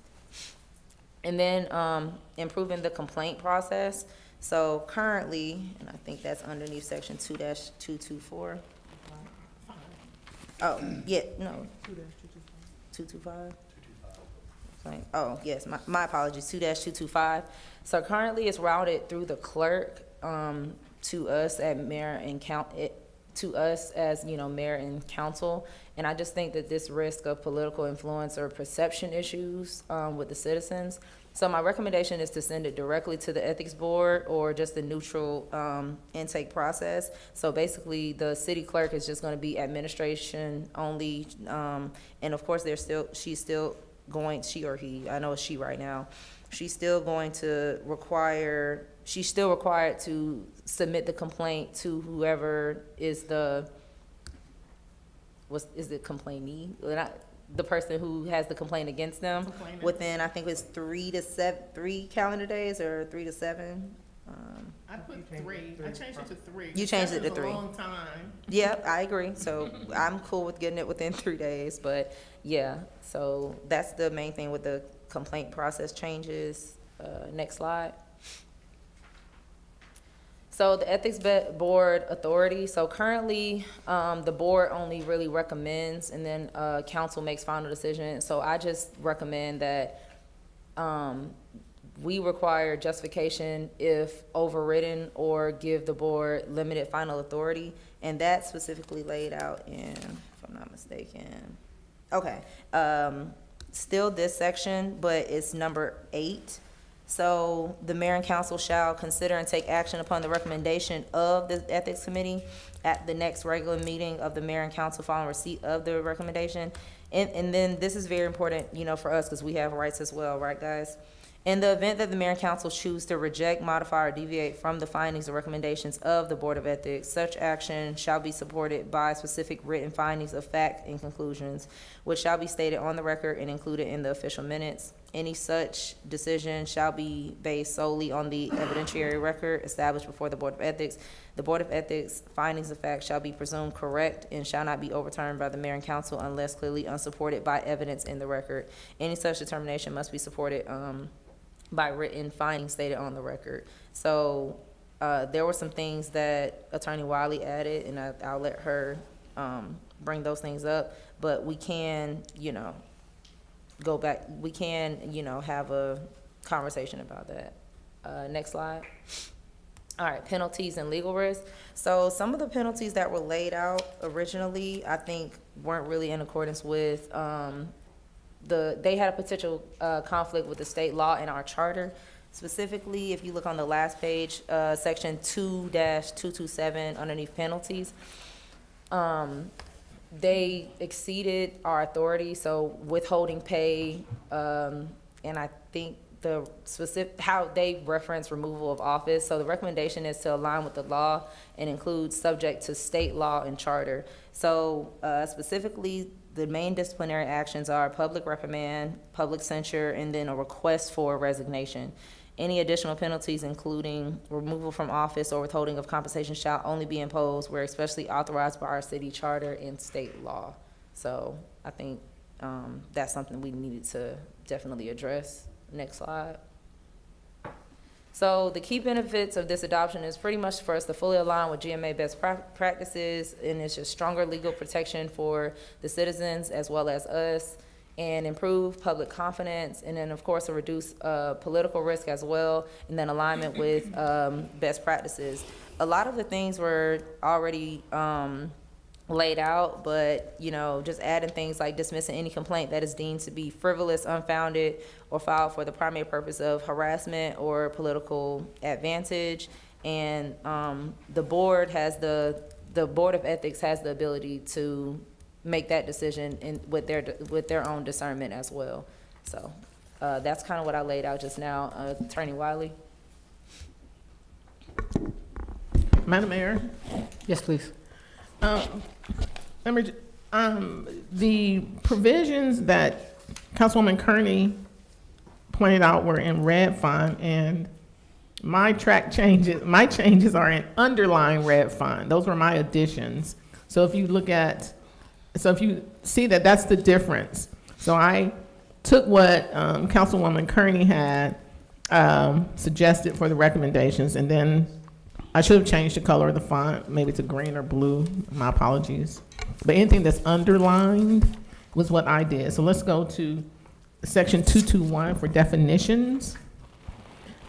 S8: And then improving the complaint process. So currently, and I think that's underneath section 2-224. Oh, yeah, no. 225? Oh, yes, my apologies, 2-225. So currently it's routed through the clerk to us at mayor and to us as, you know, mayor and council. And I just think that this risk of political influence or perception issues with the citizens. So my recommendation is to send it directly to the ethics board or just the neutral intake process. So basically the city clerk is just going to be administration only. And of course she's still going, she or he, I know it's she right now, she's still going to require, she's still required to submit the complaint to whoever is the, is it complainee? The person who has the complaint against them within, I think it's 3 calendar days or 3 to 7.
S21: I put 3. I changed it to 3.
S8: You changed it to 3.
S21: 7 is a long time.
S8: Yep, I agree. So I'm cool with getting it within 3 days, but yeah. So that's the main thing with the complaint process changes. Next slide. So the ethics board authority. So currently, the board only really recommends, and then council makes final decision. So I just recommend that we require justification if overridden or give the board limited final authority, and that's specifically laid out in, if I'm not mistaken. Okay, still this section, but it's number 8. So the mayor and council shall consider and take action upon the recommendation of the ethics committee at the next regular meeting of the mayor and council following receipt of the recommendation. And then this is very important, you know, for us because we have rights as well, right, guys? In the event that the mayor and council choose to reject, modify, or deviate from the findings or recommendations of the Board of Ethics, such action shall be supported by specific written findings of fact and conclusions, which shall be stated on the record and included in the official minutes. Any such decision shall be based solely on the evidentiary record established before the Board of Ethics. The Board of Ethics findings of fact shall be presumed correct and shall not be overturned by the mayor and council unless clearly unsupported by evidence in the record. Any such determination must be supported by written findings stated on the record. So there were some things that Attorney Wiley added, and I'll let her bring those things up. But we can, you know, go back. We can, you know, have a conversation about that. Next slide. All right, penalties and legal risk. So some of the penalties that were laid out originally, I think, weren't really in accordance with they had a potential conflict with the state law and our charter. Specifically, if you look on the last page, section 2-227 underneath penalties, they exceeded our authority, so withholding pay, and I think the specific, how they reference removal of office. So the recommendation is to align with the law and include subject to state law and charter. So specifically, the main disciplinary actions are public reprimand, public censure, and then a request for resignation. Any additional penalties, including removal from office or withholding of compensation, shall only be imposed where especially authorized by our city charter and state law. So I think that's something we needed to definitely address. Next slide.
S6: So the key benefits of this adoption is pretty much for us to fully align with GMA best practices, and it's just stronger legal protection for the citizens as well as us, and improve public confidence, and then of course to reduce political risk as well, and then alignment with best practices. A lot of the things were already laid out, but just adding things like dismissing any complaint that is deemed to be frivolous, unfounded, or filed for the primary purpose of harassment or political advantage. And the board of ethics has the ability to make that decision with their own discernment as well. So that's kind of what I laid out just now. Attorney Wiley.
S21: Madam Mayor?
S1: Yes, please.
S21: The provisions that Councilwoman Kearney pointed out were in red font, and my changes are in underlying red font. Those were my additions. So if you see that, that's the difference. So I took what Councilwoman Kearney had suggested for the recommendations, and then I should have changed the color of the font, maybe to green or blue. My apologies. But anything that's underlined was what I did. So let's go to section 221 for definitions.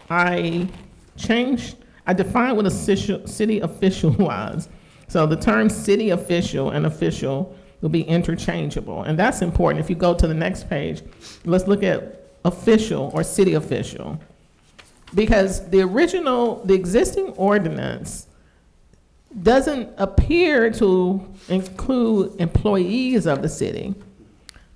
S21: I defined what a city official was. So the term city official and official will be interchangeable. And that's important. If you go to the next page, let's look at official or city official. Because the existing ordinance doesn't appear to include employees of the city.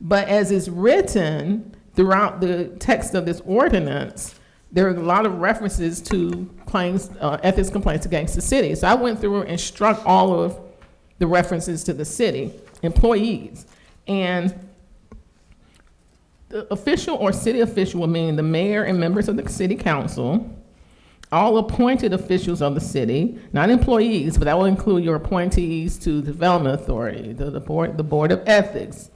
S21: But as is written throughout the text of this ordinance, there are a lot of references to claims, ethics complaints against the city. So I went through and struck all of the references to the city employees. And the official or city official will mean the mayor and members of the city council, all appointed officials of the city, not employees, but that will include your appointees to the Development Authority, the Board of Ethics,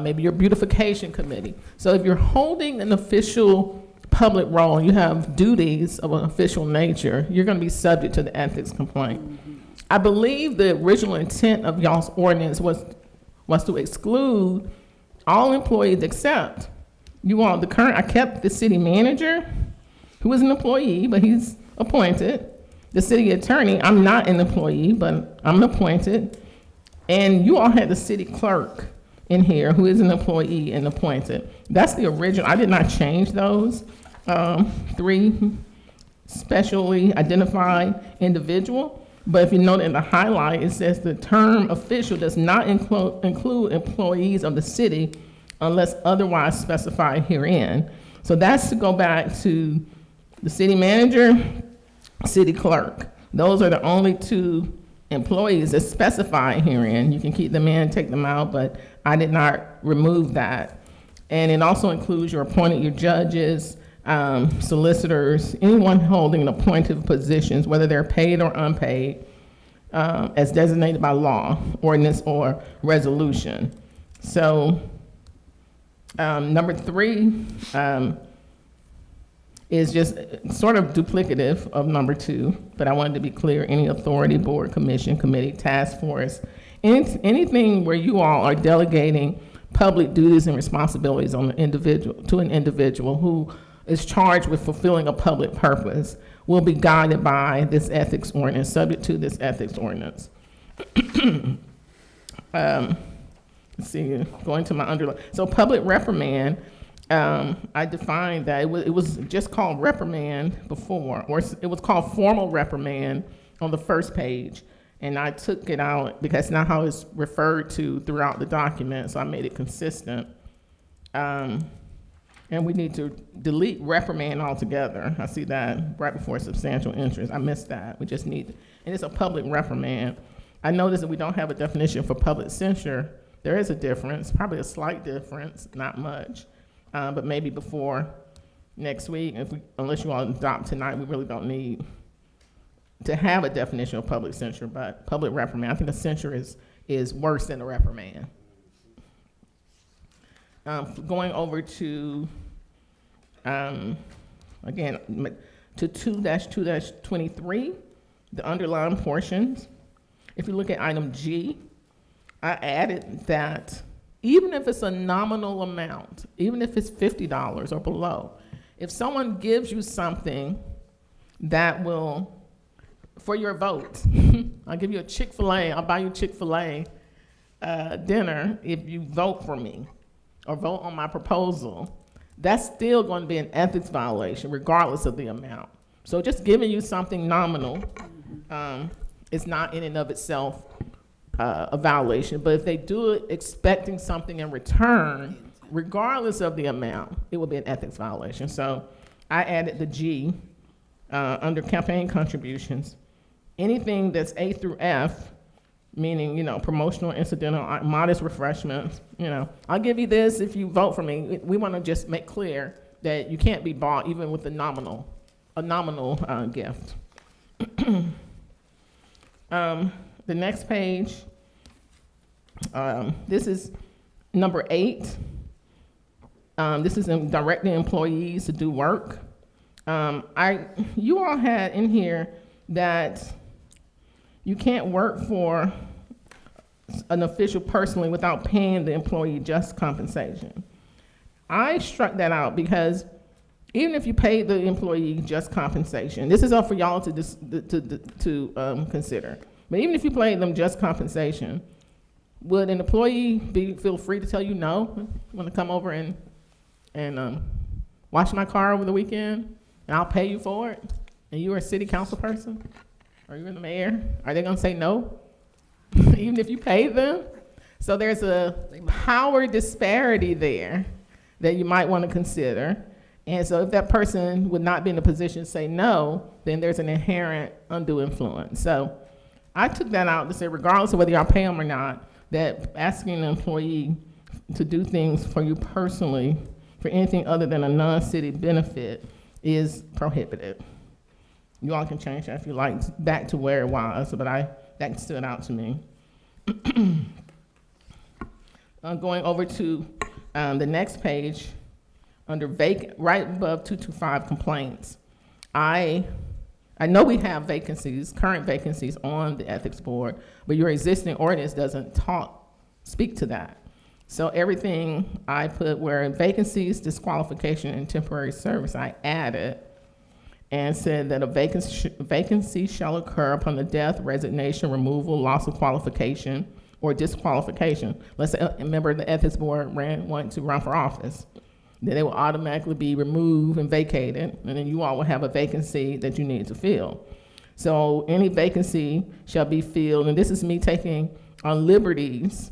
S21: maybe your beautification committee. So if you're holding an official public role and you have duties of an official nature, you're going to be subject to the ethics complaint. I believe the original intent of y'all's ordinance was to exclude all employees except I kept the city manager, who is an employee, but he's appointed. The city attorney, I'm not an employee, but I'm appointed. And you all had the city clerk in here, who is an employee and appointed. That's the original. I did not change those. 3, specially identified individual. But if you note in the highlight, it says the term official does not include employees of the city unless otherwise specified herein. So that's to go back to the city manager, city clerk. Those are the only 2 employees that's specified herein. You can keep them in, take them out, but I did not remove that. And it also includes your judges, solicitors, anyone holding appointed positions, whether they're paid or unpaid, as designated by law, ordinance, or resolution. So number 3 is just sort of duplicative of number 2, but I wanted to be clear: any authority, board, commission, committee, task force, anything where you all are delegating public duties and responsibilities on an individual who is charged with fulfilling a public purpose will be guided by this ethics ordinance, subject to this ethics ordinance. Let's see, going to my underline. So public reprimand, I defined that it was just called reprimand before, or it was called formal reprimand on the first page. And I took it out because that's not how it's referred to throughout the document, so I made it consistent. And we need to delete reprimand altogether. I see that right before substantial interest. I missed that. We just need, and it's a public reprimand. I noticed that we don't have a definition for public censure. There is a difference, probably a slight difference, not much. But maybe before next week, unless you all adopt tonight, we really don't need to have a definition of public censure, but public reprimand, I think a censure is worse than a reprimand. Going over to, again, to 2-2-23, the underlying portions. If you look at item G, I added that even if it's a nominal amount, even if it's $50 or below, if someone gives you something that will, for your vote, I'll give you a Chick-fil-A, I'll buy you Chick-fil-A dinner if you vote for me or vote on my proposal, that's still going to be an ethics violation regardless of the amount. So just giving you something nominal is not in and of itself a violation, but if they do it expecting something in return, regardless of the amount, it will be an ethics violation. So I added the G under campaign contributions. Anything that's A through F, meaning, you know, promotional, incidental, modest refreshments, you know, I'll give you this if you vote for me. We want to just make clear that you can't be bought even with a nominal gift. The next page, this is number 8. This is directing employees to do work. You all had in here that you can't work for an official personally without paying the employee just compensation. I struck that out because even if you pay the employee just compensation, this is up for y'all to consider. But even if you pay them just compensation, would an employee feel free to tell you no? Want to come over and wash my car over the weekend, and I'll pay you for it? And you're a city council person, or you're the mayor? Are they going to say no, even if you pay them? So there's a power disparity there that you might want to consider. And so if that person would not be in a position to say no, then there's an inherent undue influence. So I took that out to say, regardless of whether y'all pay them or not, that asking an employee to do things for you personally for anything other than a non-city benefit is prohibited. You all can change that if you like back to where it was, but that stood out to me. Going over to the next page, under right above 225 complaints, I know we have current vacancies on the ethics board, but your existing ordinance doesn't speak to that. So everything I put where vacancies, disqualification, and temporary service, I added and said that a vacancy shall occur upon the death, resignation, removal, loss of qualification, or disqualification. Let's say a member of the ethics board wanted to run for office. Then they will automatically be removed and vacated, and then you all will have a vacancy that you need to fill. So any vacancy shall be filled, and this is me taking on liberties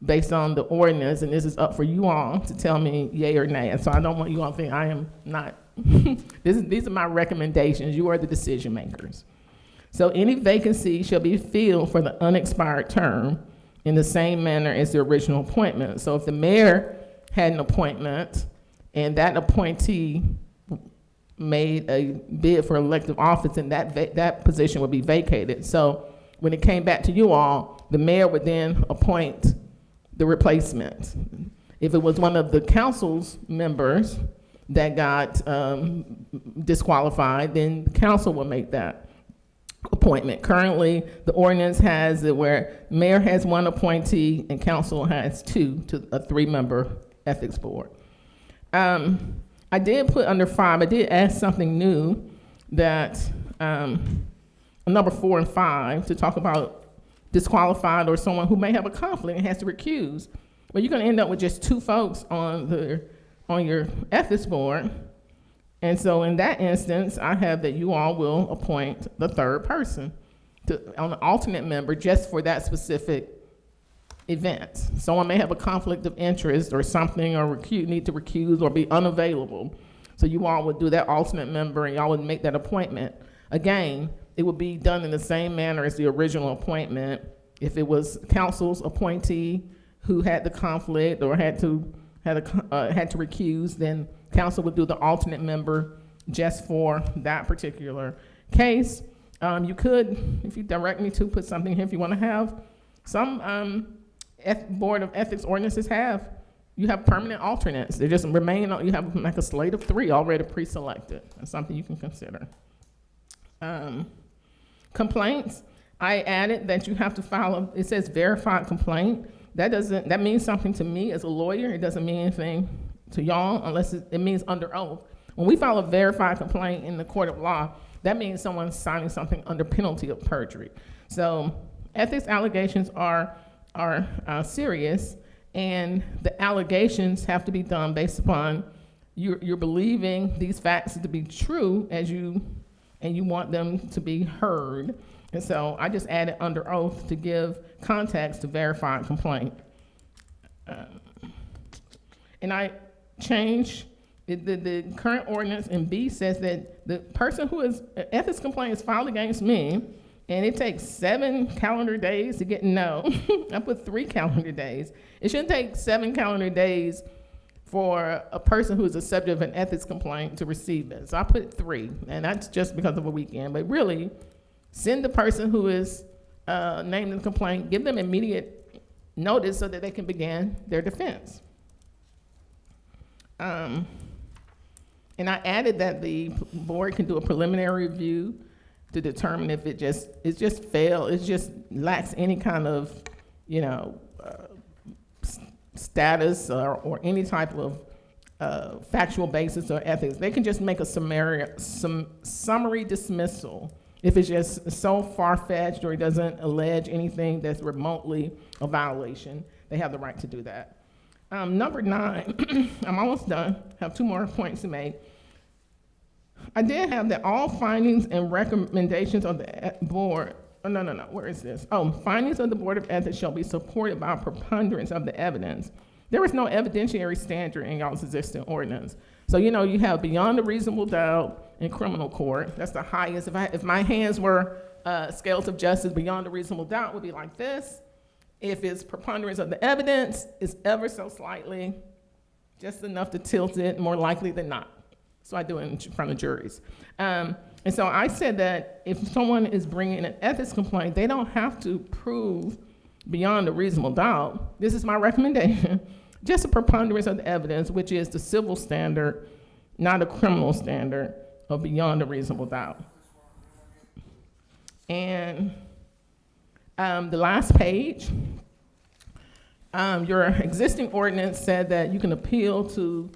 S21: based on the ordinance, and this is up for you all to tell me yay or nay. And so I don't want you all to think I am not, these are my recommendations. You are the decision makers. So any vacancy shall be filled for the unexpired term in the same manner as the original appointment. So if the mayor had an appointment and that appointee made a bid for elective office, and that position would be vacated. So when it came back to you all, the mayor would then appoint the replacement. If it was one of the council's members that got disqualified, then the council will make that appointment. Currently, the ordinance has it where mayor has one appointee and council has 2 to a 3-member ethics board. I did put under 5, I did add something new that number 4 and 5 to talk about disqualified or someone who may have a conflict and has to recuse. But you're going to end up with just 2 folks on your ethics board. And so in that instance, I have that you all will appoint the 3rd person on an alternate member just for that specific event. Someone may have a conflict of interest or something, or need to recuse or be unavailable. So you all would do that alternate member and y'all would make that appointment. Again, it would be done in the same manner as the original appointment. If it was council's appointee who had the conflict or had to recuse, then council would do the alternate member just for that particular case. You could, if you direct me to, put something here if you want to have. Some Board of Ethics ordinances have you have permanent alternates. They just remain, you have like a slate of 3 already pre-selected. That's something you can consider. Complaints, I added that you have to file it says verified complaint. That means something to me as a lawyer. It doesn't mean anything to y'all unless it means under oath. When we file a verified complaint in the court of law, that means someone's signing something under penalty of perjury. So ethics allegations are serious, and the allegations have to be done based upon you're believing these facts to be true and you want them to be heard. And so I just added under oath to give context to verified complaint. And I changed the current ordinance in B says that the person who is ethics complaint is filed against me, and it takes 7 calendar days to get no. I put 3 calendar days. It shouldn't take 7 calendar days for a person who is a subject of an ethics complaint to receive it. So I put 3, and that's just because of a weekend. But really, send the person who is named in the complaint, give them immediate notice so that they can begin their defense. And I added that the board can do a preliminary review to determine if it just lacks any kind of, status or any type of factual basis or ethics. They can just make a summary dismissal if it's just so far-fetched or it doesn't allege anything that's remotely a violation. They have the right to do that. Number 9, I'm almost done. Have 2 more points to make. I did have that all findings and recommendations of the board. Oh, no, where is this? Oh, findings of the Board of Ethics shall be supported by a preponderance of the evidence. There is no evidentiary standard in y'all's existing ordinance. So, you have beyond a reasonable doubt in criminal court. That's the highest. If my hands were scales of justice, beyond a reasonable doubt would be like this. If it's preponderance of the evidence, it's ever so slightly, just enough to tilt it, more likely than not. So I do it in front of juries. And so I said that if someone is bringing an ethics complaint, they don't have to prove beyond a reasonable doubt. This is my recommendation. Just a preponderance of the evidence, which is the civil standard, not a criminal standard of beyond a reasonable doubt. And the last page, your existing ordinance said that you can appeal to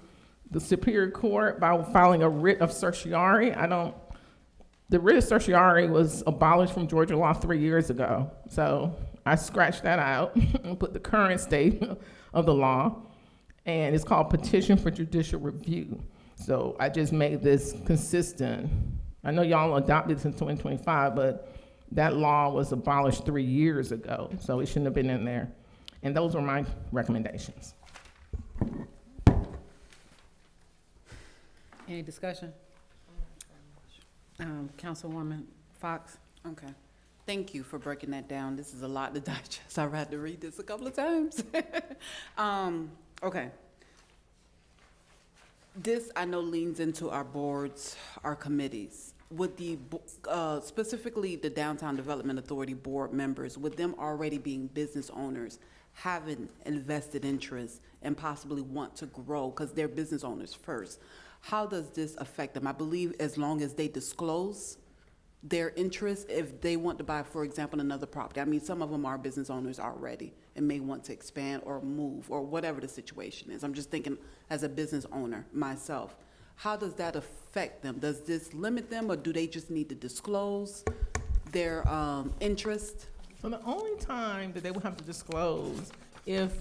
S21: the Superior Court by filing a writ of certiorari. The writ of certiorari was abolished from Georgia law 3 years ago. So I scratched that out and put the current state of the law, and it's called petition for judicial review. So I just made this consistent. I know y'all adopted this in 2025, but that law was abolished 3 years ago, so it shouldn't have been in there. And those were my recommendations.
S1: Any discussion? Councilwoman Fox?
S3: Okay. Thank you for breaking that down. This is a lot to digest. I've had to read this a couple of times. Okay. This, I know, leans into our boards, our committees. Would specifically the Downtown Development Authority board members, with them already being business owners, have an invested interest and possibly want to grow because they're business owners first, how does this affect them? I believe as long as they disclose their interest, if they want to buy, for example, another property. I mean, some of them are business owners already and may want to expand or move or whatever the situation is. I'm just thinking as a business owner myself. How does that affect them? Does this limit them, or do they just need to disclose their interest?
S21: So the only time that they would have to disclose if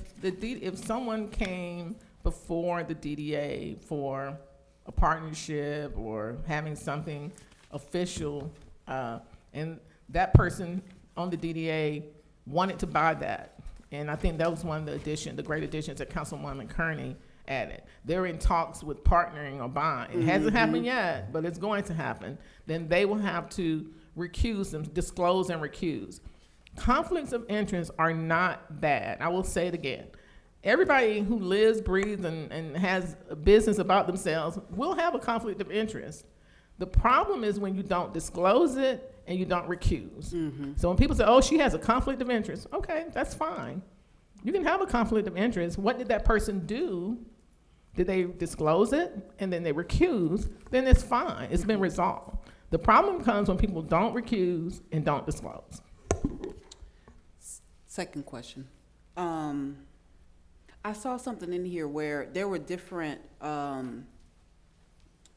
S21: someone came before the DDA for a partnership or having something official, and that person on the DDA wanted to buy that. And I think that was one of the great additions that Councilwoman Kearney added. They're in talks with partnering or buying. It hasn't happened yet, but it's going to happen. Then they will have to recuse them, disclose and recuse. Conflicts of interest are not bad. I will say it again. Everybody who lives, breathes, and has a business about themselves will have a conflict of interest. The problem is when you don't disclose it and you don't recuse. So when people say, oh, she has a conflict of interest, okay, that's fine. You can have a conflict of interest. What did that person do? Did they disclose it and then they recuse? Then it's fine. It's been resolved. The problem comes when people don't recuse and don't disclose.
S3: Second question. I saw something in here where there were different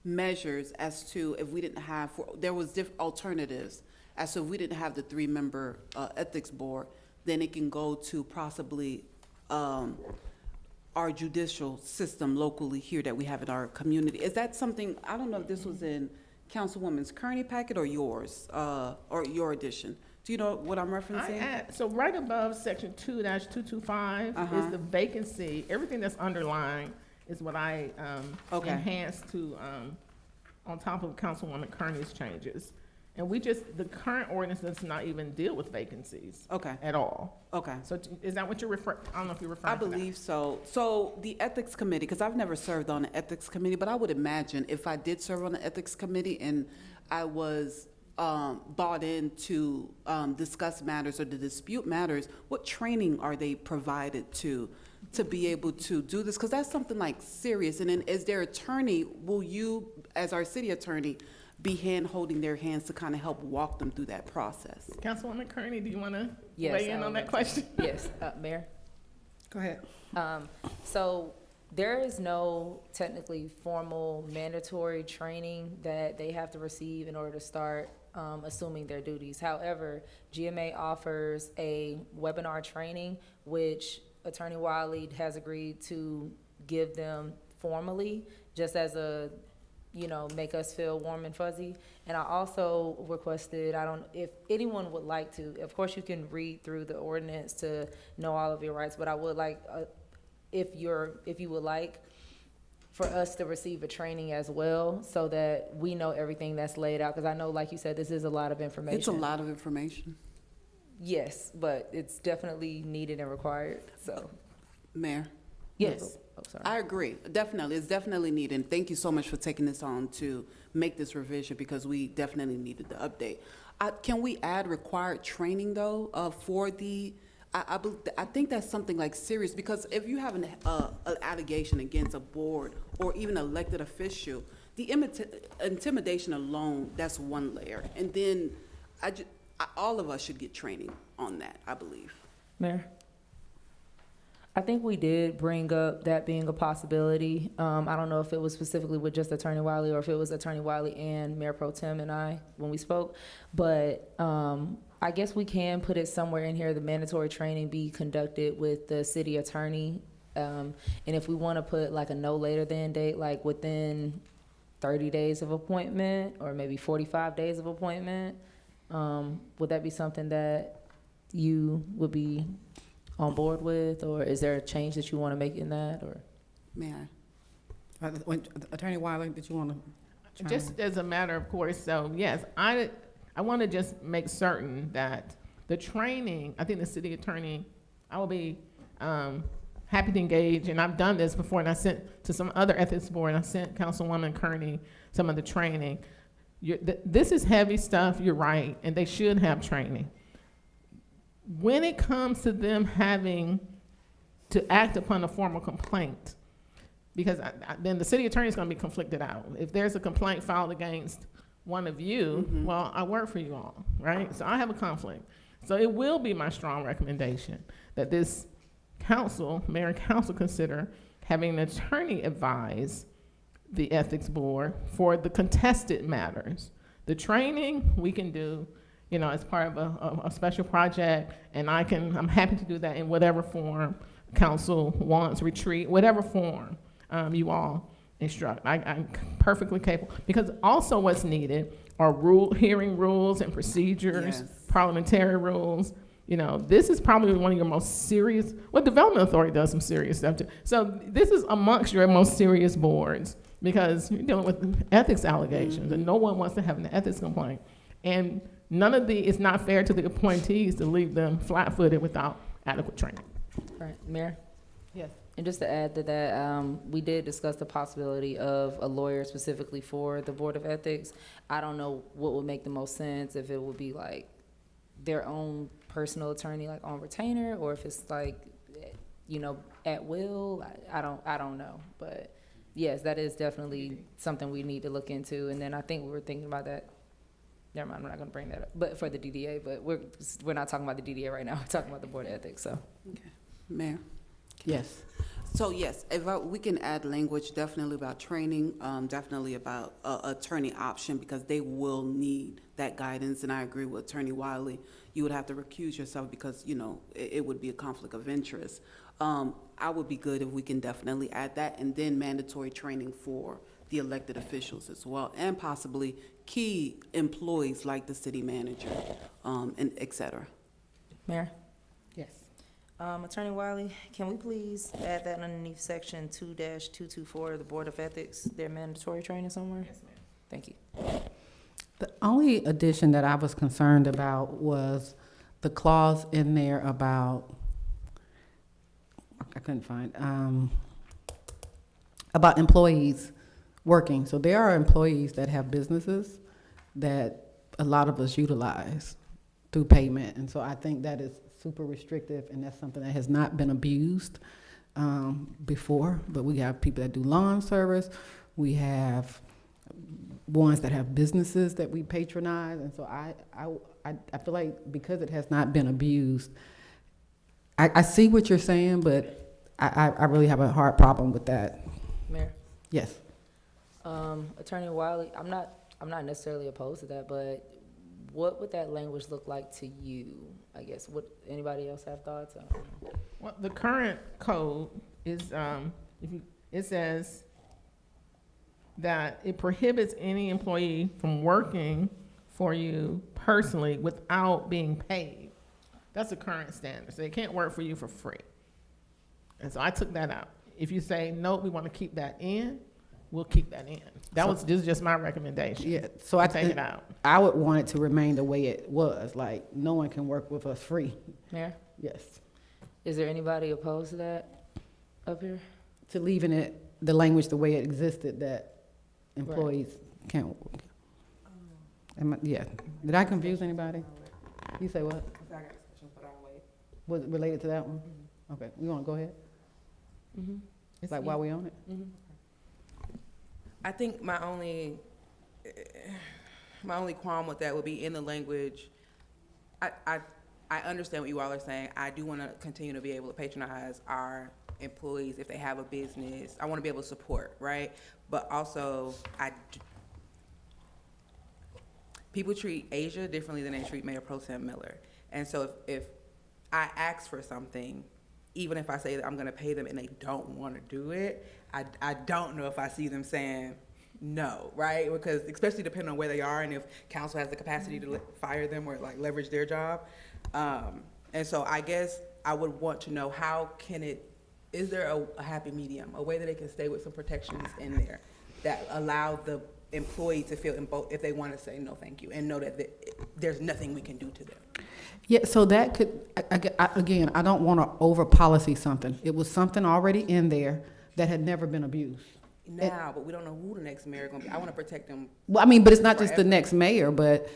S3: measures as to if we didn't have, there was different alternatives as to if we didn't have the 3-member ethics board, then it can go to possibly our judicial system locally here that we have in our community. Is that something, I don't know if this was in Councilwoman's Kearney packet or yours, or your edition. Do you know what I'm referencing?
S21: So right above section 2-225 is the vacancy. Everything that's underlined is what I enhanced to on top of Councilwoman Kearney's changes. And the current ordinance does not even deal with vacancies at all.
S3: Okay.
S21: So is that what you're referring, I don't know if you're referring
S3: I
S21: to that.
S3: believe so. So the ethics committee, because I've never served on the ethics committee, but I would imagine if I did serve on the ethics committee and I was bought in to discuss matters or to dispute matters, what training are they provided to be able to do this? Because that's something like serious. And then as their attorney, will you, as our city attorney, be holding their hands to kind of help walk them through that process?
S21: Councilwoman Kearney, do you want to
S6: Yes,
S21: weigh in on that question?
S6: Yes, Mayor?
S1: Go ahead.
S6: So there is no technically formal mandatory training that they have to receive in order to start assuming their duties. However, GMA offers a webinar training, which Attorney Wiley has agreed to give them formally, just as a, make us feel warm and fuzzy. And I also requested, if anyone would like to, of course you can read through the ordinance to know all of your rights, but I would like, if you would like, for us to receive a training as well, so that we know everything that's laid out, because I know, like you said, this is a lot of information.
S3: It's a lot of information.
S6: Yes, but it's definitely needed and required, so.
S3: Mayor?
S6: Yes. Oh, sorry.
S3: I agree, definitely, it's definitely needed. And thank you so much for taking this on to make this revision, because we definitely needed the update. Can we add required training though, for the, I think that's something like serious, because if you have an allegation against a board or even elected official, the intimidation alone, that's one layer. And then all of us should get training on that, I believe.
S6: Mayor? I think we did bring up that being a possibility. I don't know if it was specifically with just Attorney Wiley or if it was Attorney Wiley and Mayor Pro Tem and I when we spoke, but I guess we can put it somewhere in here, the mandatory training be conducted with the city attorney. And if we want to put like a no later than date, like within 30 days of appointment or maybe 45 days of appointment, would that be something that you would be on board with, or is there a change that you want to make in that, or?
S3: May I?
S1: Attorney Wiley, did you want to?
S21: Just as a matter of course, so yes, I want to just make certain that the training, I think the city attorney, I will be happy to engage, and I've done this before, and I sent to some other ethics board, and I sent Councilwoman Kearney some of the training. This is heavy stuff, you're right, and they should have training. When it comes to them having to act upon a formal complaint, because then the city attorney is going to be conflicted out. If there's a complaint filed against one of you, well, I work for you all, right? So I have a conflict. So it will be my strong recommendation that this council, mayor and council, consider having an attorney advise the ethics board for the contested matters. The training we can do, as part of a special project, and I'm happy to do that in whatever form council wants, retreat, whatever form you all instruct. I'm perfectly capable, because also what's needed are hearing rules and procedures, parliamentary rules. This is probably one of your most serious, Development Authority does some serious stuff too. So this is amongst your most serious boards, because you're dealing with ethics allegations, and no one wants to have an ethics complaint. And it's not fair to the appointees to leave them flat-footed without adequate training.
S6: Right, Mayor?
S21: Yes.
S6: And just to add to that, we did discuss the possibility of a lawyer specifically for the Board of Ethics. I don't know what would make the most sense, if it would be like their own personal attorney, like on retainer, or if it's like
S8: at will. I don't know, but yes, that is definitely something we need to look into. And then I think we were thinking about that. Never mind, I'm not going to bring that up. But for the DDA, but we're not talking about the DDA right now. We're talking about the Board of Ethics. So,
S3: Mayor?
S1: Yes.
S3: So yes, if we can add language definitely about training, definitely about attorney option, because they will need that guidance. And I agree with Attorney Wiley. You would have to recuse yourself because, it would be a conflict of interest. I would be good if we can definitely add that, and then mandatory training for the elected officials as well, and possibly key employees like the city manager, and et cetera.
S8: Mayor?
S1: Yes.
S8: Attorney Wiley, can we please add that underneath section 2-224 of the Board of Ethics, their mandatory training somewhere? Yes, ma'am. Thank you.
S1: The only addition that I was concerned about was the clause in there about, I couldn't find, about employees working. So there are employees that have businesses that a lot of us utilize through payment. And so I think that is super restrictive, and that's something that has not been abused before. But we have people that do lawn service. We have ones that have businesses that we patronize. And so I feel like because it has not been abused, I see what you're saying, but I really have a hard problem with that.
S8: Mayor?
S1: Yes.
S8: Attorney Wiley, I'm not necessarily opposed to that, but what would that language look like to you? I guess. Would anybody else have thoughts?
S21: Well, the current code is, it says that it prohibits any employee from working for you personally without being paid. That's the current standard. So they can't work for you for free. And so I took that out. If you say, no, we want to keep that in, we'll keep that in. This is just my recommendation.
S1: Yeah, so I
S21: take it out.
S1: I would want it to remain the way it was, like no one can work with us free.
S8: Mayor?
S1: Yes.
S8: Is there anybody opposed to that up here?
S1: To leaving it, the language the way it existed, that employees can't. Yeah. Did I confuse anybody? You say what? Was it related to that one? Mm-hmm. Okay, you want to go ahead?
S22: Mm-hmm.
S1: Like while we on it?
S22: Mm-hmm. I think my only qualm with that would be in the language. I understand what you all are saying. I do want to continue to be able to patronize our employees if they have a business. I want to be able to support, right? But also, people treat Asia differently than they treat Mayor Pro Tem Miller. And so if I ask for something, even if I say that I'm going to pay them and they don't want to do it, I don't know if I see them saying no, right? Because especially depending on where they are and if council has the capacity to fire them or like leverage their job. And so I guess I would want to know is there a happy medium, a way that they can stay with some protections in there that allow the employee to feel if they want to say no thank you and know that there's nothing we can do to them.
S1: Yeah, so that could, again, I don't want to over policy something. It was something already in there that had never been abused.
S22: But we don't know who the next mayor is going to be. I want to protect them.
S1: Well, but it's not just the next mayor, but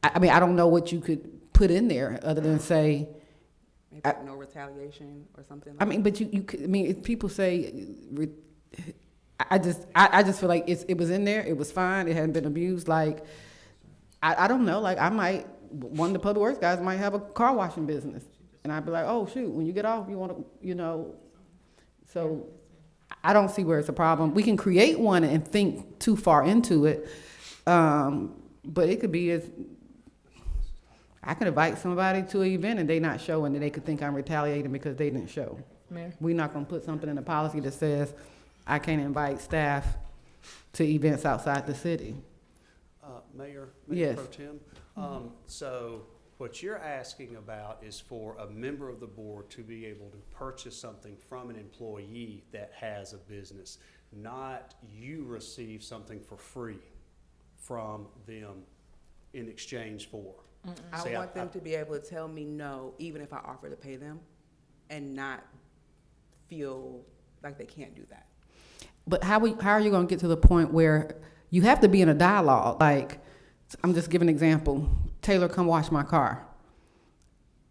S1: I don't know what you could put in there other than say.
S22: Maybe like no retaliation or something. Like
S1: But you could, if people say, I just feel like it was in there, it was fine, it hadn't been abused. Like, I don't know, like one of the public works guys might have a car washing business. And I'd be like, oh, shoot, when you get off, you want to, so I don't see where it's a problem. We can create one and think too far into it. But it could be I could invite somebody to an event and they not show, and then they could think I'm retaliating because they didn't show.
S8: Mayor?
S1: We're not going to put something in the policy that says I can't invite staff to events outside the city.
S5: Mayor
S1: Yes.
S5: Pro Tem, so what you're asking about is for a member of the board to be able to purchase something from an employee that has a business, not you receive something for free from them in exchange for.
S22: I want them to be able to tell me no, even if I offer to pay them, and not feel like they can't do that.
S1: But how are you going to get to the point where you have to be in a dialogue? Like, I'm just giving an example. Taylor, come wash my car.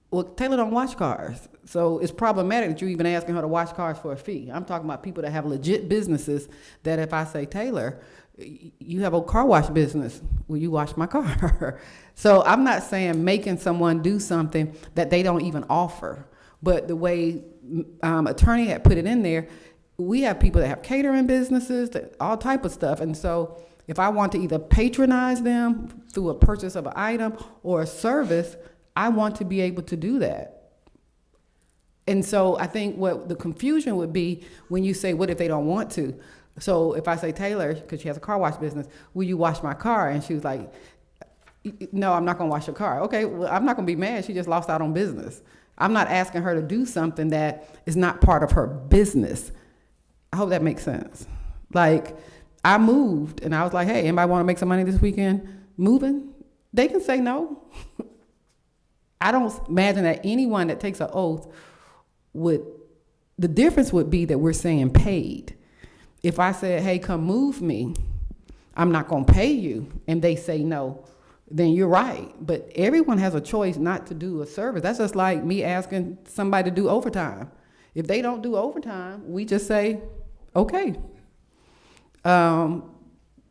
S1: Well, Taylor don't wash cars. So it's problematic that you're even asking her to wash cars for a fee. I'm talking about people that have legit businesses that if I say, Taylor, you have a car wash business, will you wash my car? So I'm not saying making someone do something that they don't even offer. But the way attorney had put it in there, we have people that have catering businesses, all type of stuff. And so if I want to either patronize them through a purchase of an item or a service, I want to be able to do that. And so I think what the confusion would be when you say, what if they don't want to? So if I say, Taylor, because she has a car wash business, will you wash my car? And she was like, no, I'm not going to wash your car. Okay, well, I'm not going to be mad. She just lost out on business. I'm not asking her to do something that is not part of her business. I hope that makes sense. Like, I moved, and I was like, hey, anybody want to make some money this weekend moving? They can say no. I don't imagine that anyone that takes an oath would, the difference would be that we're saying paid. If I said, hey, come move me, I'm not going to pay you, and they say no, then you're right. But everyone has a choice not to do a service. That's just like me asking somebody to do overtime. If they don't do overtime, we just say, okay. And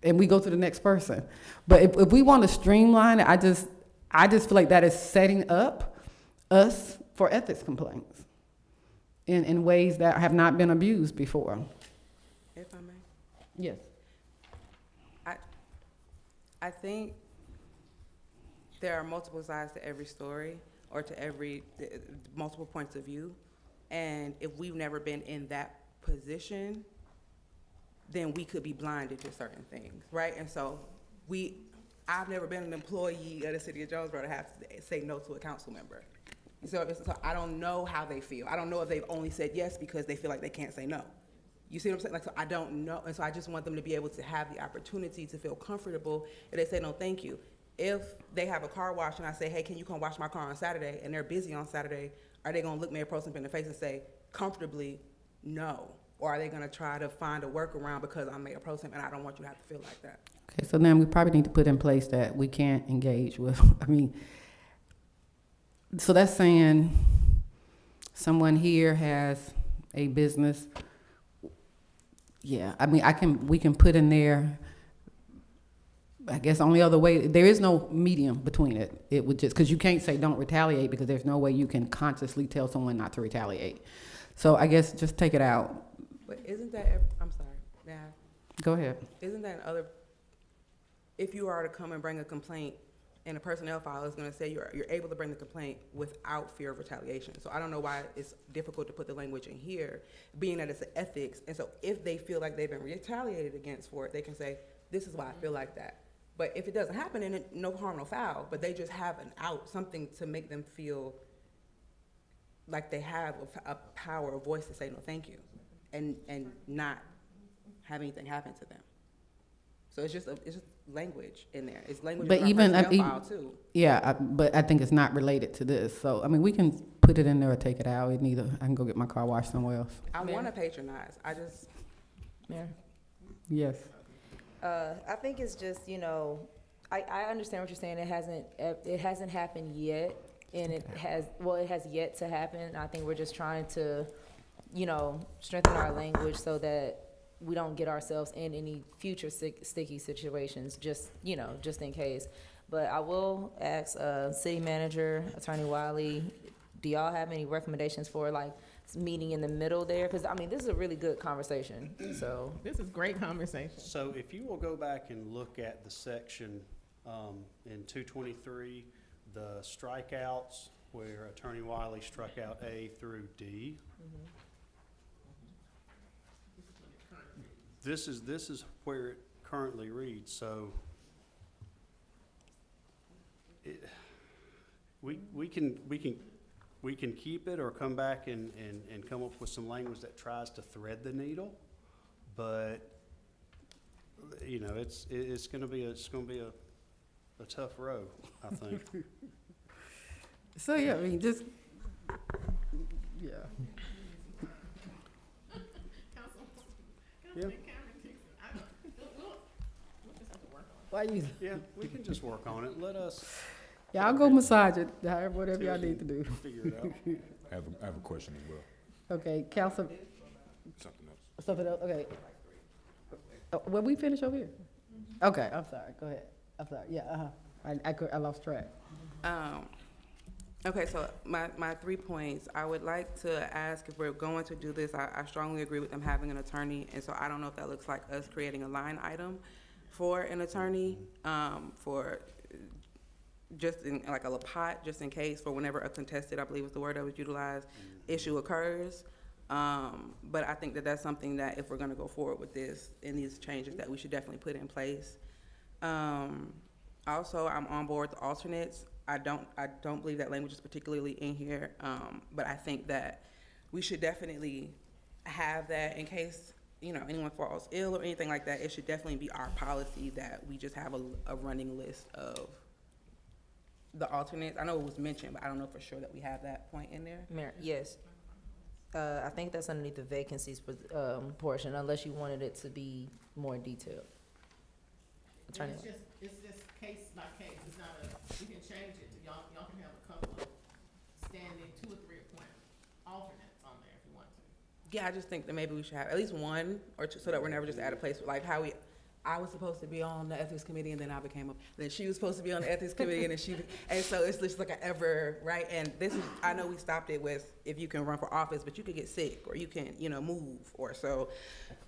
S1: we go to the next person. But if we want to streamline it, I just feel like that is setting up us for ethics complaints in ways that have not been abused before.
S22: If I may.
S1: Yes.
S22: I think there are multiple sides to every story, or to every multiple points of view. And if we've never been in that position, then we could be blinded to certain things, right? And so I've never been an employee of the city of Jonesboro to have to say no to a council member. So I don't know how they feel. I don't know if they've only said yes because they feel like they can't say no. You see what I'm saying? Like, so I don't know. And so I just want them to be able to have the opportunity to feel comfortable if they say no, thank you. If they have a car wash and I say, hey, can you come wash my car on Saturday, and they're busy on Saturday, are they gonna look Mayor Pro Tem in the face and say, comfortably, no? Or are they gonna try to find a workaround because I'm Mayor Pro Tem and I don't want you to have to feel like that?
S1: Okay, so then we probably need to put in place that we can't engage with, so that's saying someone here has a business. Yeah, we can put in there, I guess only other way, there is no medium between it. It would just, because you can't say don't retaliate because there's no way you can consciously tell someone not to retaliate. So I guess just take it out.
S22: But isn't that, I'm sorry, may I?
S1: Go ahead.
S22: Isn't that if you are to come and bring a complaint and a personnel file is gonna say you're able to bring the complaint without fear of retaliation. So I don't know why it's difficult to put the language in here, being that it's an ethics. And so if they feel like they've been retaliated against for it, they can say, this is why I feel like that. But if it doesn't happen, then no harm, no foul. But they just have an out, something to make them feel like they have a power, a voice to say no, thank you, and not have anything happen to them. So it's just language in there. It's language.
S1: But even
S22: file too.
S1: Yeah, but I think it's not related to this. So we can put it in there or take it out. I can go get my car washed somewhere else.
S22: I want to patronize.
S8: Mayor?
S1: Yes.
S8: I think it's just, I understand what you're saying. It hasn't happened yet, and it has yet to happen. I think we're just trying to, strengthen our language so that we don't get ourselves in any future sticky situations, just in case. But I will ask City Manager, Attorney Wiley, do y'all have any recommendations for meeting in the middle there? Because this is a really good conversation. So
S21: this is great conversation.
S5: So if you will go back and look at the section in 223, the strikeouts where Attorney Wiley struck out A through D.
S8: Mm-hmm.
S5: This is where it currently reads. So we can keep it or come back and come up with some language that tries to thread the needle, but it's going to be a tough road, I think.
S1: So yeah, just yeah.
S5: Yeah.
S1: Why you?
S5: Yeah, we can just work on it. Let us.
S1: Y'all go massage it, whatever y'all need to do.
S5: Figure it out.
S4: I have a question as well.
S1: Okay, Council,
S4: Something else.
S1: something else, okay. Well, we finish over here? Okay, I'm sorry, go ahead. I'm sorry, yeah, I lost track.
S22: Okay, so my 3 points, I would like to ask if we're going to do this, I strongly agree with them having an attorney, and so I don't know if that looks like us creating a line item for an attorney, for just in, like a pot, just in case, for whenever a contested, I believe was the word that was utilized, issue occurs. But I think that that's something that if we're gonna go forward with this and these changes, that we should definitely put in place. Also, I'm on board with the alternates. I don't believe that language is particularly in here, but I think that we should definitely have that in case, you know, anyone falls ill or anything like that. It should definitely be our policy that we just have a running list of the alternates. I know it was mentioned, but I don't know for sure that we have that point in there.
S8: Mayor, yes. I think that's underneath the vacancies portion, unless you wanted it to be more detailed. Attorney.
S21: It's just case by case, it's not we can change it to, y'all can have a couple of standing 2 or 3 appointment alternates on there if you want to.
S22: Yeah, I just think that maybe we should have at least 1 or 2, so that we're never just at a place like how I was supposed to be on the ethics committee and then I became then she was supposed to be on the ethics committee and then and so it's just like right? And this is, I know we stopped it with if you can run for office, but you could get sick or you can, you know, move or so.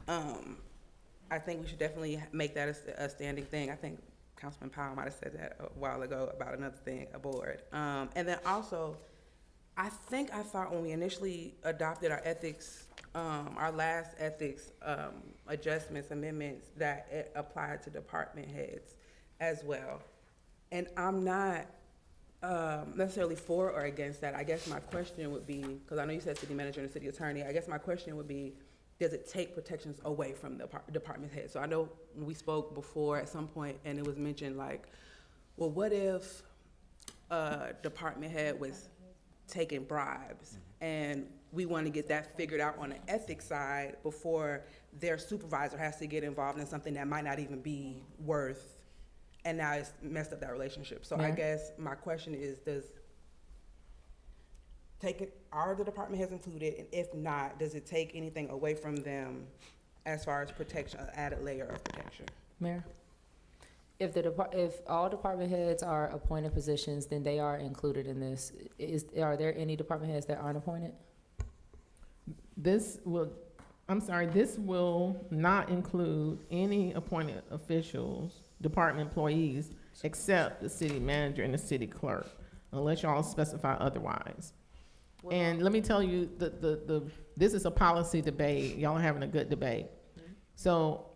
S22: I think we should definitely make that a standing thing. I think Councilman Powell might have said that a while ago about another thing, a board. And then also, I thought when we initially adopted our ethics, our last ethics adjustments, amendments, that it applied to department heads as well. And I'm not necessarily for or against that. I guess my question would be, because I know you said city manager and city attorney, I guess my question would be, does it take protections away from the department head? So I know we spoke before at some point and it was mentioned like, well, what if a department head was taking bribes and we want to get that figured out on the ethics side before their supervisor has to get involved in something that might not even be worth, and now it's messed up that relationship. So I guess my question is, are the department heads included, and if not, does it take anything away from them as far as protection, an added layer of protection?
S8: Mayor? If all department heads are appointed positions, then they are included in this. Are there any department heads that aren't appointed?
S21: This will not include any appointed officials, department employees, except the city manager and the city clerk, unless y'all specify otherwise.
S8: Well,
S21: and let me tell you, this is a policy debate. Y'all are having a good debate.
S8: Mm-hmm.
S21: So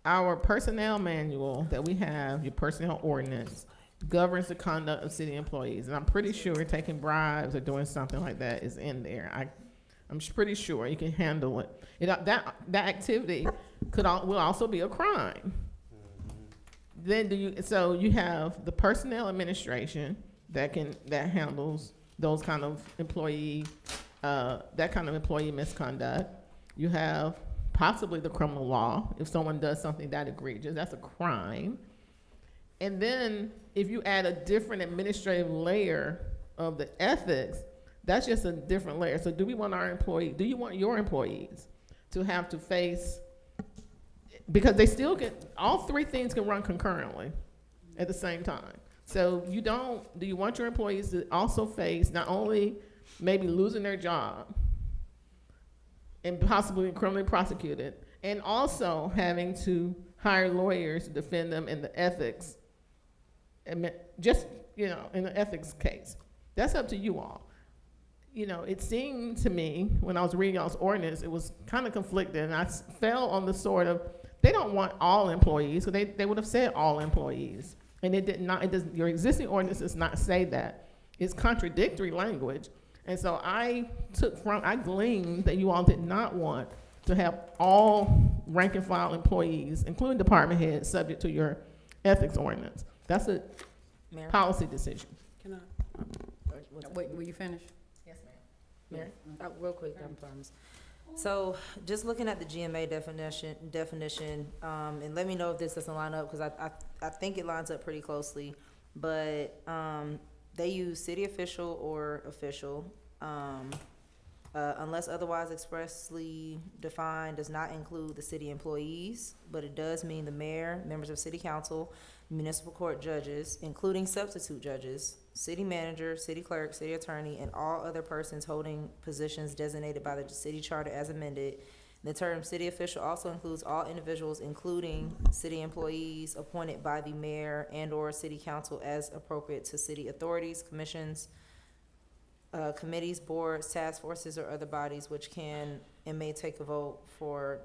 S21: our personnel manual that we have, your personnel ordinance, governs the conduct of city employees. And I'm pretty sure taking bribes or doing something like that is in there. I'm pretty sure you can handle it. That activity will also be a crime. Then so you have the personnel administration that handles those kind of employee misconduct. You have possibly the criminal law if someone does something that egregious, that's a crime. And then if you add a different administrative layer of the ethics, that's just a different layer. So do you want your employees to have to face, because they still all 3 things can run concurrently at the same time. So do you want your employees to also face not only maybe losing their job and possibly criminally prosecuted, and also having to hire lawyers to defend them in the ethics, just, in the ethics case? That's up to you all. It seemed to me when I was reading y'all's ordinance, it was kind of conflicted, and I fell on the sort of, they don't want all employees, so they would have said all employees. And your existing ordinance does not say that. It's contradictory language. And so I gleaned that you all did not want to have all rank and file employees, including department heads, subject to your ethics ordinance. That's a policy decision.
S22: Can I?
S1: Wait, will you finish?
S8: Yes, ma'am. Mayor, real quick, I promise. So just looking at the GMA definition, and let me know if this doesn't line up, because I think it lines up pretty closely, but they use city official or official, Unless otherwise expressly defined, does not include the city employees, but it does mean the mayor, members of city council, municipal court judges, including substitute judges, city manager, city clerk, city attorney, and all other persons holding positions designated by the city charter as amended. The term city official also includes all individuals, including city employees, appointed by the mayor and/or city council as appropriate to city authorities, commissions, committees, boards, task forces, or other bodies which can and may take a vote for,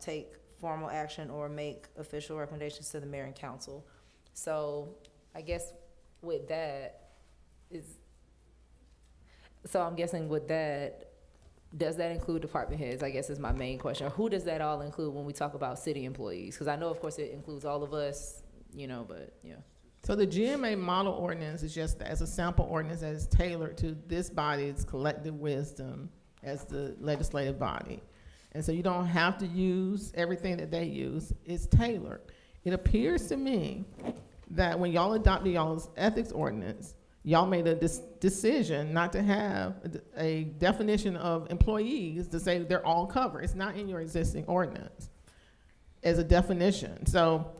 S8: take formal action or make official recommendations to the mayor and council. So I guess with that I'm guessing with that, does that include department heads, I guess is my main question. Or who does that all include when we talk about city employees? Because I know, of course, it includes all of us, but yeah.
S21: So the GMA model ordinance is just as a sample ordinance that is tailored to this body's collective wisdom as the legislative body. And so you don't have to use everything that they use. It's tailored. It appears to me that when y'all adopted y'all's ethics ordinance, y'all made a decision not to have a definition of employees to say they're all covered. It's not in your existing ordinance as a definition. So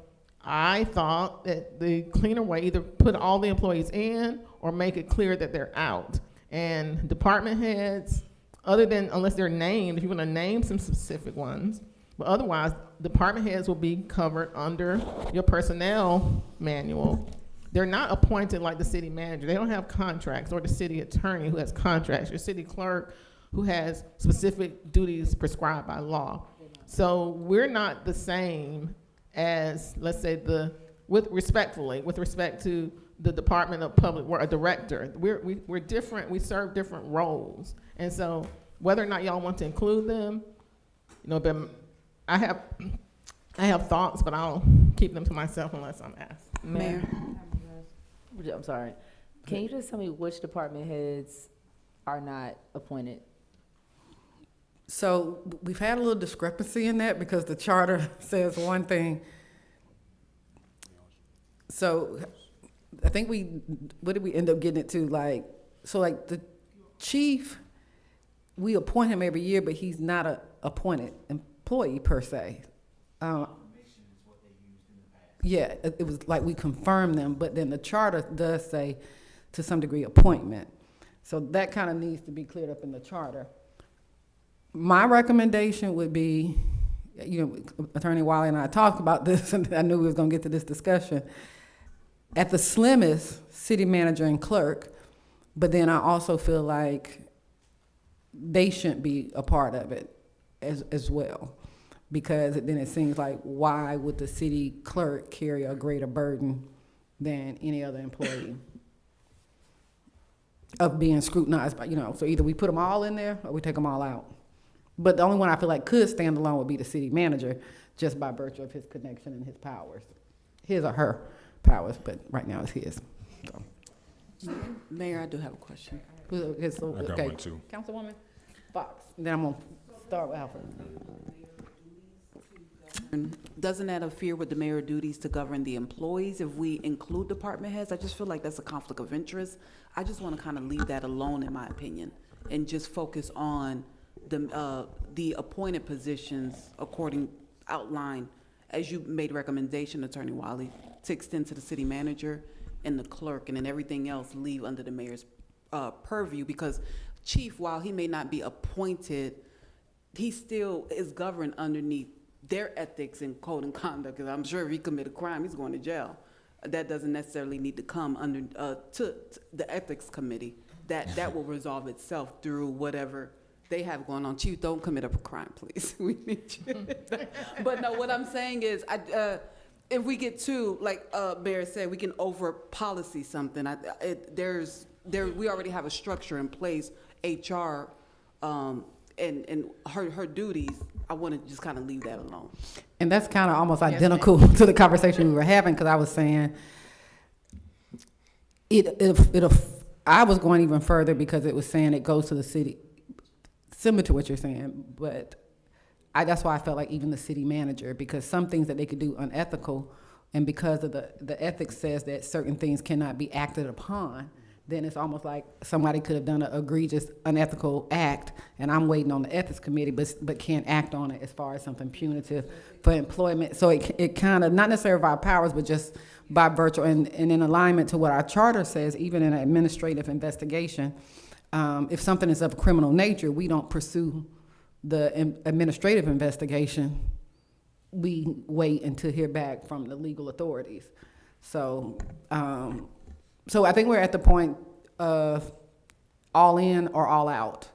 S21: I thought that the cleaner way, either put all the employees in or make it clear that they're out. And department heads, unless they're named, if you want to name some specific ones, but otherwise, department heads will be covered under your personnel manual. They're not appointed like the city manager. They don't have contracts, or the city attorney who has contracts, your city clerk who has specific duties prescribed by law. So we're not the same as, let's say, with respect to the Department of Public Works, a director. We're different. We serve different roles. And so whether or not y'all want to include them, but I have thoughts, but I'll keep them to myself unless I'm asked.
S6: Mayor. I'm sorry. Can you just tell me which department heads are not appointed?
S1: So we've had a little discrepancy in that because the charter says one thing. So I think what did we end up getting it to? Like the chief, we appoint him every year, but he's not a appointed employee per se. Yeah, it was like we confirmed them, but then the charter does say to some degree appointment. So that kind of needs to be cleared up in the charter. My recommendation would be, Attorney Wiley and I talked about this, and I knew we was gonna get to this discussion. At the slimmest, city manager and clerk, but then I also feel like they shouldn't be a part of it as well. Because then it seems like, why would the city clerk carry a greater burden than any other employee of being scrutinized by, so either we put them all in there or we take them all out. But the only one I feel like could stand alone would be the city manager, just by virtue of his connection and his powers. His or her powers, but right now it's his. So.
S3: Mayor, I do have a question.
S4: I got one too.
S1: Councilwoman Fox, then I'm gonna start with Alfred.
S3: Doesn't that interfere with the mayor's duties to govern the employees if we include department heads? I just feel like that's a conflict of interest. I just want to kind of leave that alone, in my opinion, and just focus on the appointed positions outlined as you made recommendation, Attorney Wiley, to extend to the city manager and the clerk, and then everything else leave under the mayor's purview. Because chief, while he may not be appointed, he still is governed underneath their ethics and code and conduct, because I'm sure if he commit a crime, he's going to jail. That doesn't necessarily need to come under to the ethics committee. That will resolve itself through whatever they have going on. Chief, don't commit a crime, please. We need you. But no, what I'm saying is, if we get to, like Mayor said, we can over policy something. We already have a structure in place, HR, and her duties. I want to just kind of leave that alone.
S1: And that's kind of almost identical to the conversation we were having, because I was saying I was going even further because it was saying it goes to the city, similar to what you're saying, but that's why I felt like even the city manager, because some things that they could do unethical, and because of the ethics says that certain things cannot be acted upon, then it's almost like somebody could have done an egregious, unethical act, and I'm waiting on the ethics committee, but can't act on it as far as something punitive for employment. So it kind of, not necessarily by powers, but just by virtue, and in alignment to what our charter says, even in an administrative investigation, if something is of criminal nature, we don't pursue the administrative investigation. We wait until hear back from the legal authorities. So, so I think we're at the point of all in or all out.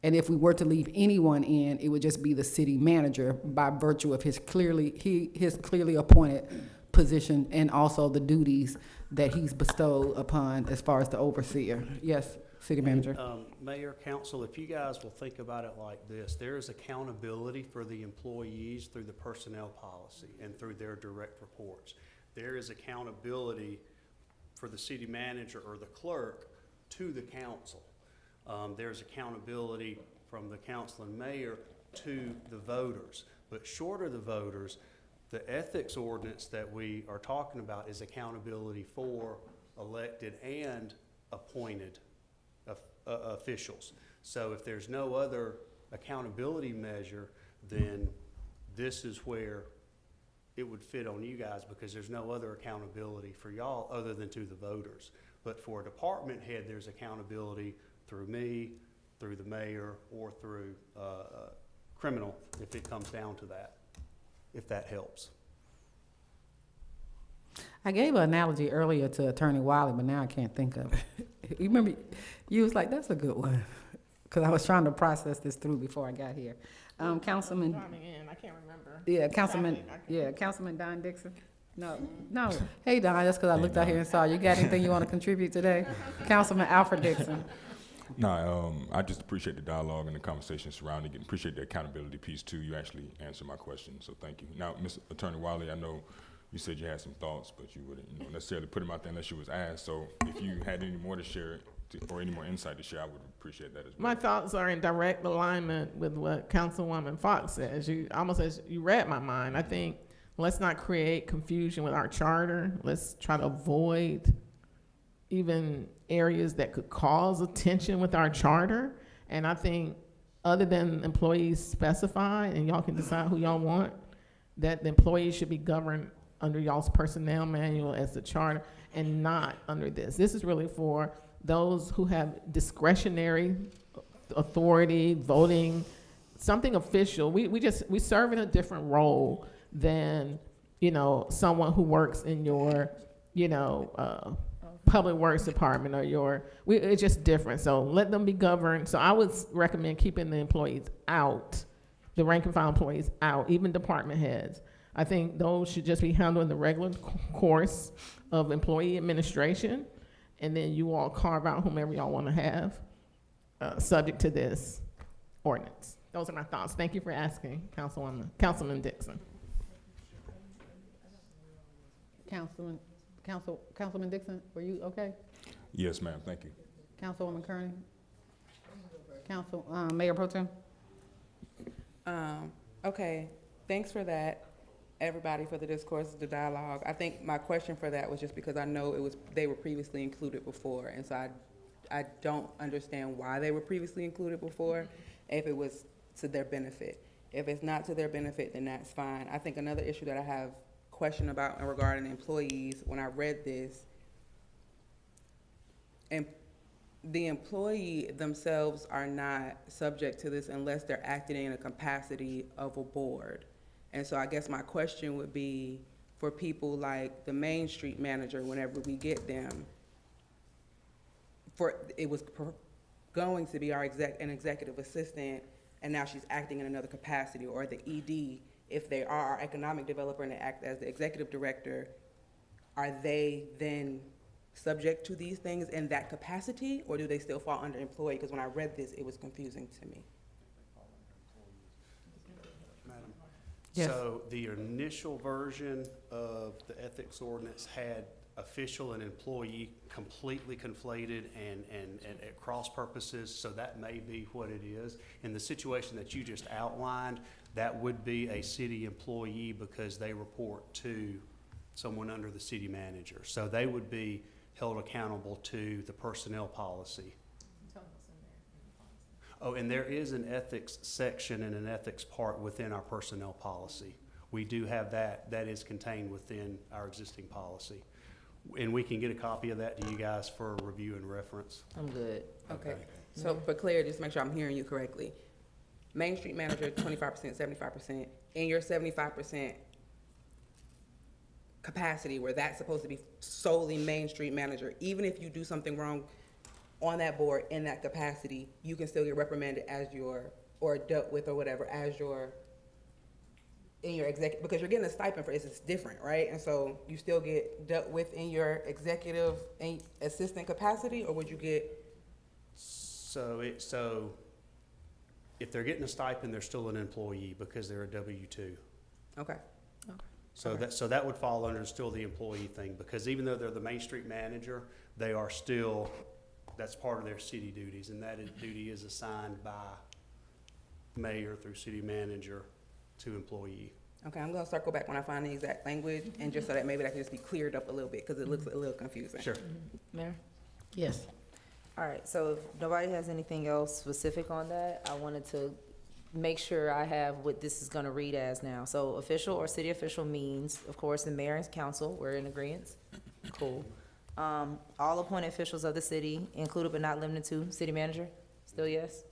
S1: And if we were to leave anyone in, it would just be the city manager by virtue of his clearly appointed position and also the duties that he's bestowed upon as far as the overseer. Yes, city manager.
S5: Mayor, council, if you guys will think about it like this, there is accountability for the employees through the personnel policy and through their direct reports. There is accountability for the city manager or the clerk to the council. There's accountability from the council and mayor to the voters. But short of the voters, the ethics ordinance that we are talking about is accountability for elected and appointed officials. So if there's no other accountability measure, then this is where it would fit on you guys, because there's no other accountability for y'all other than to the voters. But for a department head, there's accountability through me, through the mayor, or through criminal, if it comes down to that, if that helps.
S1: I gave an analogy earlier to Attorney Wiley, but now I can't think of it. You remember, you was like, that's a good one, because I was trying to process this through before I got here. Councilman.
S21: I can't remember.
S1: Yeah, Councilman Don Dixon. No. Hey, Don, that's because I looked out here and saw you. Got anything you want to contribute today? Councilman Alfred Dixon.
S4: No, I just appreciate the dialogue and the conversation surrounding it, and appreciate the accountability piece too. You actually answered my question, so thank you. Now, Mr. Attorney Wiley, I know you said you had some thoughts, but you wouldn't necessarily put them out there unless you was asked. So if you had any more to share or any more insight to share, I would appreciate that as well.
S21: My thoughts are in direct alignment with what Councilwoman Fox says. You almost as you read my mind. I think let's not create confusion with our charter. Let's try to avoid even areas that could cause attention with our charter. And I think other than employees specify, and y'all can decide who y'all want, that the employees should be governed under y'all's personnel manual as the charter and not under this. This is really for those who have discretionary authority, voting, something official. We serve in a different role than, someone who works in your, public works department or it's just different. So let them be governed. So I would recommend keeping the employees out, the rank and file employees out, even department heads. I think those should just be handled in the regular course of employee administration, and then you all carve out whomever y'all want to have subject to this ordinance. Those are my thoughts. Thank you for asking, Councilman Dixon.
S1: Councilman Dixon, were you okay?
S4: Yes, ma'am. Thank you.
S1: Councilwoman Kearney? Mayor Pro Tem?
S22: Okay, thanks for that, everybody, for the discourse, the dialogue. I think my question for that was just because I know they were previously included before, and so I don't understand why they were previously included before, if it was to their benefit. If it's not to their benefit, then that's fine. I think another issue that I have question about regarding employees, when I read this, and the employee themselves are not subject to this unless they're acting in a capacity of a board. And so I guess my question would be for people like the Main Street manager, whenever we get them, it was going to be an executive assistant, and now she's acting in another capacity, or the ED, if they are our economic developer and they act as the executive director, are they then subject to these things in that capacity, or do they still fall under employee? Because when I read this, it was confusing to me.
S5: Madam.
S1: Yes.
S5: So the initial version of the ethics ordinance had official and employee completely conflated and at cross purposes, so that may be what it is. In the situation that you just outlined, that would be a city employee because they report to someone under the city manager. So they would be held accountable to the personnel policy. Oh, and there is an ethics section and an ethics part within our personnel policy. We do have that. That is contained within our existing policy. And we can get a copy of that to you guys for review and reference.
S8: I'm good.
S22: Okay, so for clarity, just to make sure I'm hearing you correctly. Main Street manager, 25%, 75%, in your 75% capacity where that's supposed to be solely Main Street manager, even if you do something wrong on that board in that capacity, you can still get reprimanded as your, or dealt with or whatever, as your, in your executive, because you're getting a stipend for this, it's different, right? And so you still get dealt with in your executive and assistant capacity, or would you get?
S5: So if they're getting a stipend, they're still an employee because they're a W-2.
S22: Okay.
S5: So that would fall under still the employee thing, because even though they're the Main Street manager, they are still, that's part of their city duties, and duty is assigned by mayor through city manager to employee.
S22: Okay, I'm gonna circle back when I find the exact language, and just so that maybe that can just be cleared up a little bit, because it looks a little confusing.
S5: Sure.
S8: Mayor?
S21: Yes.
S8: All right, so if nobody has anything else specific on that, I wanted to make sure I have what this is gonna read as now. So official or city official means, of course, the mayor and council, we're in agreement. Cool. All appointed officials of the city, included but not limited to, city manager, still yes?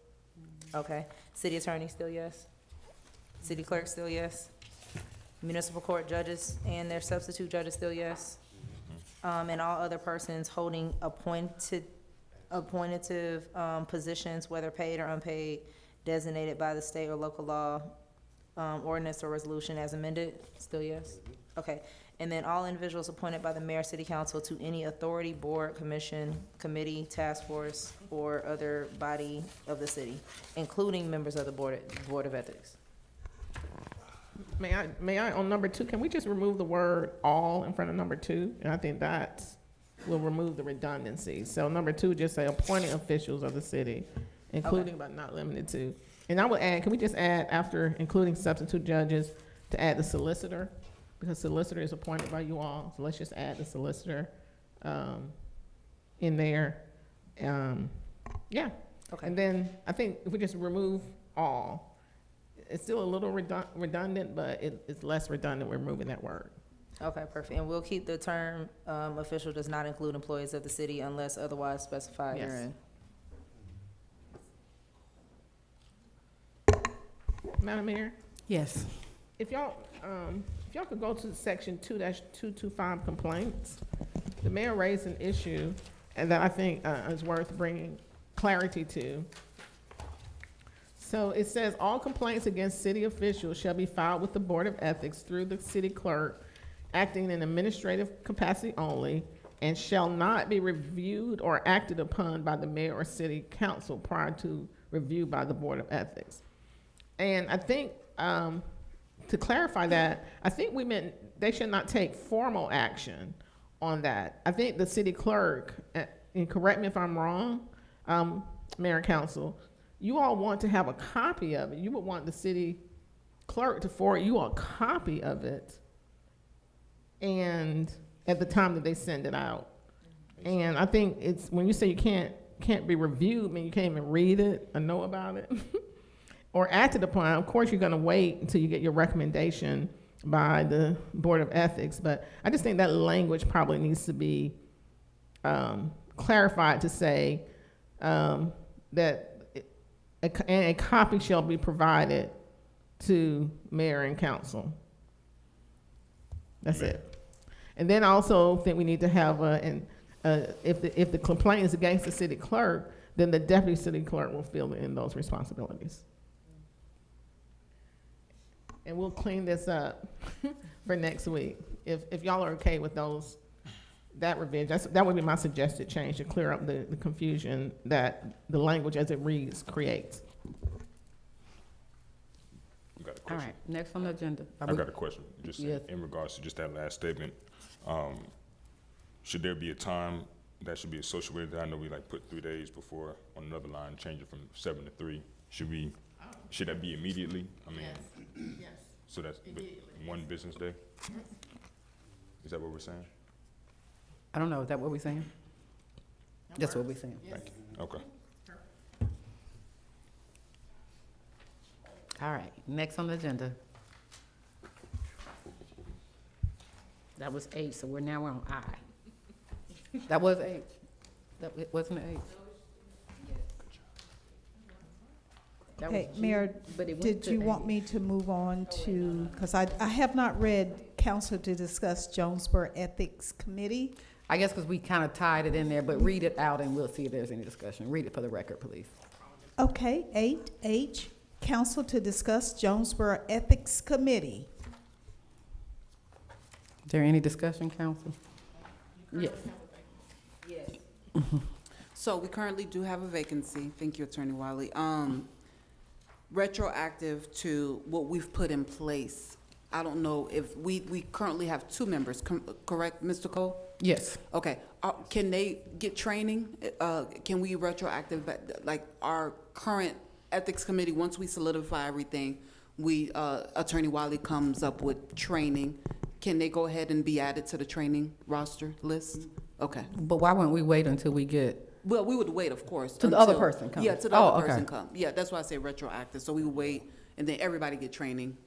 S8: Okay. City attorney, still yes? City clerk, still yes? Municipal court judges and their substitute judges, still yes? And all other persons holding appointive positions, whether paid or unpaid, designated by the state or local law, ordinance or resolution as amended, still yes? Okay, and then all individuals appointed by the mayor, city council to any authority, board, commission, committee, task force, or other body of the city, including members of the board of ethics.
S21: May I, on number 2, can we just remove the word all in front of number 2? And I think that will remove the redundancy. So number 2, just say appointed officials of the city, including but not limited to. And I would add, can we just add after including substitute judges to add the solicitor? Because solicitor is appointed by you all, so let's just add the solicitor in there. Yeah.
S8: Okay.
S21: And then I think if we just remove all, it's still a little redundant, but it's less redundant. We're removing that word.
S8: Okay, perfect. And we'll keep the term, official does not include employees of the city unless otherwise specified
S21: Yes.
S8: herein.
S21: Madam Mayor, Yes. If y'all could go to section 2-225 complaints, the mayor raised an issue and that I think is worth bringing clarity to. So it says, all complaints against city officials shall be filed with the Board of Ethics through the city clerk, acting in administrative capacity only, and shall not be reviewed or acted upon by the mayor or city council prior to review by the Board of Ethics. And I think, to clarify that, I think we meant they should not take formal action on that. I think the city clerk, and correct me if I'm wrong, mayor and council, you all want to have a copy of it. You would want the city clerk to forward you a copy of it, and at the time that they send it out. And I think it's, when you say you can't be reviewed, I mean, you can't even read it or know about it or acted upon. Of course, you're gonna wait until you get your recommendation by the Board of Ethics, but I just think that language probably needs to be clarified to say that a copy shall be provided to mayor and council. That's it. And then I also think we need to have if the complaint is against the city clerk, then the deputy city clerk will fill in those responsibilities. And we'll clean this up for next week. If y'all are okay with that revision, that would be my suggested change to clear up the confusion that the language as it reads creates.
S4: You got a
S1: All
S4: question?
S1: right, next on the agenda.
S4: I got a question, just
S1: Yes.
S4: in regards to just that last statement. Should there be a time that should be associated with it? I know we put 3 days before on another line, change it from 7 to 3. Should that be immediately? I mean,
S21: Yes.
S4: So that's one business day? Is that what we're saying?
S1: I don't know, is that what we're saying? That's what we're saying.
S4: Thank you. Okay.
S1: All right, next on the agenda. That was H, so we're now on I. That was H. That wasn't H. That was
S2: Okay,
S1: G,
S2: Mayor,
S1: but it went
S2: did
S1: to
S2: you
S1: H.
S2: want me to move on to, because I have not read council to discuss Jonesboro Ethics Committee.
S1: I guess because we kind of tied it in there, but read it out and we'll see if there's any discussion. Read it for the record, please.
S2: Okay, 8H, council to discuss Jonesboro Ethics Committee.
S1: Is there any discussion, council? Yes.
S3: So we currently do have a vacancy. Thank you, Attorney Wiley. Retroactive to what we've put in place. I don't know if we currently have 2 members, correct, Mr. Cole?
S1: Yes.
S3: Okay. Can they get training? Can we retroactive, like our current ethics committee, once we solidify everything, Attorney Wiley comes up with training. Can they go ahead and be added to the training roster list? Okay.
S1: But why wouldn't we wait until we get,
S3: Well, we would wait, of course.
S1: To the other person come?
S3: Yeah, to the
S1: Oh,
S3: other
S1: okay.
S3: person come. Yeah, that's why I say retroactive. So we would wait, and then everybody get training.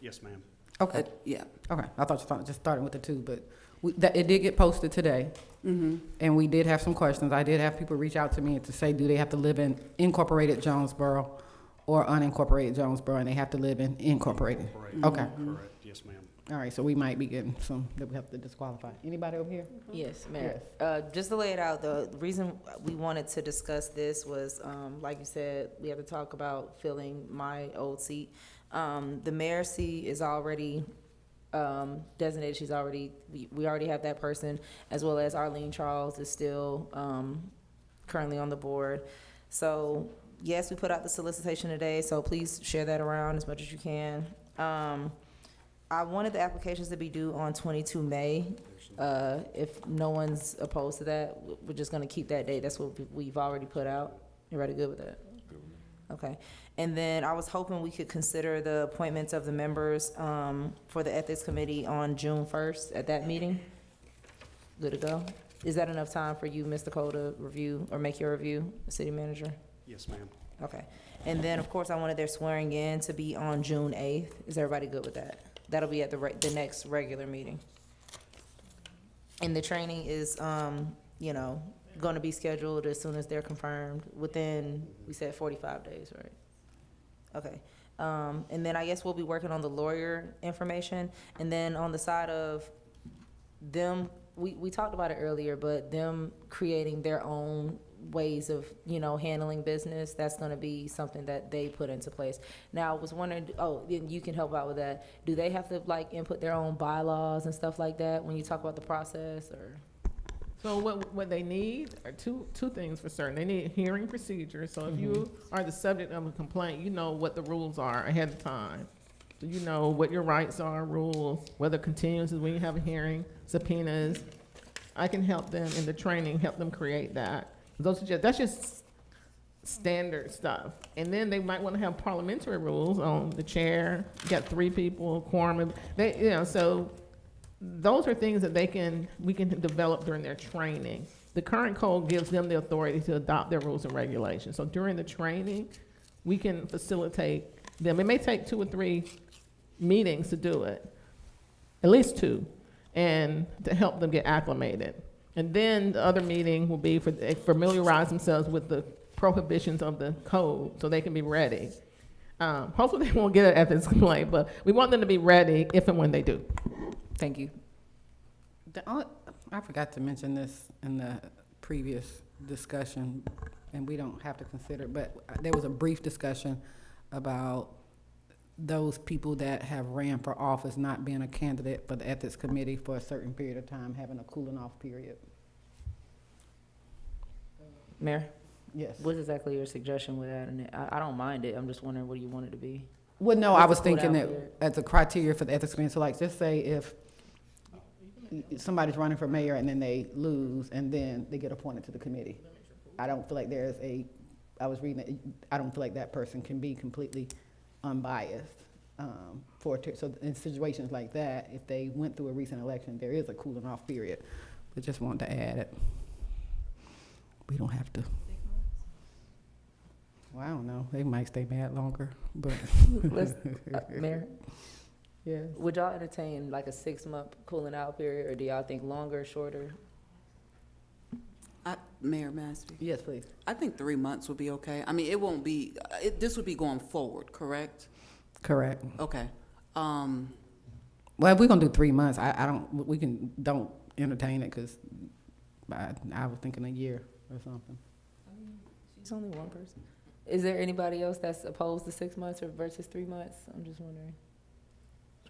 S5: Yes, ma'am.
S1: okay,
S3: Yeah.
S1: okay. I thought you were just starting with the 2, but it did get posted today. And we did have some questions. I did have people reach out to me to say, do they have to live in incorporated Jonesboro or unincorporated Jonesboro, and they have to live in incorporated? Okay.
S5: Correct, yes, ma'am.
S1: All right, so we might be getting some that we have to disqualify. Anybody over here?
S8: Yes, Mayor. Just to lay it out, the reason we wanted to discuss this was, like you said, we have to talk about filling my old seat. The mayor's seat is already designated. She's already, we already have that person, as well as Arlene Charles is still currently on the board. So, yes, we put out the solicitation today, so please share that around as much as you can. I wanted the applications to be due on 22 May. If no one's opposed to that, we're just gonna keep that date. That's what we've already put out. Everybody good with that? Okay. And then I was hoping we could consider the appointments of the members for the Ethics Committee on June 1st at that meeting. Good to go? Is that enough time for you, Mr. Cole, to review or make your review, city manager?
S5: Yes, ma'am.
S8: Okay. And then, of course, I wanted their swearing in to be on June 8th. Is everybody good with that? That'll be at the next regular meeting. And the training is, gonna be scheduled as soon as they're confirmed, within, we said 45 days, right? Okay. And then I guess we'll be working on the lawyer information. And then on the side of them, we talked about it earlier, but them creating their own ways of, handling business, that's gonna be something that they put into place. Now, I was wondering, you can help out with that. Do they have to input their own bylaws and stuff like that when you talk about the process, or?
S21: So what they need are two things for certain. They need hearing procedures. So if you are the subject of a complaint, you know what the rules are ahead of time. So you know what your rights are, rules, whether continuances when you have a hearing, subpoenas. I can help them in the training, help them create that. That's just standard stuff. And then they might want to have parliamentary rules on the chair. You got 3 people, quorum. So those are things that we can develop during their training. The current code gives them the authority to adopt their rules and regulations. So during the training, we can facilitate them. It may take 2 or 3 meetings to do it, at least 2, and to help them get acclimated. And then the other meeting will be they familiarize themselves with the prohibitions of the code so they can be ready. Hopefully they won't get an ethics complaint, but we want them to be ready if and when they do.
S1: Thank you. I forgot to mention this in the previous discussion, and we don't have to consider it, but there was a brief discussion about those people that have ran for office not being a candidate for the Ethics Committee for a certain period of time, having a cooling off period.
S8: Mayor?
S1: Yes.
S8: What's exactly your suggestion with that? And I don't mind it. I'm just wondering, what do you want it to be?
S1: Well, no,
S8: What's
S1: I was
S8: the
S1: thinking
S8: code out
S1: that as a criteria for the Ethics Committee, so just say if somebody's running for mayor and then they lose and then they get appointed to the committee. I don't feel like I was reading it, I don't feel like that person can be completely unbiased. So in situations like that, if they went through a recent election, there is a cooling off period. I just wanted to add it. We don't have to. Well, I don't know. They might stay mad longer, but.
S6: Let's, Mayor? Yeah. Would y'all entertain like a 6-month cooling out period, or do y'all think longer, shorter?
S12: Mayor, may I speak?
S1: Yes, please.
S12: I think 3 months would be okay. I mean, it won't be, this would be going forward, correct?
S1: Correct.
S12: Okay.
S1: Well, if we're gonna do 3 months, don't entertain it, because I was thinking a year or something.
S6: She's only one person. Is there anybody else that's opposed to 6 months or versus 3 months? I'm just wondering.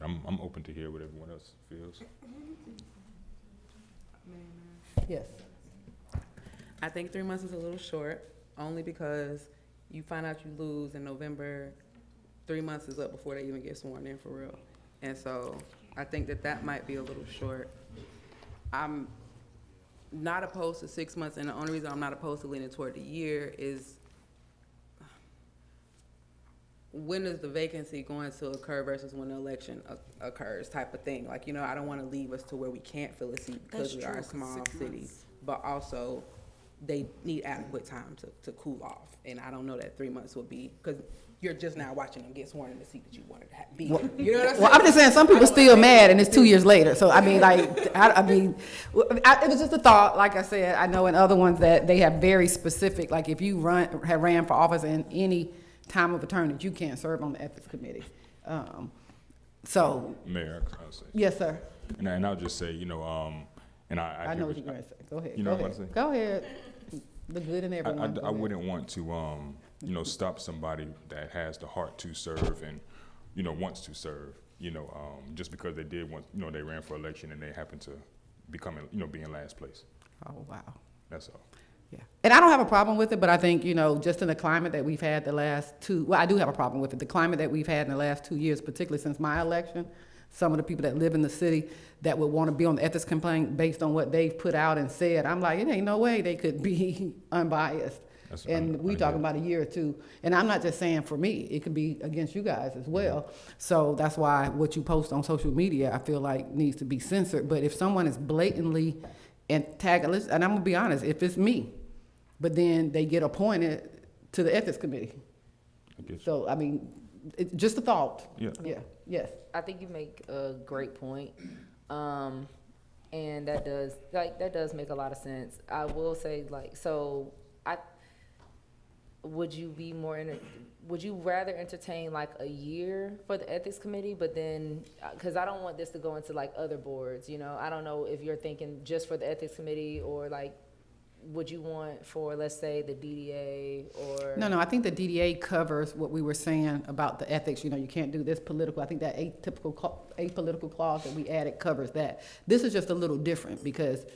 S4: I'm open to hear what everyone else feels.
S1: Yes.
S22: I think 3 months is a little short, only because you find out you lose in November, 3 months is up before they even get sworn in for real. And so I think that might be a little short. I'm not opposed to 6 months, and the only reason I'm not opposed to leaning toward the year is when is the vacancy going to occur versus when the election occurs, type of thing. Like, I don't want to leave us to where we can't fill a seat because we are a small city, but also they need adequate time to cool off. And I don't know that 3 months will be, because you're just now watching them get sworn in the seat that you wanted to be.
S1: Well,
S22: You know what I'm saying?
S1: well, I'm just saying, some people still mad, and it's 2 years later. So I mean, like, it was just a thought. Like I said, I know in other ones that they have very specific. Like, if you have ran for office in any time of a term, that you can't serve on the ethics committee. So.
S4: Mayor, I'll say.
S1: Yes, sir.
S4: And I'll just say, and I
S1: know what you're going to say. Go ahead.
S4: You know what I'm going to say?
S1: Go ahead. The good in everyone.
S4: I wouldn't want to, stop somebody that has the heart to serve and, wants to serve, just because they did want, they ran for election and they happen to become, be in last place.
S1: Oh, wow.
S4: That's all.
S1: Yeah. And I don't have a problem with it, but I think, just in the climate that we've had the last I do have a problem with it. The climate that we've had in the last 2 years, particularly since my election, some of the people that live in the city that would want to be on the ethics complaint based on what they've put out and said, I'm like, it ain't no way they could be unbiased. And we talking about a year or two. And I'm not just saying for me, it could be against you guys as well. So that's why what you post on social media, I feel like needs to be censored. But if someone is blatantly antagonist, and I'm gonna be honest, if it's me, but then they get appointed to the ethics committee. So, I mean, it's just a thought.
S4: Yeah.
S1: Yeah, yes.
S6: I think you make a great point. And that does make a lot of sense. I will say, would you rather entertain like a year for the ethics committee, but then, because I don't want this to go into like other boards, I don't know if you're thinking just for the ethics committee, or like, would you want for, let's say, the DDA or?
S1: No, I think the DDA covers what we were saying about the ethics. You can't do this political. I think that apolitical clause that we added covers that. This is just a little different because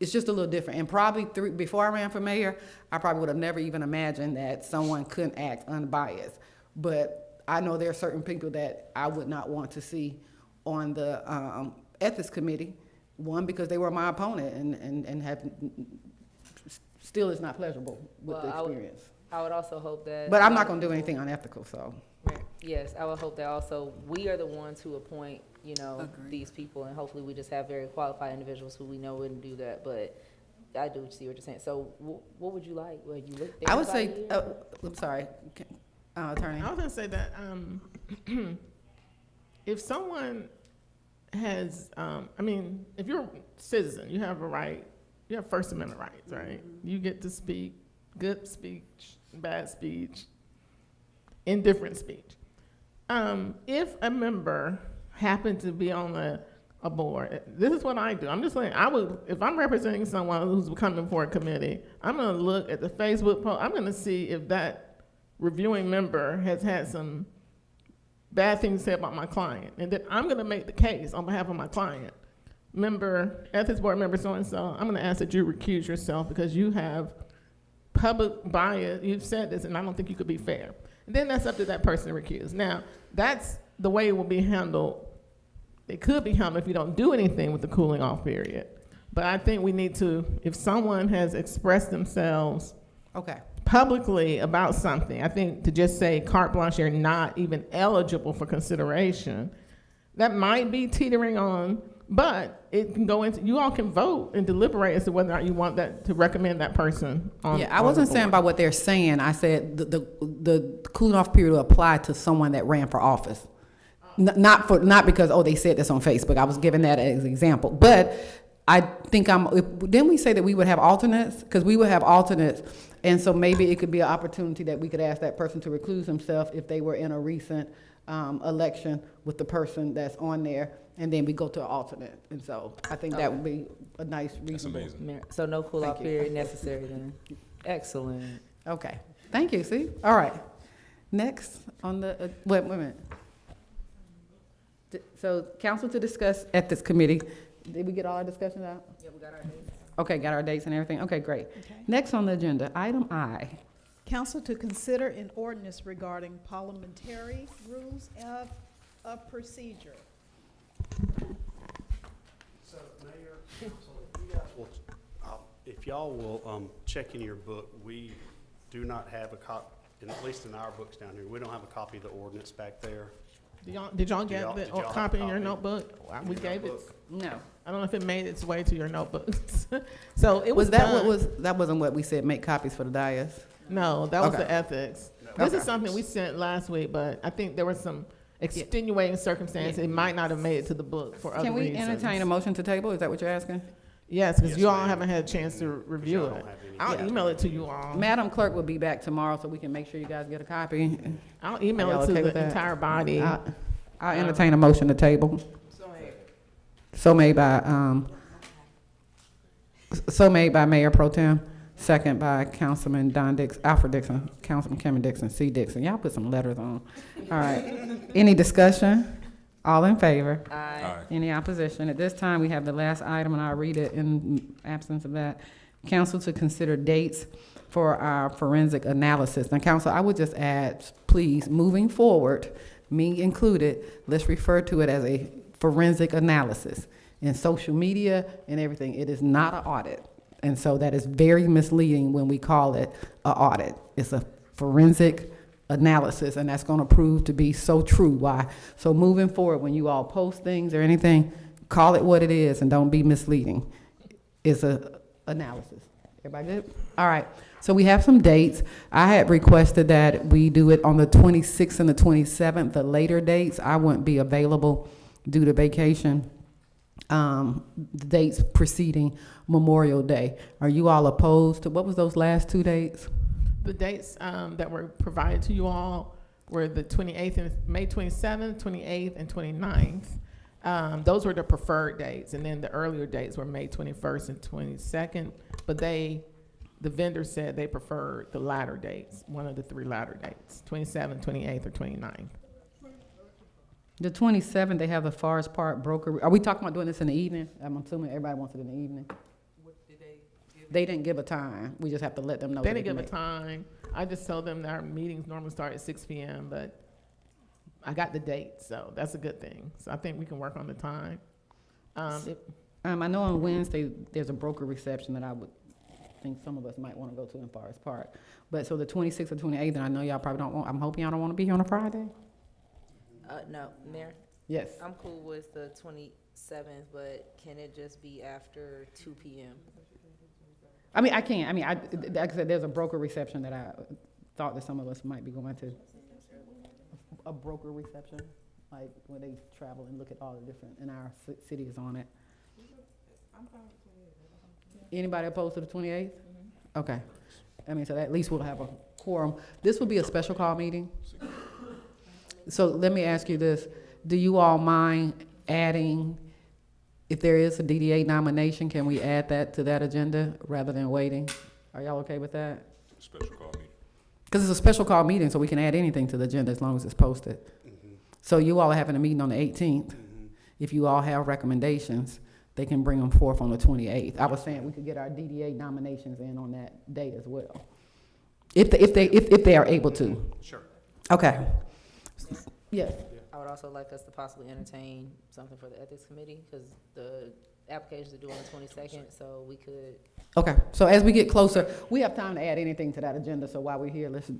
S1: it's just a little different. And probably before I ran for mayor, I probably would have never even imagined that someone couldn't act unbiased. But I know there are certain people that I would not want to see on the ethics committee. One, because they were my opponent and have still is not pleasurable with the experience.
S6: I would also hope that.
S1: But I'm not going to do anything unethical, so.
S6: Yes, I would hope that also we are the ones who appoint, these people, and hopefully we just have very qualified individuals who we know wouldn't do that. But I do see what you're saying. So what would you like? Would you look?
S1: I would say, I'm sorry, attorney.
S21: I was going to say that if someone has, if you're a citizen, you have a right, you have First Amendment rights, right? You get to speak, good speech, bad speech, indifferent speech. If a member happened to be on a board, this is what I do. I'm just saying, if I'm representing someone who's coming for a committee, I'm gonna look at the Facebook post, I'm gonna see if that reviewing member has had some bad things to say about my client. And then I'm gonna make the case on behalf of my client. Ethics board member so-and-so, I'm gonna ask that you recuse yourself because you have public bias. You've said this and I don't think you could be fair. And then that's up to that person to recuse. Now, that's the way it will be handled. It could be handled if you don't do anything with the cooling off period. But I think we need to, if someone has expressed themselves publicly about something, I think to just say carte blanche, you're not even eligible for consideration, that might be teetering on But it can go into, you all can vote and deliberate as to whether or not you want that, to recommend that person on.
S1: Yeah, I
S21: on
S1: wasn't
S21: the
S1: saying
S21: board.
S1: about what they're saying. I said the cooling off period will apply to someone that ran for office. Not because, oh, they said this on Facebook. I was giving that as an example. But I think didn't we say that we would have alternates? Because we would have alternates. And so maybe it could be an opportunity that we could ask that person to recluse himself if they were in a recent election with the person that's on there. And then we go to an alternate. And so I think that would be a nice, reasonable.
S4: That's amazing.
S6: So no cool-off
S1: Thank you.
S6: period necessary then? Excellent.
S1: Okay. Thank you. See? All right. Next on the, wait a minute. So council to discuss ethics committee. Did we get all our discussions out?
S6: Yeah, we got our dates.
S1: Okay, got our dates and everything? Okay, great. Next on the agenda, item I.
S2: Council to consider an ordinance regarding parliamentary rules of procedure.
S5: So, Mayor, Council, if you guys will, if y'all will check in your book, we do not have a copy, at least in our books down here, we don't have a copy of the ordinance back there.
S21: Did y'all
S5: Did
S21: get
S5: y'all-
S21: the
S5: did y'all have a
S21: copy in your
S5: copy?
S21: notebook? We gave it.
S1: No.
S21: I don't know if it made its way to your notebooks. So it was
S1: Was that
S21: done.
S1: what was, that wasn't what we said, make copies for the dais?
S21: No, that was
S1: Okay.
S21: the ethics. This
S1: Okay.
S21: is something we sent last week, but I think there was some extenuating circumstances. It might not have made it to the book for other
S1: Can we
S21: reasons.
S1: entertain a motion to table? Is that what you're asking?
S21: Yes, because
S5: Yes,
S21: you all
S5: ma'am.
S21: haven't had a chance to review
S5: y'all
S21: it.
S5: don't have any.
S21: I'll
S1: Yeah.
S21: email it to you all.
S1: Madam Clerk will be back tomorrow, so we can make sure you guys get a copy.
S21: I'll email
S1: Are y'all
S21: it to
S1: okay
S21: the
S1: with that?
S21: entire body.
S1: I'll entertain a motion to table. So made by Mayor Pro Tem, second by Councilman Alfred Dixon, Councilman Kevin Dixon, C. Dixon. Y'all put some letters on. All right. Any discussion? All in favor?
S4: Aye.
S1: Any opposition? At this time, we have the last item, and I'll read it in absence of that. Council to consider dates for our forensic analysis. Now, council, I would just add, please, moving forward, me included, let's refer to it as a forensic analysis. In social media and everything, it is not an audit. And so that is very misleading when we call it an audit. It's a forensic analysis, and that's going to prove to be so true. Why? So moving forward, when you all post things or anything, call it what it is and don't be misleading. It's a analysis. Everybody good? All right. So we have some dates. I had requested that we do it on the 26th and the 27th, the later dates. I wouldn't be available due to vacation. The dates preceding Memorial Day. Are you all opposed to, what was those last two dates?
S21: The dates that were provided to you all were the 28th and May 27th, 28th, and 29th. Those were the preferred dates, and then the earlier dates were May 21st and 22nd. But the vendor said they preferred the latter dates, one of the three latter dates, 27th, 28th, or 29th.
S1: The 27th, they have the Forest Park broker. Are we talking about doing this in the evening? I'm assuming everybody wants it in the evening. They didn't give a time. We just have to let them know.
S21: They
S1: that
S21: didn't give
S1: can
S21: a time. I just told them that our meetings normally start at 6 p.m., but I got the date, so that's a good thing. So I think we can work on the time.
S1: I know on Wednesday, there's a broker reception that I would think some of us might want to go to in Forest Park. But so the 26th or 28th, and I know y'all probably don't want, I'm hoping y'all don't want to be here on a Friday?
S6: No, Mayor?
S1: Yes.
S6: I'm cool with the 27th, but can it just be after 2 p.m.?
S1: I mean, I can't. I mean, like I said, there's a broker reception that I thought that some of us might be going to. A broker reception, like where they travel and look at all the different, and our city is on it. Anybody opposed to the 28th? Okay. I mean, so at least we'll have a quorum. This will be a special call meeting. So let me ask you this. Do you all mind adding, if there is a DDA nomination, can we add that to that agenda rather than waiting? Are y'all okay with that?
S4: Special call meeting.
S1: Because it's a special call meeting, so we can add anything to the agenda as long as it's posted. So you all are having a meeting on the 18th. If you all have recommendations, they can bring them forth on the 28th. I was saying we could get our DDA nominations in on that date as well, if they are able to.
S5: Sure.
S1: Okay. Yes.
S6: I would also like us to possibly entertain something for the Ethics Committee, because the applications are due on the 22nd, so we could.
S1: Okay. So as we get closer, we have time to add anything to that agenda. So while we're here, let's.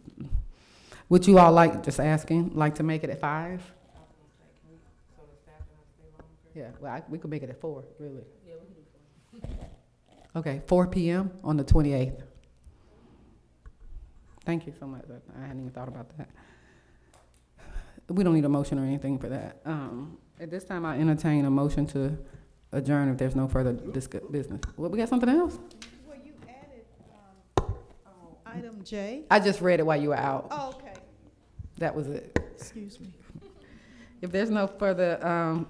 S1: Would you all like, just asking, like to make it at 5? Yeah, well, we could make it at 4, really. Yeah, we can do 4. Okay, 4 PM on the 28th. Thank you so much. I hadn't even thought about that. We don't need a motion or anything for that. At this time, I entertain a motion to adjourn if there's no further business. Well, we got something else?
S2: Well, you added, item J.
S1: I just read it while you were out.
S2: Oh, okay.
S1: That was it.
S2: Excuse me.
S1: If there's no further,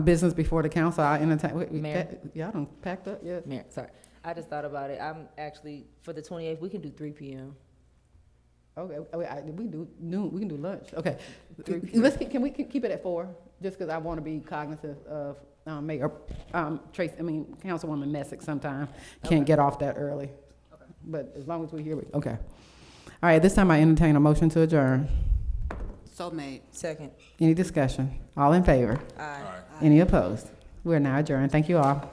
S1: business before the council, I entertain.
S6: Mayor?
S1: Y'all done packed up yet?
S6: Mayor, sorry. I just thought about it. I'm actually, for the 28th, we can do 3 PM.
S1: Okay, we can do noon, we can do lunch. Okay.
S6: 3 p.m.
S1: Can we keep it at 4? Just because I want to be cognizant of, Mayor, Councilwoman Messick sometime can't get off that early. Okay. But as long as we're here, okay. All right, this time I entertain a motion to adjourn.
S12: So made.
S6: Second.
S1: Any discussion? All in favor?
S6: Aye.
S1: Any opposed? We're now adjourned. Thank you all.